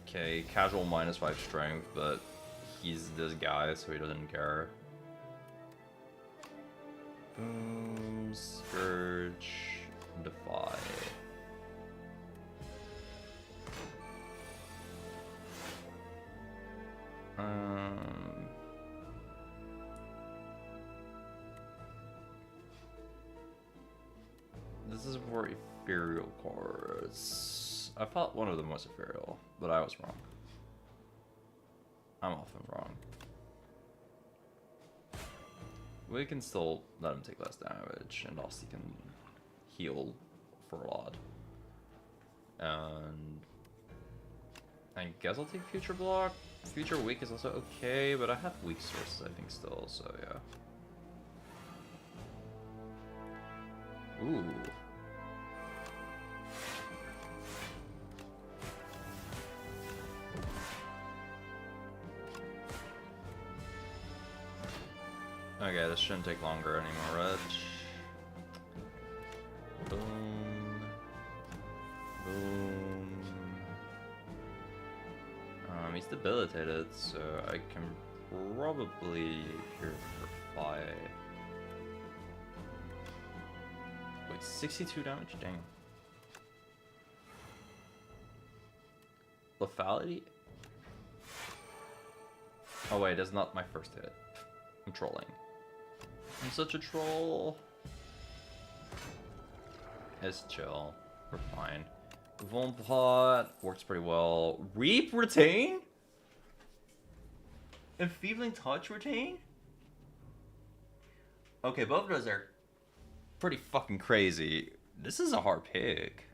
Okay, casual -5 strength, but he's this guy, so he doesn't care. Boom, Scourge, Defy. This is for ethereal cards. I thought one of them was ethereal, but I was wrong. I'm often wrong. We can still let him take less damage, and also can heal for a lot. And I guess I'll take Future Block. Future Weak is also okay, but I have weak sources, I think, still, so yeah. Ooh. Okay, this shouldn't take longer anymore, right? Boom. Boom. He's debilitated, so I can probably purify. Wait, 62 damage? Dang. Lethality? Oh wait, that's not my first hit. I'm trolling. I'm such a troll. It's chill. We're fine. Vonplot works pretty well. Reap retain? Enfeebling touch retain? Okay, both of those are pretty fucking crazy. This is a hard pick.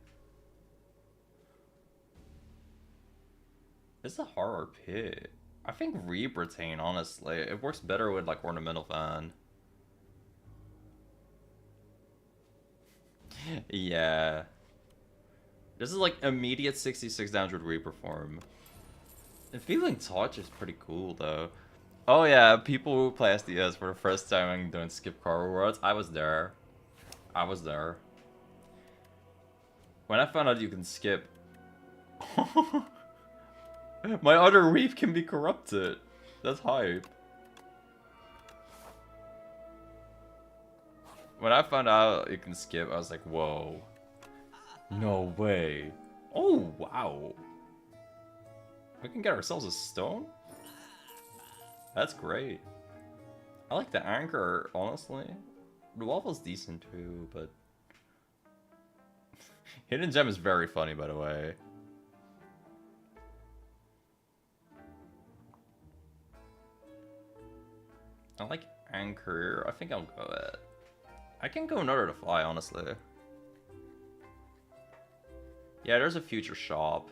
This is a hard pick. I think Reap retain, honestly. It works better with like Ornamental Fan. Yeah. This is like immediate 66 damage with Reperform. And Feeling Touch is pretty cool though. Oh yeah, people who play SDS for the first time and don't skip card rewards. I was there. I was there. When I found out you can skip... My other Reef can be corrupted. That's hype. When I found out you can skip, I was like, whoa. No way. Oh, wow. We can get ourselves a stone? That's great. I like the anchor, honestly. The waffle's decent too, but... Hidden Gem is very funny, by the way. I like anchor. I think I'll go it. I can go another to fly, honestly. Yeah, there's a future shop.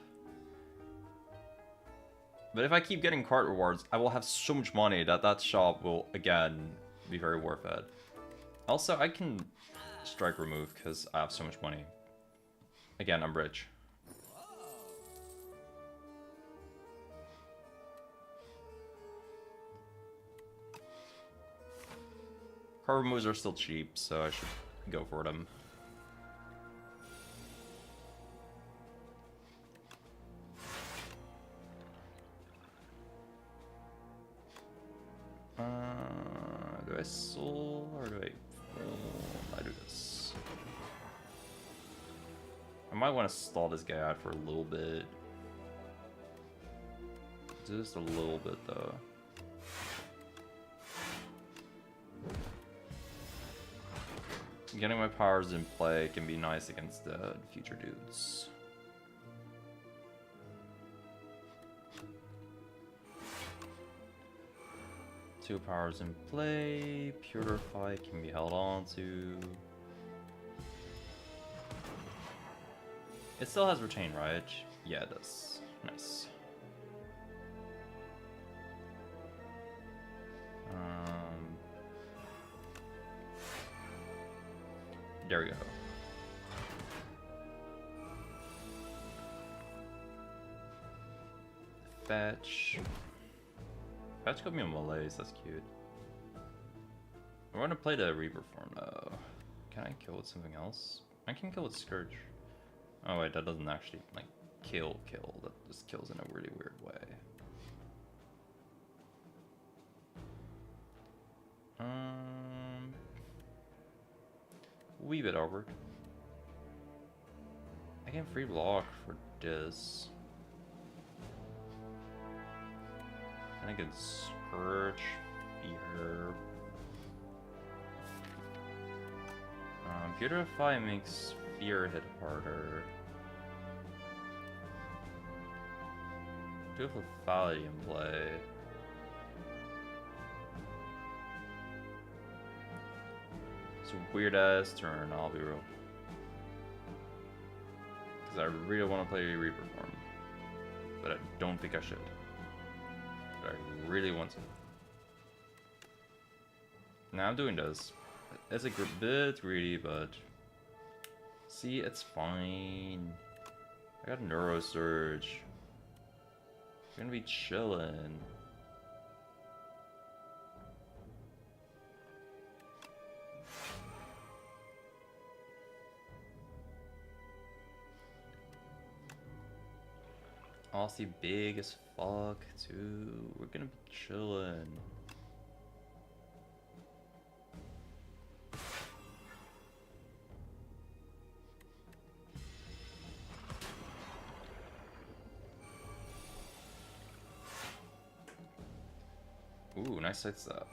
But if I keep getting card rewards, I will have so much money that that shop will, again, be very worth it. Also, I can strike remove because I have so much money. Again, I'm rich. Card removes are still cheap, so I should go for them. Do I soul or do I do this? I might want to stall this guy out for a little bit. Just a little bit though. Getting my powers in play can be nice against the future dudes. Two powers in play. Purify can be held on to. It still has retain, right? Yeah, it does. Nice. There we go. Fetch. Fetch got me a malaise, that's cute. I want to play the Reaper form though. Can I kill with something else? I can kill with Scourge. Oh wait, that doesn't actually like kill. That just kills in a really weird way. Wee bit awkward. I can free block for this. And I can Scourge here. Purify makes Fear hit harder. Do have Lethality in play. It's a weird ass turn, I'll be real. Because I really want to play Reaper form. But I don't think I should. But I really want to. Now I'm doing this. It's a bit greedy, but... See, it's fine. I got Neuro Surge. I'm gonna be chillin'. Aussie big as fuck too. We're gonna be chillin'. Ooh, nice sidestep.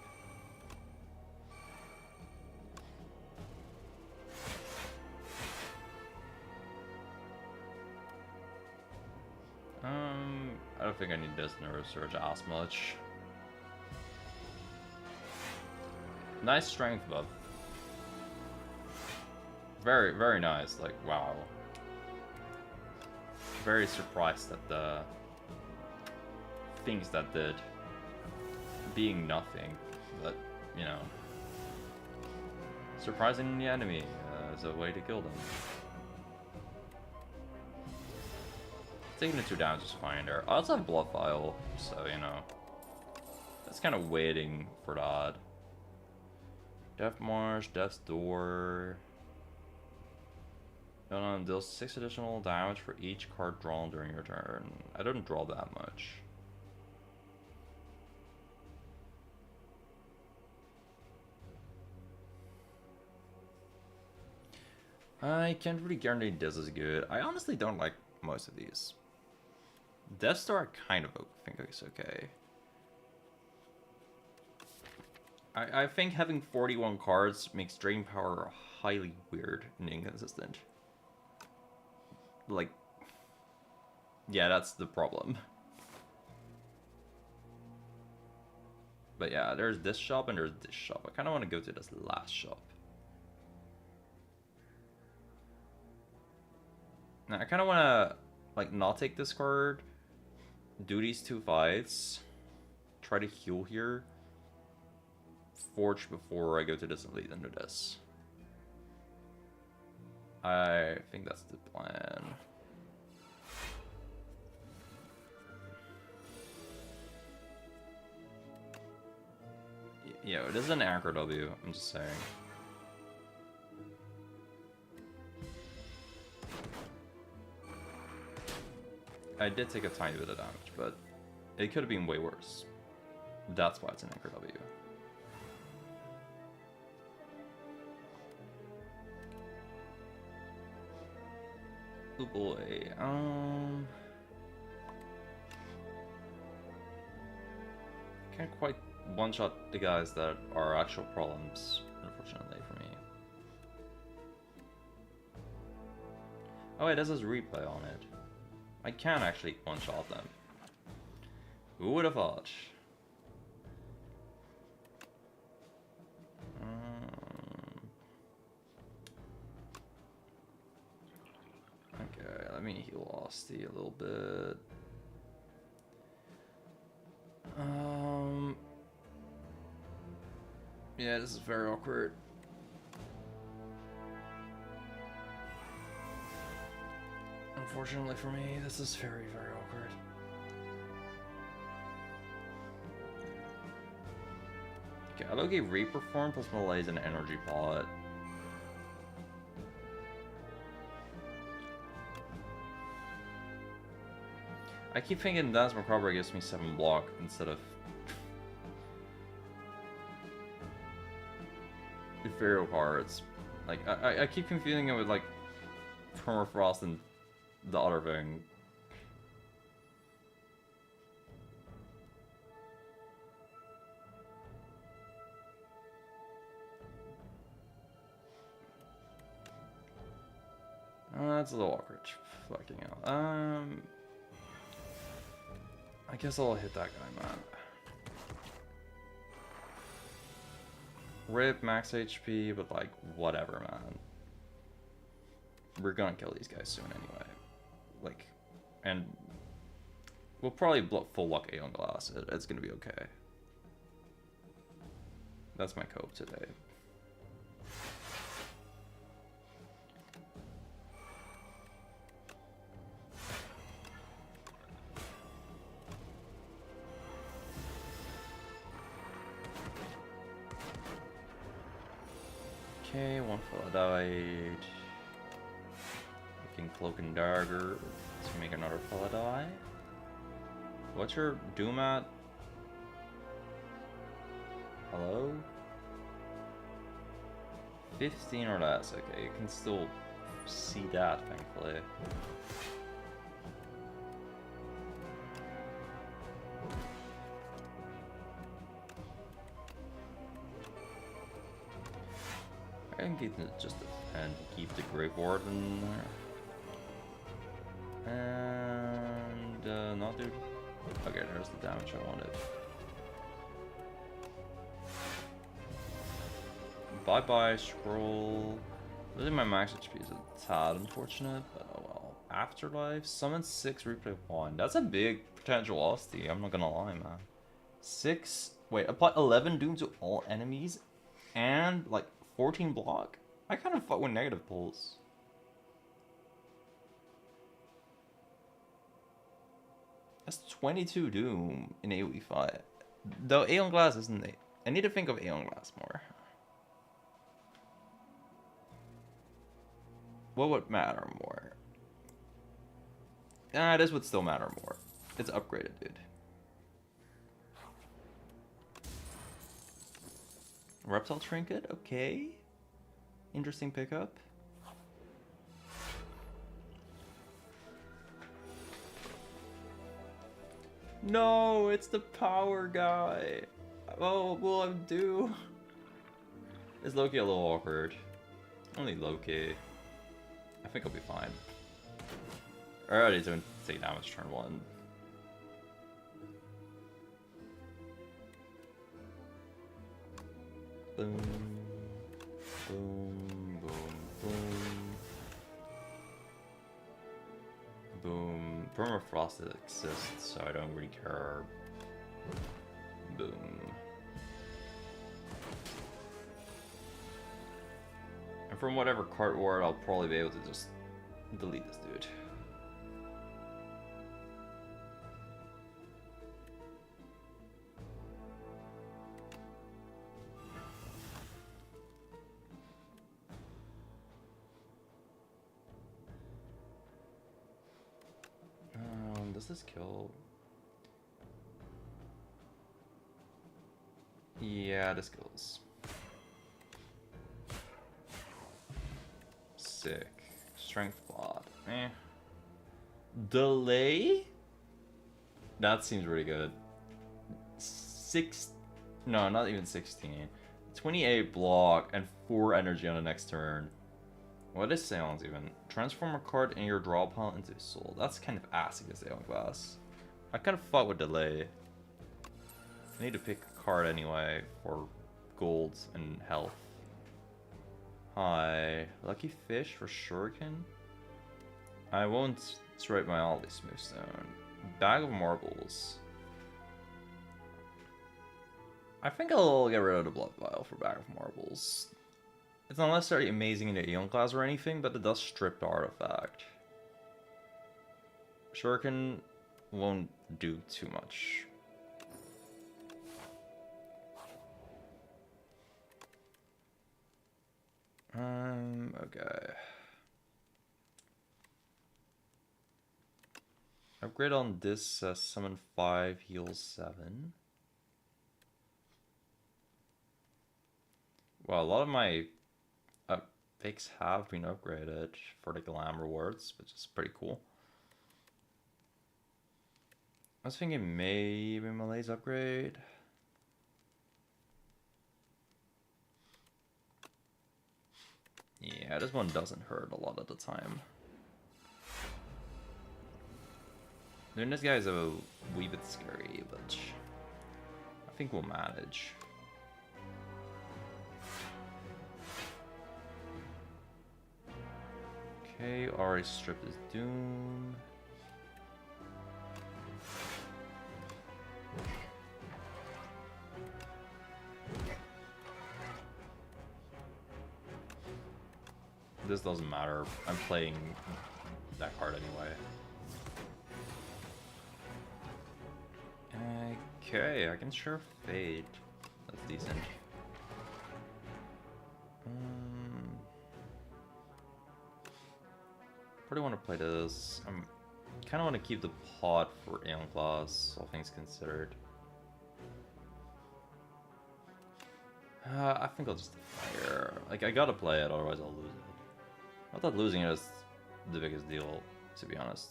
I don't think I need this Neuro Surge as much. Nice strength buff. Very, very nice. Like, wow. Very surprised at the things that did. Being nothing, but, you know. Surprising the enemy is a way to kill them. Taking the 2 down is fine there. I also have Blood Vial, so, you know. That's kind of waiting for that. Death Marsh, Death's Door. Deals 6 additional damage for each card drawn during your turn. I don't draw that much. I can't really guarantee this is good. I honestly don't like most of these. Death Star I kind of think is okay. I think having 41 cards makes Drain Power highly weird and inconsistent. Like, yeah, that's the problem. But yeah, there's this shop and there's this shop. I kind of want to go to this last shop. Now, I kind of want to, like, not take this card, do these 2 fights, try to heal here, forge before I go to this and lead into this. I think that's the plan. Yo, it is an Anchor W, I'm just saying. I did take a tiny bit of damage, but it could have been way worse. That's why it's an Anchor W. Oh boy, Can't quite one-shot the guys that are actual problems, unfortunately for me. Oh wait, this has replay on it. I can actually one-shot them. Who would have thought? Okay, let me heal Asti a little bit. Yeah, this is very awkward. Unfortunately for me, this is very, very awkward. Okay, I look at Reperform plus Malaise and Energy Pot. I keep thinking Dance Macabre gives me 7 block instead of Ethereal cards. Like, I keep confusing it with, like, Permafrost and the other thing. That's a little awkward. Fucking hell. I guess I'll hit that guy, man. Rip, max HP, but like, whatever, man. We're gonna kill these guys soon anyway. Like, and we'll probably full luck Aeon Glass. It's gonna be okay. That's my cope today. Okay, one fella died. We can Cloak and Dagger to make another fella die. What's your Doom at? Hello? 15 or less, okay, you can still see that, thankfully. I can keep it just and keep the Grave Warden there. And not do. Okay, there's the damage I wanted. Bye bye, scroll. Losing my max HP is a tad unfortunate, but oh well. Afterlife, summon 6, replay 1. That's a big potential Asti, I'm not gonna lie, man. 6, wait, apply 11 doom to all enemies and like 14 block? I kind of fuck with negative pulls. That's 22 doom in AoE fight. Though Aeon Glass isn't it? I need to think of Aeon Glass more. What would matter more? This would still matter more. It's upgraded, dude. Reptile Trinket, okay. Interesting pickup. No, it's the power guy. Oh, what will I do? Is Loki a little awkward? Only Loki. I think I'll be fine. Alright, he's doing take damage turn 1. Boom. Boom, boom, boom. Boom. Permafrost exists, so I don't really care. Boom. And from whatever card ward, I'll probably be able to just delete this dude. Does this kill? Yeah, this kills. Sick. Strength plot. Eh. Delay? That seems really good. 6... No, not even 16. 28 block and 4 energy on the next turn. What is Seance even? Transform a card in your draw pile into a soul. That's kind of ass against Aeon Glass. I kind of fought with delay. I need to pick a card anyway for gold and health. Hi. Lucky Fish for Shuriken? I won't stripe my Aldi Smoothstone. Bag of Marbles. I think I'll get rid of the Blood Vial for Bag of Marbles. It's not necessarily amazing in the Aeon class or anything, but it does strip the artifact. Shuriken won't do too much. Okay. Upgrade on this, summon 5, heal 7. Well, a lot of my picks have been upgraded for the glam rewards, which is pretty cool. I was thinking maybe Malay's upgrade. Yeah, this one doesn't hurt a lot at the time. Doing this guy is a wee bit scary, but I think we'll manage. Okay, already stripped his Doom. This doesn't matter. I'm playing that card anyway. Okay, I can sure Fade. That's decent. Pretty want to play this. I kind of want to keep the pot for Aeon Claws, all things considered. I think I'll just fire. Like, I gotta play it, otherwise I'll lose it. I thought losing it is the biggest deal, to be honest.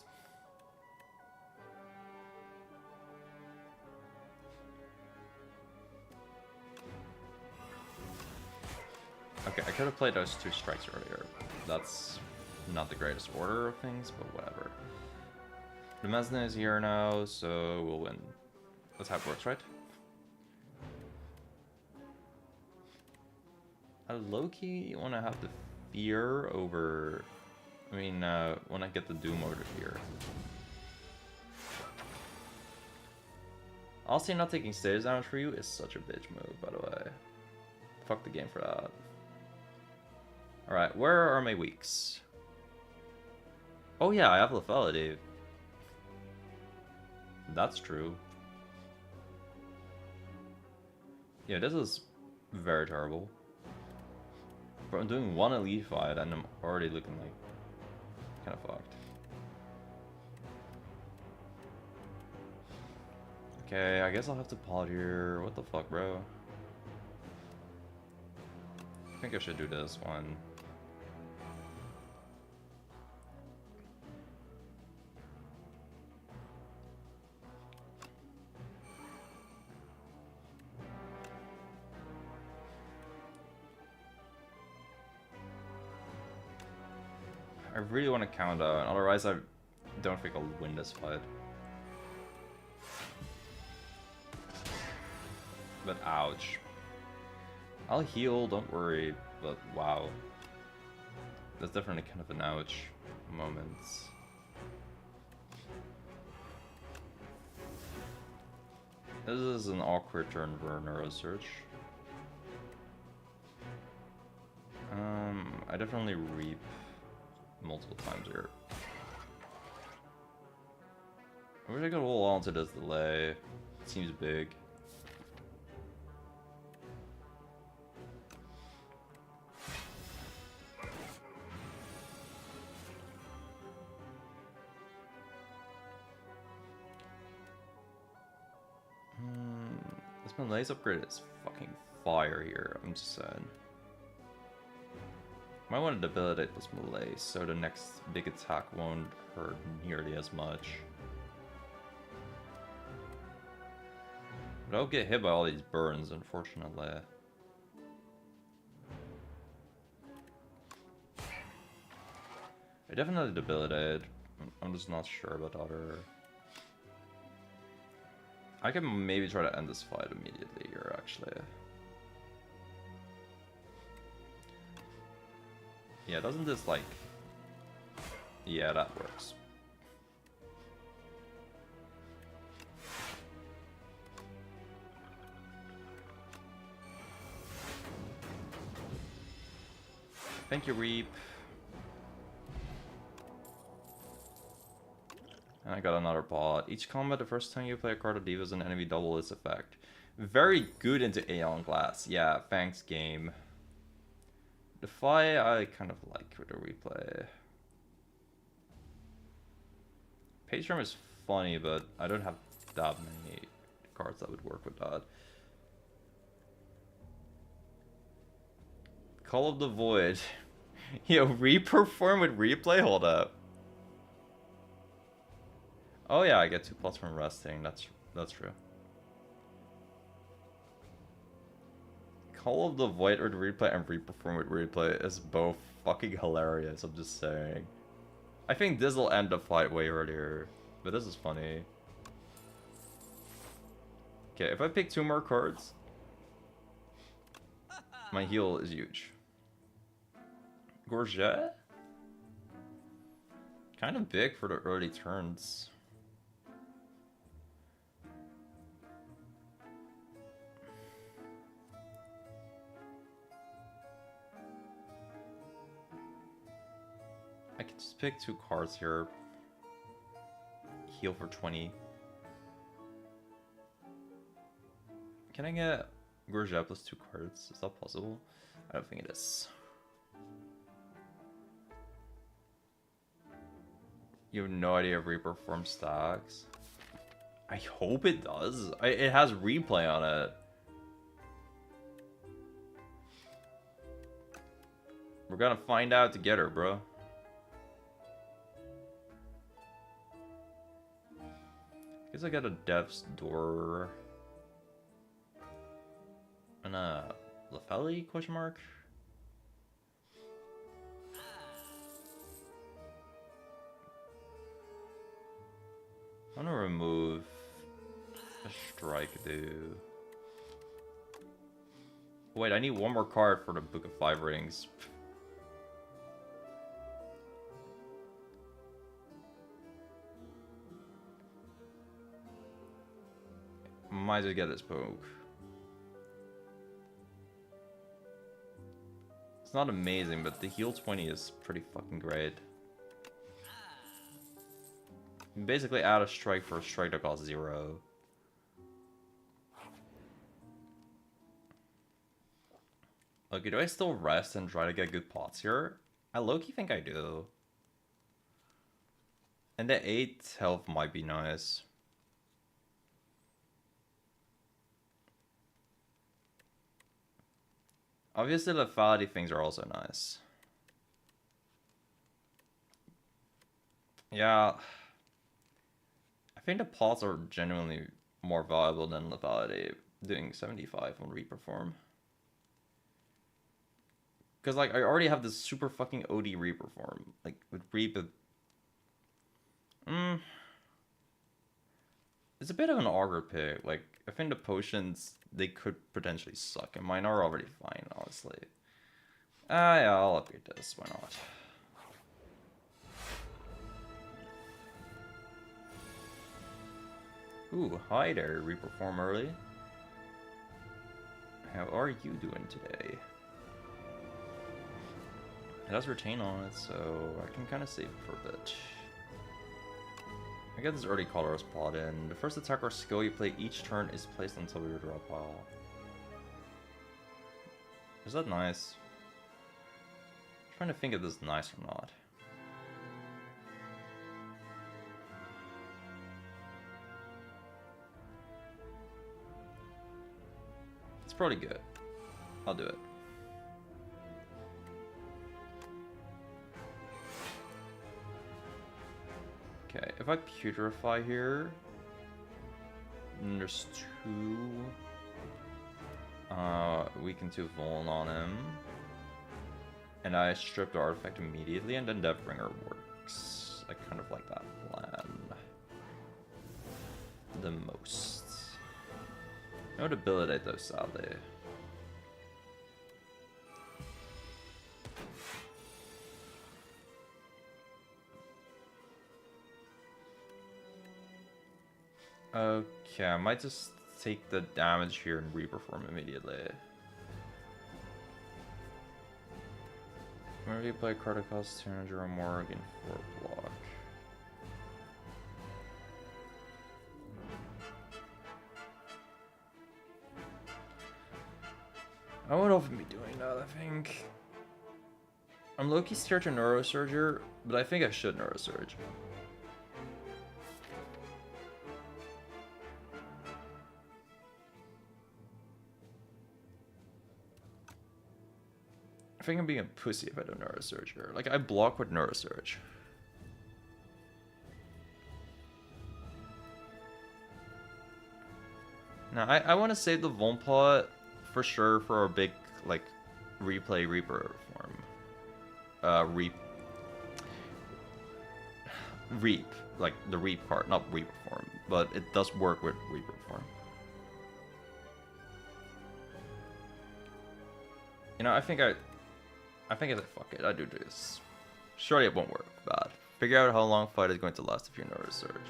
Okay, I could have played those 2 strikes earlier. That's not the greatest order of things, but whatever. The Mesna is here now, so we'll win. That's how it works, right? I low-key want to have the fear over... I mean, when I get the Doom over here. Also, not taking status damage for you is such a bitch move, by the way. Fuck the game for that. Alright, where are my weaks? Oh yeah, I have lethality. That's true. Yeah, this is very terrible. But I'm doing 1 elite fight and I'm already looking like kind of fucked. Okay, I guess I'll have to pod here. What the fuck, bro? I think I should do this one. I really want to count out, otherwise I don't think I'll win this fight. But ouch. I'll heal, don't worry, but wow. That's definitely kind of an ouch moment. This is an awkward turn for a Neurosearch. I definitely reap multiple times here. I wish I could hold on to this delay. It seems big. This Malay's upgrade is fucking fire here, I'm just saying. Might want to debilitate this Malay so the next big attack won't hurt nearly as much. But I'll get hit by all these burns, unfortunately. I definitely debilitated. I'm just not sure about other. I can maybe try to end this fight immediately here, actually. Yeah, doesn't this like... Yeah, that works. Thank you, Reap. And I got another bot. Each combat, the first time you play a card of Divas, an enemy double its effect. Very good into Aeon Glass. Yeah, thanks, game. Defy, I kind of like with the replay. Page Drum is funny, but I don't have that many cards that would work with that. Call of the Void. Yo, reperform with replay? Hold up. Oh yeah, I get 2+ from resting. That's true. Call of the Void with replay and reperform with replay is both fucking hilarious, I'm just saying. I think this will end the fight way earlier, but this is funny. Okay, if I pick 2 more cards, my heal is huge. Gorget? Kind of big for the early turns. I could just pick 2 cards here. Heal for 20. Can I get Gorget plus 2 cards? Is that possible? I don't think it is. You have no idea if Reperform stacks. I hope it does. It has replay on it. We're gonna find out together, bro. Guess I got a Death's Door. And a Lefeli question mark? I'm gonna remove a strike, dude. Wait, I need 1 more card for the Book of 5 Rings. Might as well get this poke. It's not amazing, but the heal 20 is pretty fucking great. You basically add a strike for a strike that costs 0. Okay, do I still rest and try to get good pots here? I low-key think I do. And the 8 health might be nice. Obviously, the lethality things are also nice. Yeah. I think the pots are genuinely more valuable than lethality, doing 75 on Reperform. Because, like, I already have this super fucking OD Reperform. Like, with Reap... It's a bit of an auger pick. Like, I think the potions, they could potentially suck, and mine are already fine, honestly. Yeah, I'll upgrade this. Why not? Ooh, hi there, Reperform early. How are you doing today? It has retain on it, so I can kind of save it for a bit. I get this early colorless plot in. The first attack or skill you play each turn is placed on top of your draw pile. Is that nice? I'm trying to think if this is nice or not. It's probably good. I'll do it. Okay, if I putrefy here, And there's 2. Weaken 2 Vuln on him. And I strip the artifact immediately, and then Deathbringer works. I kind of like that plan the most. No debilitate though, sadly. Okay, I might just take the damage here and reperform immediately. Whenever you play a card that costs 200 or more, again 4 block. I would often be doing that, I think. I'm low-key scared to Neurosurger, but I think I should Neurosurge. I think I'm being a pussy if I don't Neurosurge here. Like, I block with Neurosurge. Now, I want to save the Vuln for sure for a big, like, replay Reaper form. Reap. Like, the Reap card, not Reaper form. But it does work with Reaper form. You know, I think I said, fuck it, I do this. Surely it won't work bad. Figure out how long fight is going to last if you Neurosurge.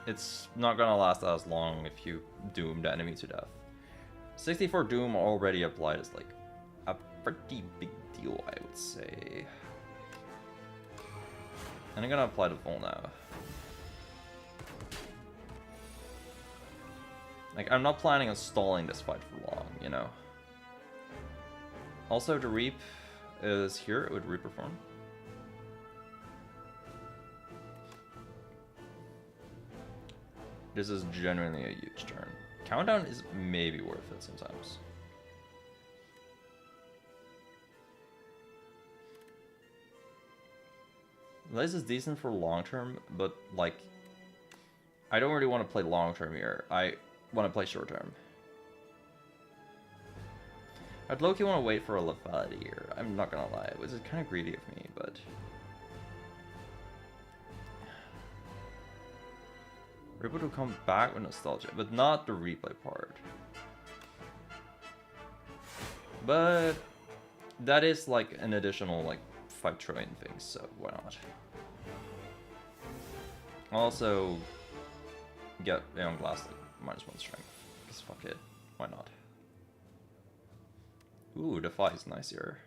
It's not gonna last as long if you doom the enemy to death. 64 doom already applied is like a pretty big deal, I would say. And I'm gonna apply the Vuln now. Like, I'm not planning on stalling this fight for long, you know? Also, the Reap is here, it would reperform. This is genuinely a huge turn. Countdown is maybe worth it sometimes. This is decent for long term, but like, I don't really want to play long term here. I want to play short term. I'd low-key want to wait for a lethality here. I'm not gonna lie, which is kind of greedy of me, but we're able to come back with nostalgia, but not the replay part. But that is like an additional like 5 trillion things, so why not? Also get Aeon Glass like -1 strength, because fuck it, why not? Ooh, Defy is nice here.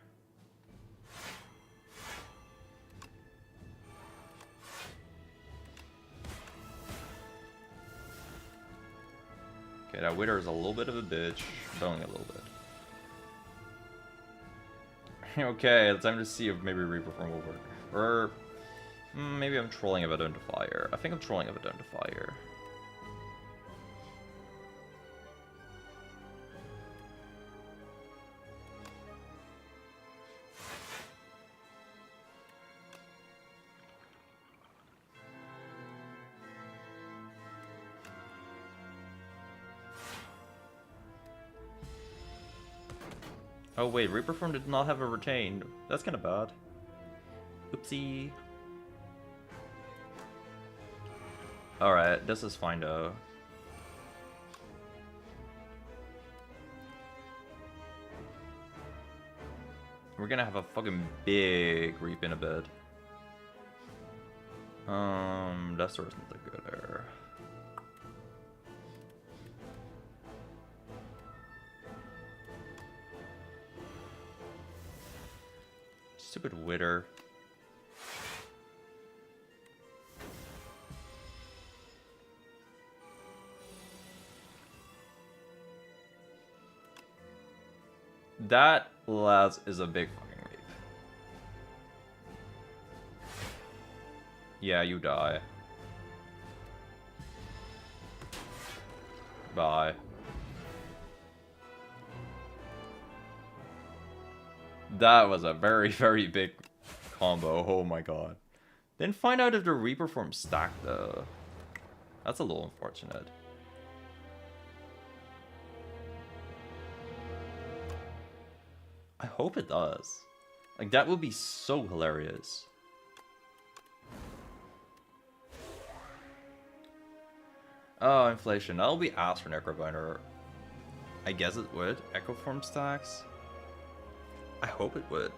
Okay, that Wither is a little bit of a bitch, but only a little bit. Okay, it's time to see if maybe Reperform will work. Or maybe I'm trolling if I don't Defier. I think I'm trolling if I don't Defier. Oh wait, Reperform did not have a retained. That's kind of bad. Oopsie. Alright, this is fine though. We're gonna have a fucking big Reap in a bit. That sort isn't a good error. Stupid Wither. That last is a big fucking Reap. Yeah, you die. Bye. That was a very, very big combo. Oh my god. Didn't find out if the Reaper form stacked though. That's a little unfortunate. I hope it does. Like, that would be so hilarious. Oh, inflation. That'll be ass for Necrobinder. I guess it would. Echo form stacks. I hope it would.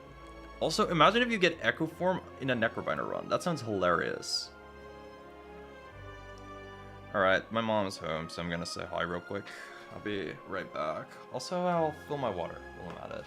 Also, imagine if you get Echo form in a Necrobinder run. That sounds hilarious. Alright, my mom is home, so I'm gonna say hi real quick. I'll be right back. Also, I'll fill my water while I'm at it.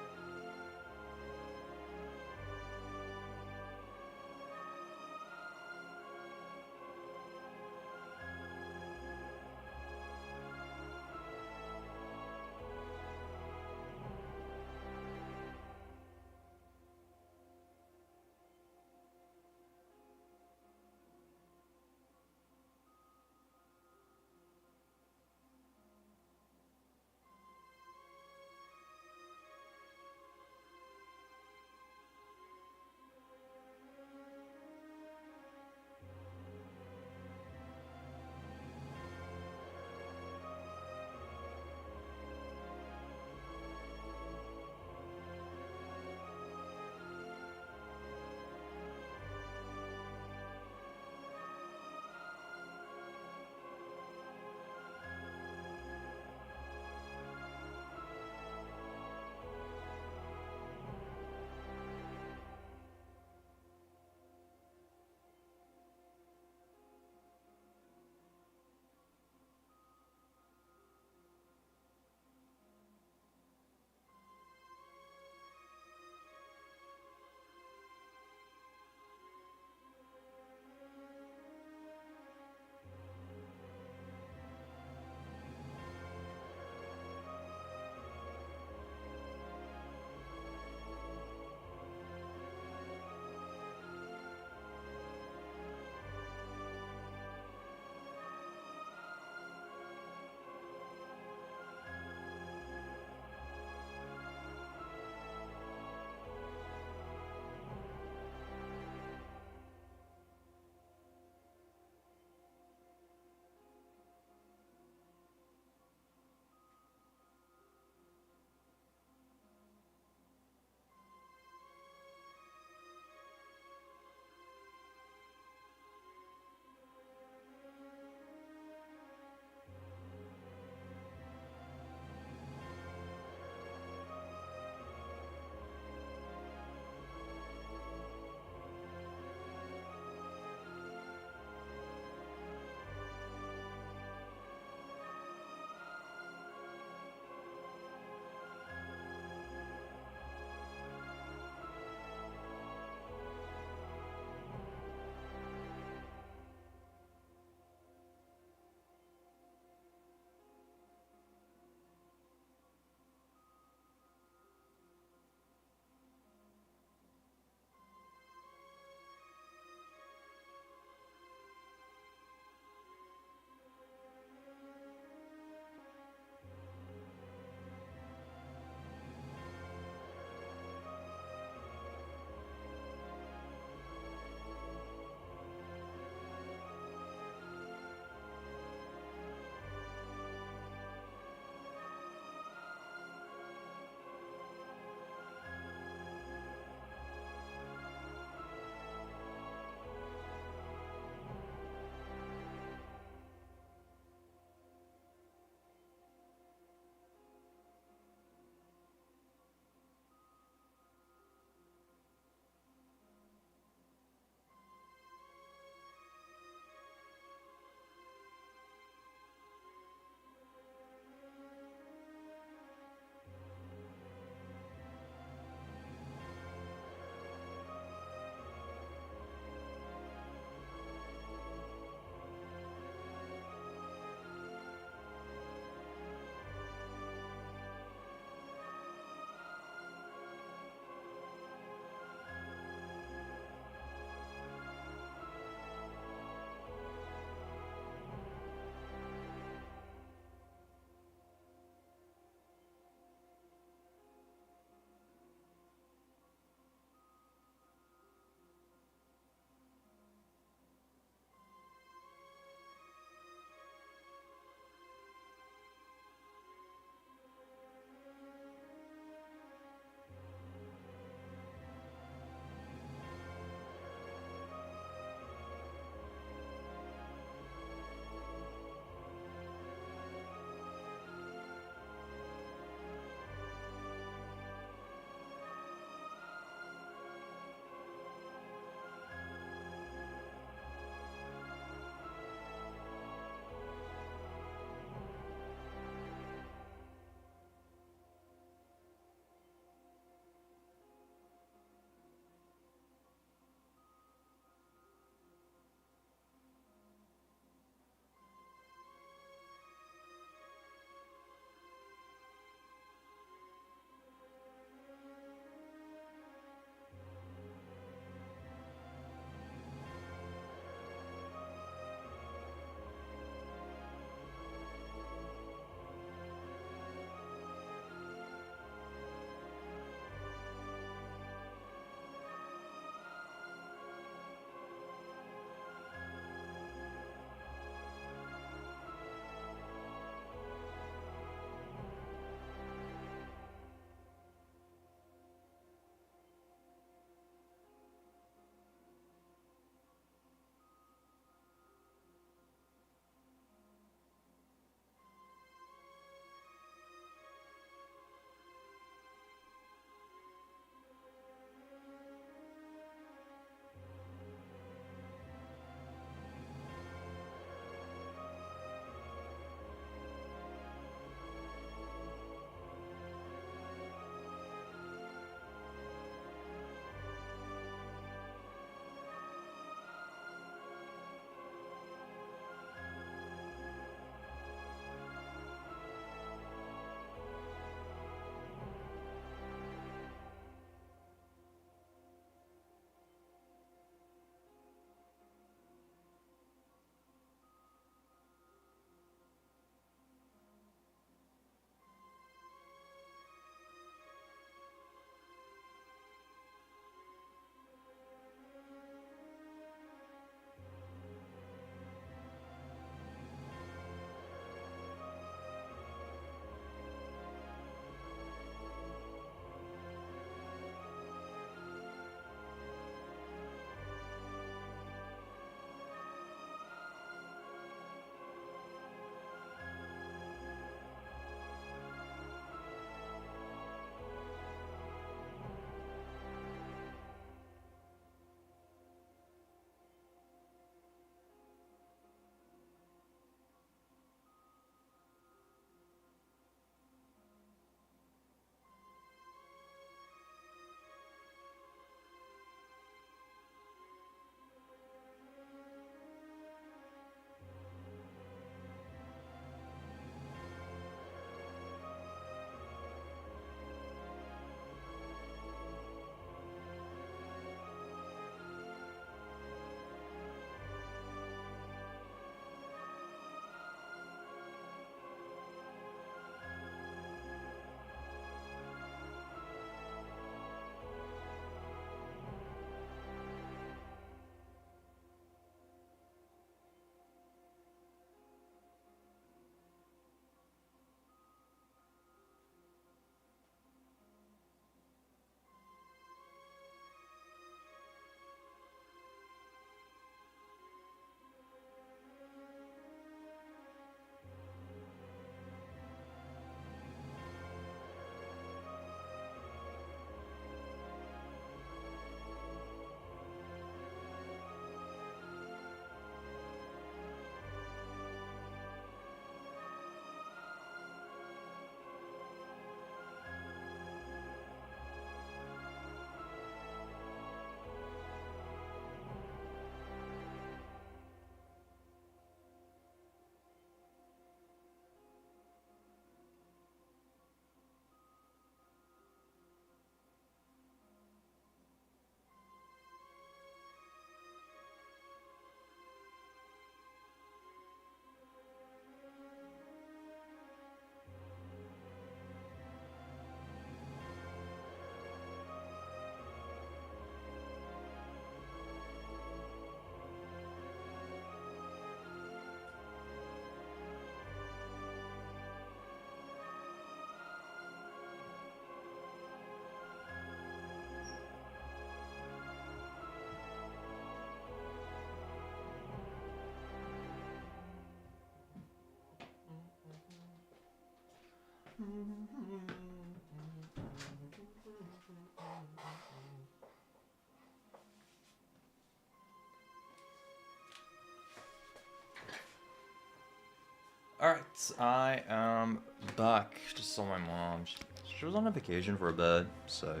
Alright, I am back. Just saw my mom. She was on a vacation for a bit, so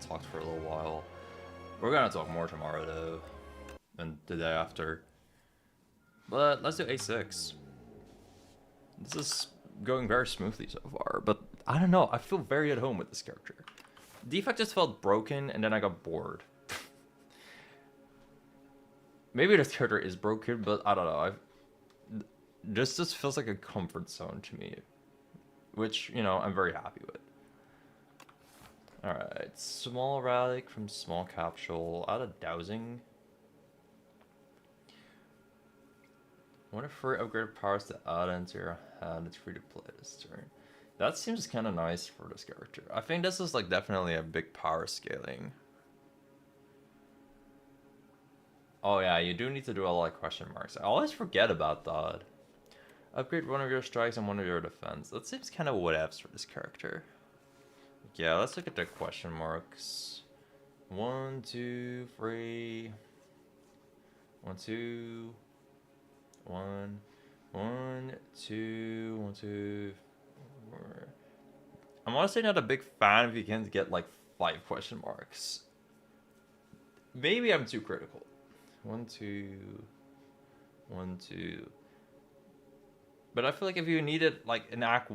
talked for a little while. We're gonna talk more tomorrow though, and the day after. But let's do A6. This is going very smoothly so far, but I don't know, I feel very at home with this character. Defect just felt broken, and then I got bored. Maybe this character is broken, but I don't know. This just feels like a comfort zone to me, which, you know, I'm very happy with. Alright, small relic from small capsule, out of dowsing. What if free upgraded powers to add into your hand? It's free to play this turn. That seems kind of nice for this character. I think this is like definitely a big power scaling. Oh yeah, you do need to do a lot of question marks. I always forget about that. Upgrade one of your strikes and one of your defense. That seems kind of whatevs for this character. Yeah, let's look at the question marks. 1, 2, 3. 1, 2. 1, 1, 2, 1, 2, 4. I'm honestly not a big fan if you can get like 5 question marks. Maybe I'm too critical. 1, 2, 1, 2. But I feel like if you need it like in Act...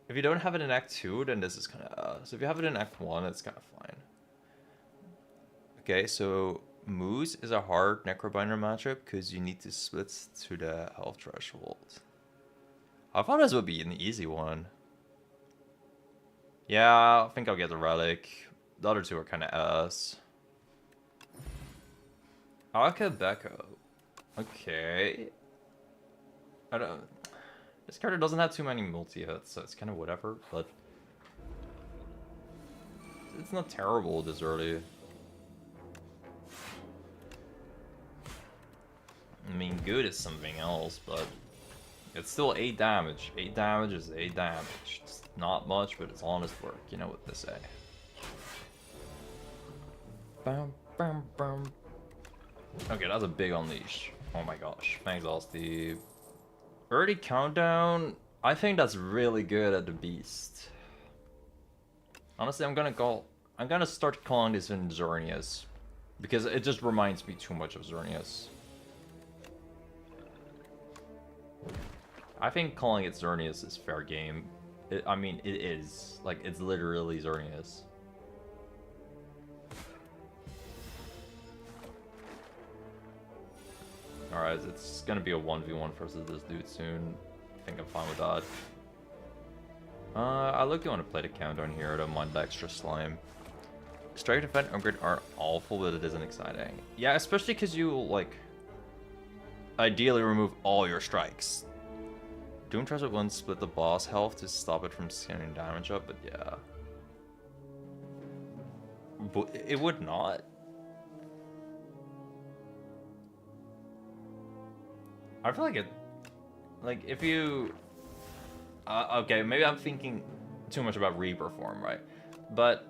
If you don't have it in Act 2, then this is kind of... So if you have it in Act 1, it's kind of fine. Okay, so Moose is a hard Necrobinder matchup because you need to split to the health threshold. I thought this would be an easy one. Yeah, I think I'll get the Relic. The other two are kind of ass. Akabeko. Okay. I don't... This character doesn't have too many multi-hits, so it's kind of whatever, but... It's not terrible this early. I mean, good is something else, but... It's still 8 damage. 8 damage is 8 damage. It's not much, but it's honest work. You know what they say. Bam, bam, bam. Okay, that's a big unleash. Oh my gosh. Thanks, all Steve. Early countdown. I think that's really good at the beast. Honestly, I'm gonna start calling this in Xerneas, because it just reminds me too much of Xerneas. I think calling it Xerneas is fair game. I mean, it is. Like, it's literally Xerneas. Alright, it's gonna be a 1v1 versus this dude soon. I think I'm fine with that. I look, you want to play the countdown here. I don't mind the extra slime. Strike defense upgrade are awful, but it isn't exciting. Yeah, especially because you, like, ideally remove all your strikes. Doom tries to one split the boss health to stop it from scaling damage up, but yeah. But it would not. I feel like it, like, if you, okay, maybe I'm thinking too much about Reaper form, right? But,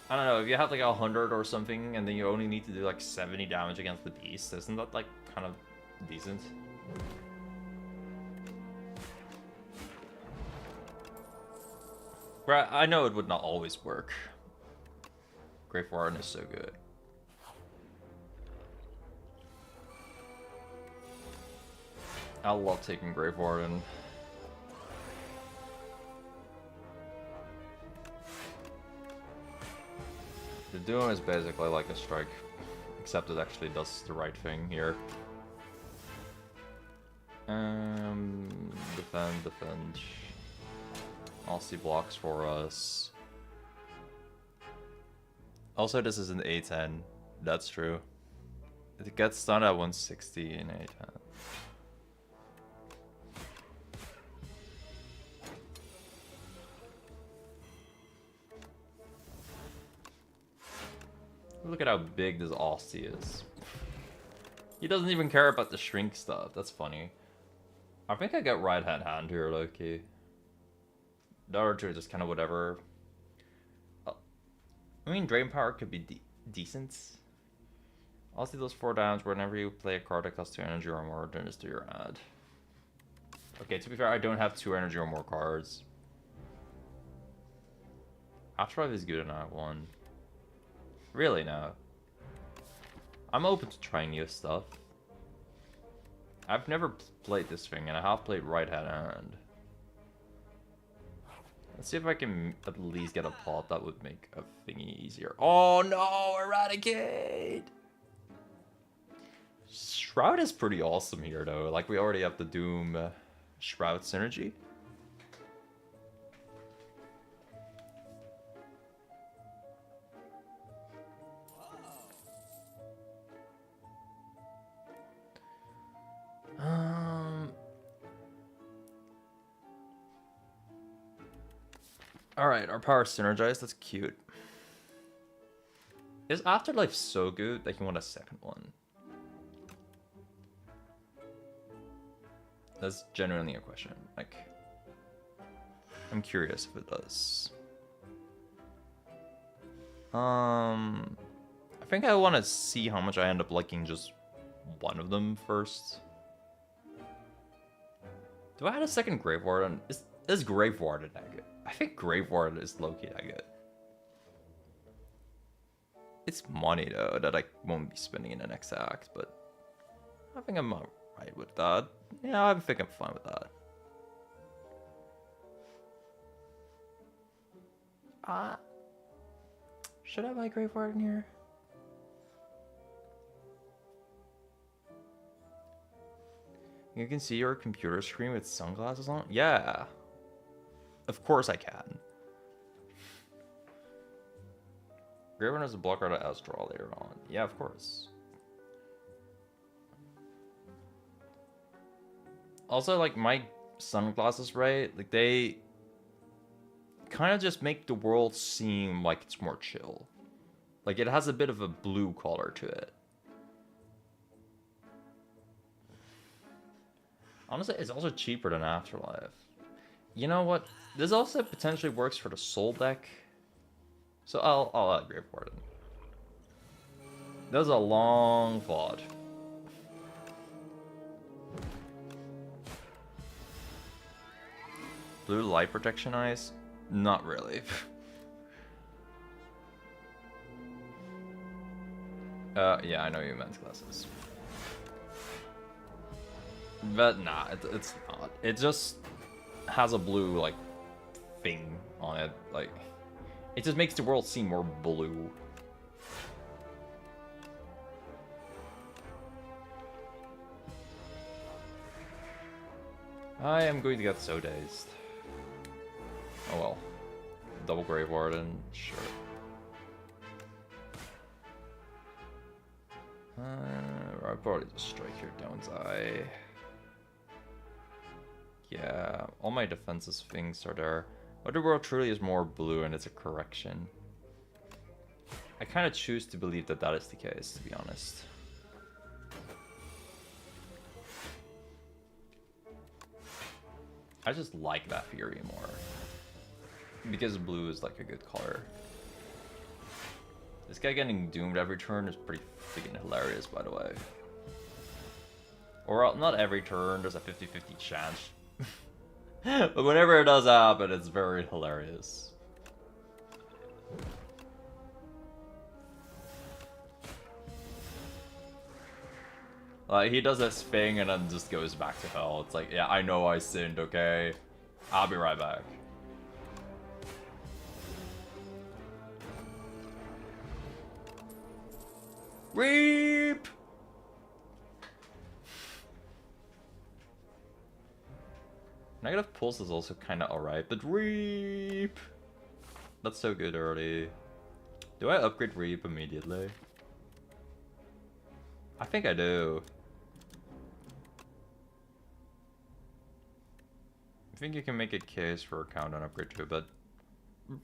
I don't know, if you have like 100 or something, and then you only need to do like 70 damage against the beast, isn't that like kind of decent? Right, I know it would not always work. Great Warden is so good. I love taking Grave Warden. The Doom is basically like a strike, except it actually does the right thing here. Defend. I'll see blocks for us. Also, this is an A10. That's true. It gets done at 160 in A10. Look at how big this Aussie is. He doesn't even care about the shrink stuff. That's funny. I think I get right hand here, low-key. The other two are just kind of whatever. I mean, Drain Power could be decent. I'll see those 4 damage whenever you play a card that costs 2 energy or more, then just do your ad. Okay, to be fair, I don't have 2 energy or more cards. Afterlife is good in that one. Really, now. I'm open to trying new stuff. I've never played this thing, and I have played right hand. Let's see if I can at least get a plot that would make a thingy easier. Oh no, Eradicate! Shroud is pretty awesome here, though. Like, we already have the Doom Shroud synergy. Alright, our power synergized. That's cute. Is Afterlife so good that you want a second one? That's genuinely a question. Like, I'm curious if it does. I think I want to see how much I end up liking just one of them first. Do I add a second Grave Warden? Is Grave Warden that good? I think Grave Warden is low-key that good. It's money, though, that I won't be spending in the next act, but I think I'm alright with that. Yeah, I think I'm fine with that. Should I buy Grave Warden here? You can see your computer screen with sunglasses on? Yeah. Of course I can. Grave Warden is a blocker to Astral later on. Yeah, of course. Also, like, my sunglasses, right? Like, they kind of just make the world seem like it's more chill. Like, it has a bit of a blue color to it. Honestly, it's also cheaper than Afterlife. You know what? This also potentially works for the Soul deck. So I'll add Grave Warden. That was a long VOD. Blue light protection eyes? Not really. Yeah, I know you meant glasses. But nah, it's not. It just has a blue, like, thing on it. Like, it just makes the world seem more blue. I am going to get so dazed. Oh well. Double Grave Warden, sure. I'll probably just strike here, don't I? Yeah, all my defenses things are there. But the world truly is more blue and it's a correction. I kind of choose to believe that that is the case, to be honest. I just like that theory more. Because blue is like a good color. This guy getting doomed every turn is pretty freaking hilarious, by the way. Or not every turn, there's a 50-50 chance. But whenever it does happen, it's very hilarious. Like, he does this thing and then just goes back to hell. It's like, yeah, I know I sinned, okay? I'll be right back. Reap! Negative pulse is also kind of alright, but Reap! That's so good already. Do I upgrade Reap immediately? I think I do. I think you can make a case for a countdown upgrade too, but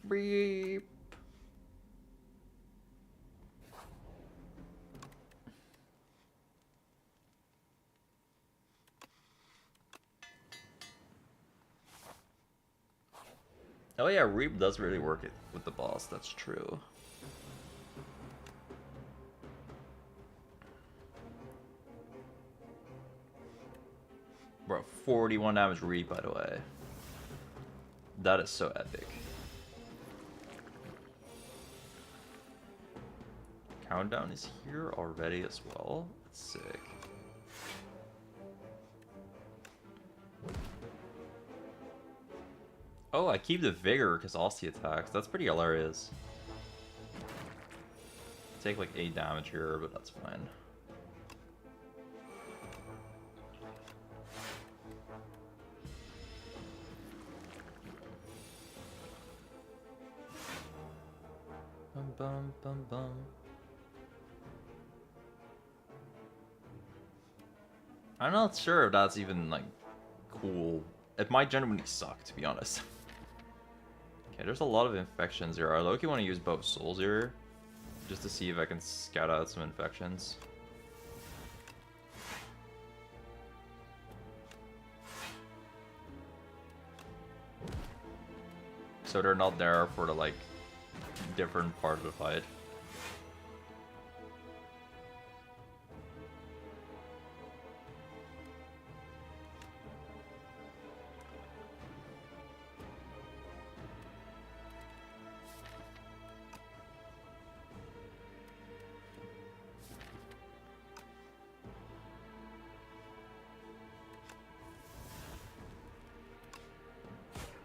Reap! Oh yeah, Reap does really work it with the boss, that's true. Bro, 41 damage Reap, by the way. That is so epic. Countdown is here already as well. That's sick. Oh, I keep the Vigor because Aussie attacks. That's pretty hilarious. Take like 8 damage here, but that's fine. Bum bum bum bum. I'm not sure if that's even like cool. It might genuinely suck, to be honest. Okay, there's a lot of infections here. I low-key want to use both souls here, just to see if I can scout out some infections. So they're not there for the like different part of the fight.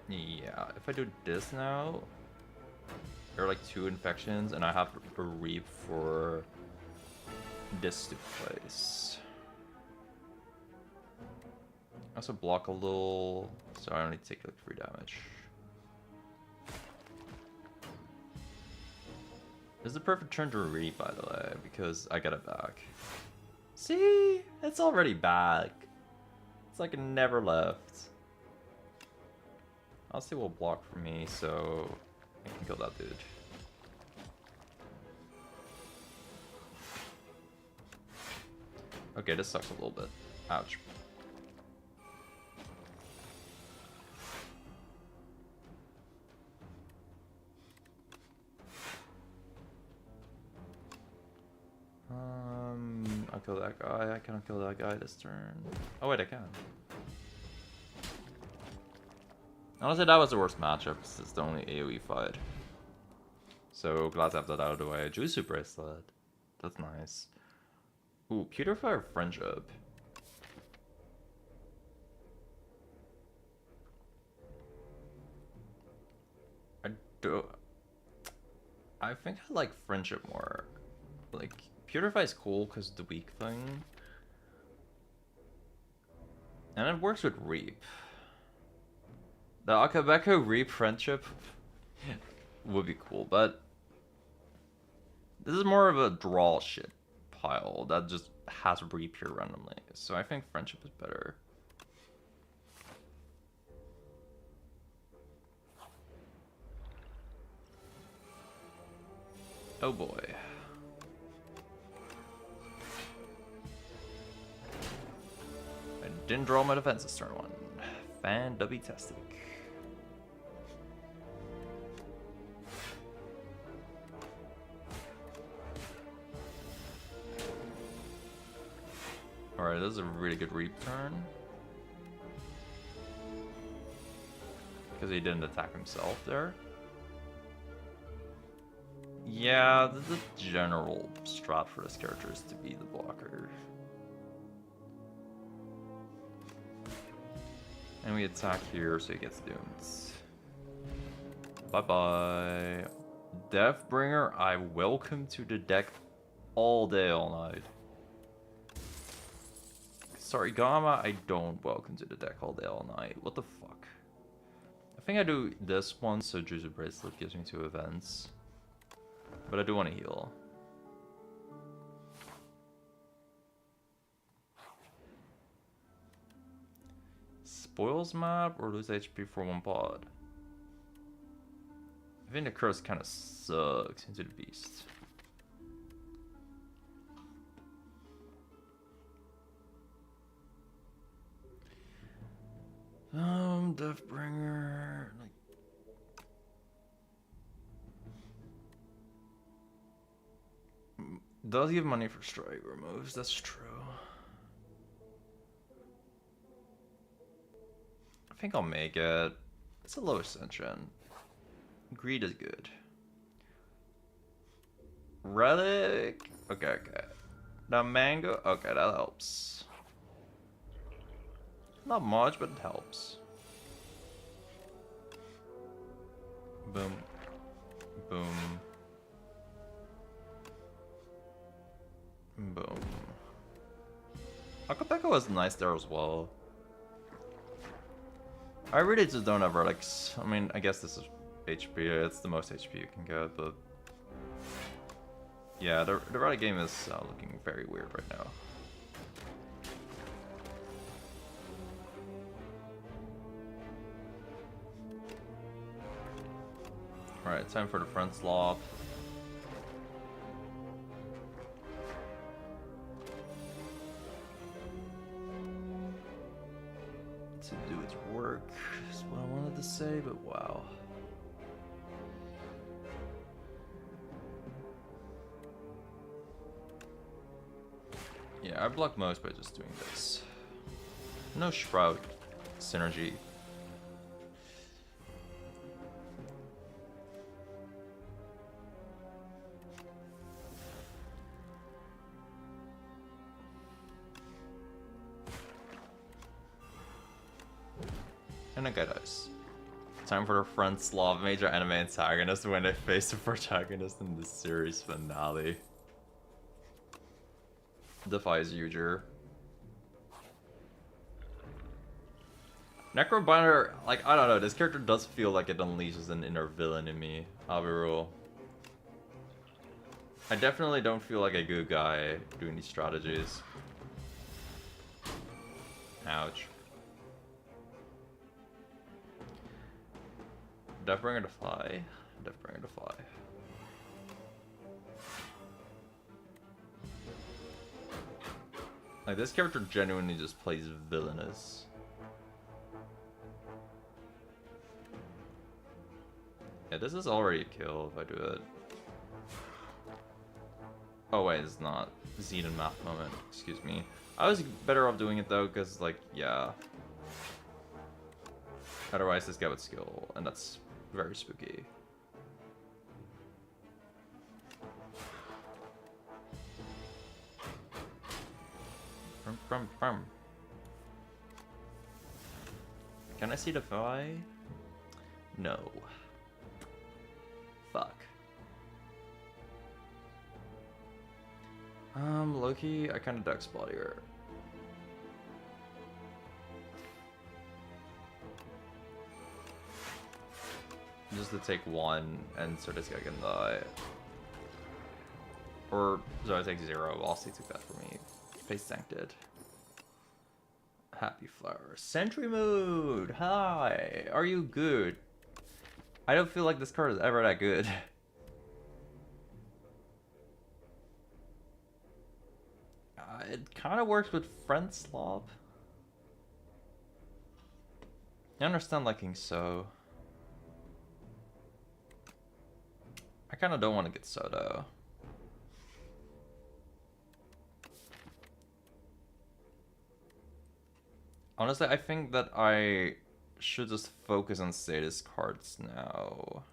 Yeah, if I do this now, there are like 2 infections, and I have to reap for this to place. I also block a little, so I only take like 3 damage. This is the perfect turn to reap, by the way, because I get it back. See? It's already back. It's like it never left. Honestly, will block for me, so I can kill that dude. Okay, this sucks a little bit. Ouch. I'll kill that guy. I cannot kill that guy this turn. Oh wait, I can. Honestly, that was the worst matchup, because it's the only AoE fight. So, glad to have that out of the way. Jutsu Bracelet. That's nice. Ooh, Purifier Friendship. I think I like Friendship more. Like, Purify is cool because the weak thing. And it works with Reap. The Akabeko Reap Friendship would be cool, but this is more of a draw shit pile that just has Reap here randomly. So I think Friendship is better. Oh boy. I didn't draw my defenses turn 1. Fan-dubby-tastic. Alright, this is a really good Reap turn. Because he didn't attack himself there. Yeah, the general strat for this character is to be the blocker. And we attack here, so he gets doomed. Bye-bye. Deathbringer, I welcome to the deck all day, all night. Sorry, Gamma, I don't welcome to the deck all day, all night. What the fuck? I think I do this one, so Jutsu Bracelet gives me 2 events. But I do want to heal. Spoils map or lose HP for 1 pod? I think the curse kind of sucks into the beast. Deathbringer. Like, Does give money for strike removes, that's true. I think I'll make it. It's a low ascension. Greed is good. Relic. Okay, okay. The mango. Okay, that helps. Not much, but it helps. Boom. Boom. Boom. Akateko was nice there as well. I really just don't have relics. I mean, I guess this is HP. It's the most HP you can get, but yeah, the relic game is looking very weird right now. Alright, time for the front slop. To do its work is what I wanted to say, but wow. Yeah, I block most by just doing this. No Shroud synergy. And a guy dies. Time for the front Slav major anime antagonist when they face the protagonist in the series finale. Defies Uger. Necrobinder, like, I don't know, this character does feel like it unleashes an inner villain in me, I'll be real. I definitely don't feel like a good guy doing these strategies. Ouch. Deathbringer to fly. Deathbringer to fly. Like, this character genuinely just plays villainous. Yeah, this is already a kill if I do it. Oh wait, it's not. Xenon math moment, excuse me. I was better off doing it though, because like, yeah. Otherwise this guy would skill, and that's very spooky. Can I see the fly? No. Fuck. Loki, I kinda duck spot here. Just to take one, and so this guy can die. Or, so I take 0, Aussie took that for me. Face tanked. Happy Flower. Sentry Mood! Hi! Are you good? I don't feel like this card is ever that good. It kind of works with Friend Slop. I understand liking so. I kind of don't want to get so though. Honestly, I think that I should just focus on status cards now.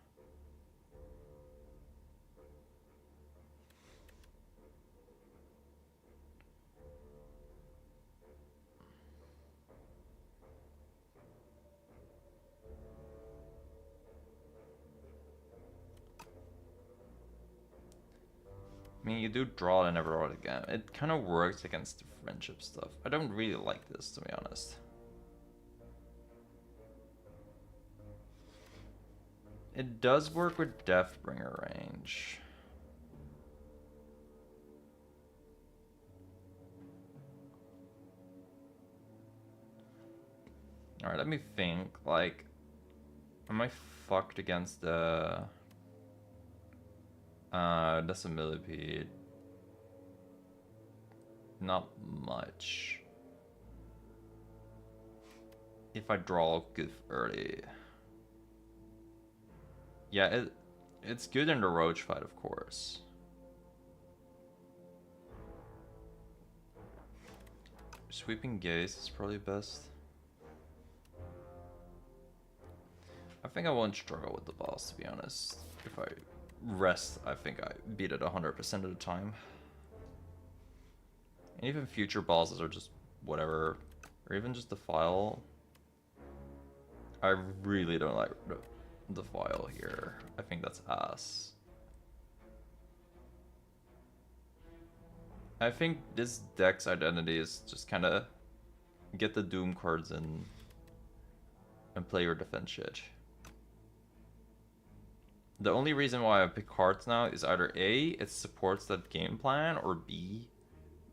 I mean, you do draw it and never draw it again. It kind of works against the friendship stuff. I don't really like this, to be honest. It does work with Deathbringer range. Alright, let me think. Like, am I fucked against the... that's a millipede. Not much. If I draw good early. Yeah, it's good in the Roach fight, of course. Sweeping Gaze is probably best. I think I won't struggle with the boss, to be honest. If I rest, I think I beat it 100% of the time. And even future bosses are just whatever. Or even just the file. I really don't like the file here. I think that's ass. I think this deck's identity is just kind of get the Doom cards in and play your defense shit. The only reason why I pick cards now is either A, it supports that game plan, or B,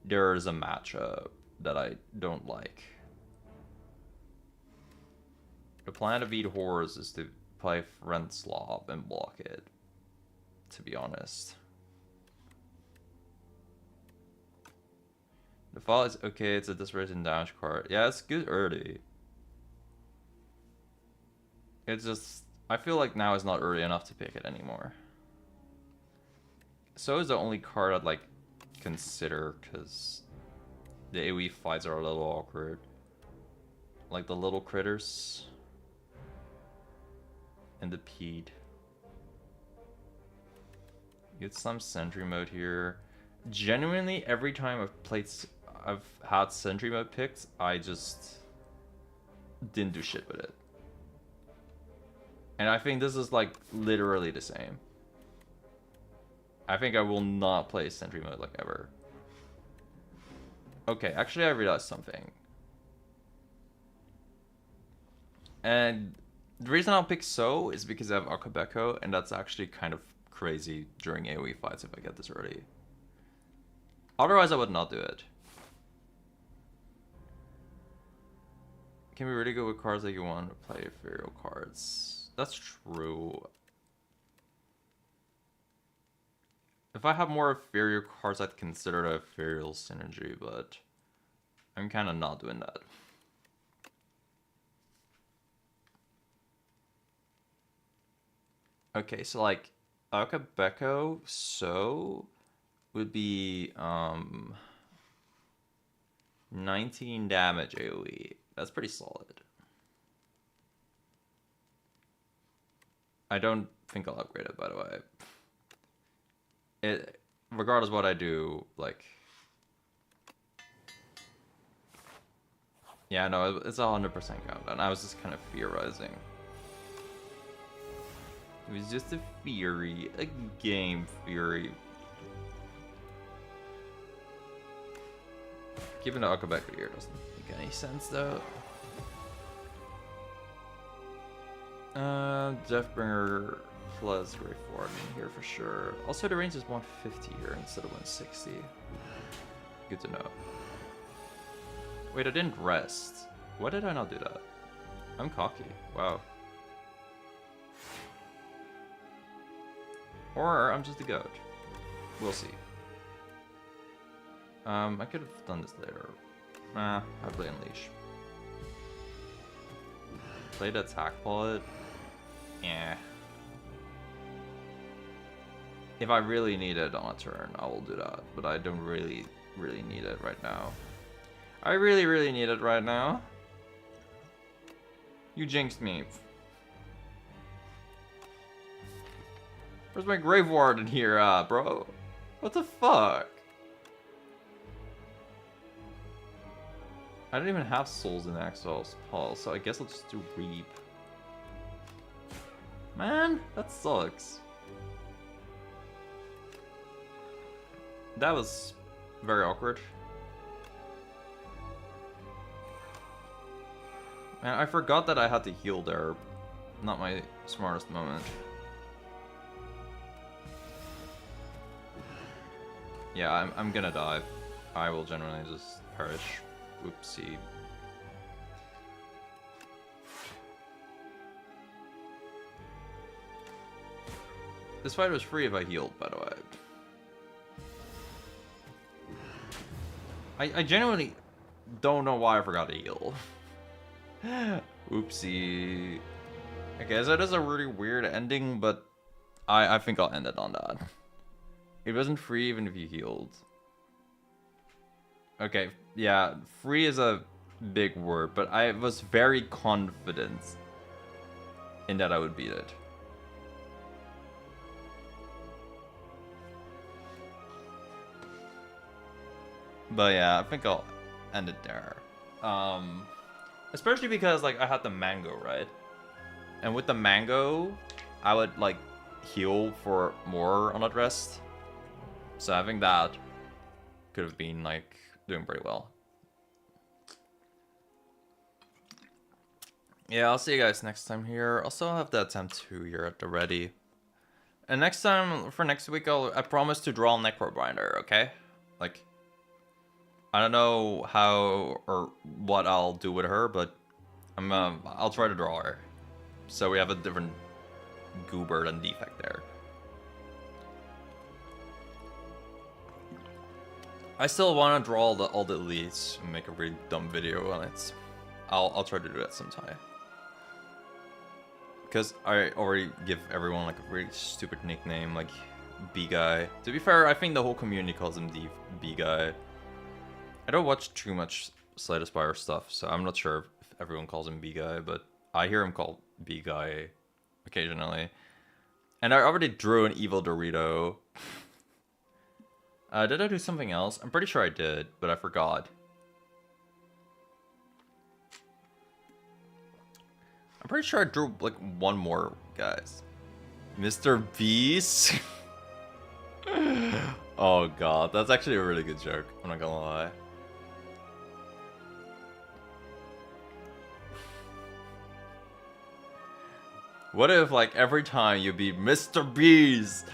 there's a matchup that I don't like. The plan to beat Horrors is to play Frenslav and block it, to be honest. The file is okay, it's a disruption damage card. Yeah, it's good early. It's just, I feel like now is not early enough to pick it anymore. So is the only card I'd like consider, because the AoE fights are a little awkward. Like the little critters. And the Peed. Get some sentry mode here. Genuinely, every time I've had sentry mode picked, I just didn't do shit with it. And I think this is like literally the same. I think I will not play sentry mode like ever. Okay, actually I realized something. And the reason I'll pick So is because I have Akabeko, and that's actually kind of crazy during AoE fights if I get this early. Otherwise I would not do it. Can be really good with cards that you want to play ethereal cards. That's true. If I have more ethereal cards, I'd consider the ethereal synergy, but I'm kind of not doing that. Okay, so like Akabeko So would be 19 damage AoE. That's pretty solid. I don't think I'll upgrade it, by the way. It, regardless of what I do, like... Yeah, no, it's 100% countdown. I was just kind of theorizing. It was just a theory, a game theory. Keeping the Akabeko here doesn't make any sense, though. Deathbringer plus Grey Form in here for sure. Also, the range is 150 here instead of 160. Good to know. Wait, I didn't rest. Why did I not do that? I'm cocky. Wow. Or I'm just a goat. We'll see. I could have done this later. Nah, I play Unleash. Play the attack pod. Yeah. If I really need it on a turn, I will do that. But I don't really need it right now. I really need it right now. You jinxed me. Where's my Grave Ward in here, bro? What the fuck? I don't even have souls in Axel's Hall, so I guess I'll just do Reap. Man, that sucks. That was very awkward. Man, I forgot that I had to heal there. Not my smartest moment. Yeah, I'm gonna die. I will generally just perish. Oopsie. This fight was free if I healed, by the way. I genuinely don't know why I forgot to heal. Oopsie. Okay, so that is a really weird ending, but I think I'll end it on that. It wasn't free even if you healed. Okay, yeah, free is a big word, but I was very confident in that I would beat it. But yeah, I think I'll end it there. Especially because like I had the mango, right? And with the mango, I would like heal for more on that rest. So having that could have been like doing pretty well. Yeah, I'll see you guys next time here. Also, I'll have that attempt 2 here at the ready. And next time, for next week, I promise to draw Necrobinder, okay? Like, I don't know how or what I'll do with her, but I'll try to draw her. So we have a different goober and defect there. I still want to draw all the elites and make a really dumb video on it. I'll try to do that sometime. Because I already give everyone like a really stupid nickname, like B-Guy. To be fair, I think the whole community calls him the B-Guy. I don't watch too much Slay Spire stuff, so I'm not sure if everyone calls him B-Guy, but I hear him called B-Guy occasionally. And I already drew an evil Dorito. Did I do something else? I'm pretty sure I did, but I forgot. I'm pretty sure I drew like one more, guys. Mr. Beast? Oh god, that's actually a really good joke. I'm not gonna lie. What if like every time you beat Mr. Beast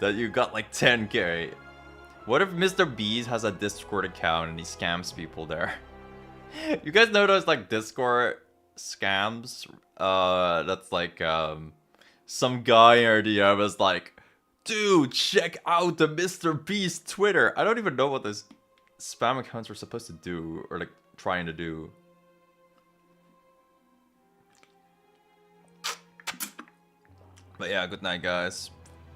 that you got like 10k? What if Mr. Beast has a Discord account and he scams people there? You guys know those like Discord scams? That's like some guy in our DM was like, dude, check out the Mr. Beast Twitter. I don't even know what those spam accounts were supposed to do or like trying to do. But yeah, good night, guys.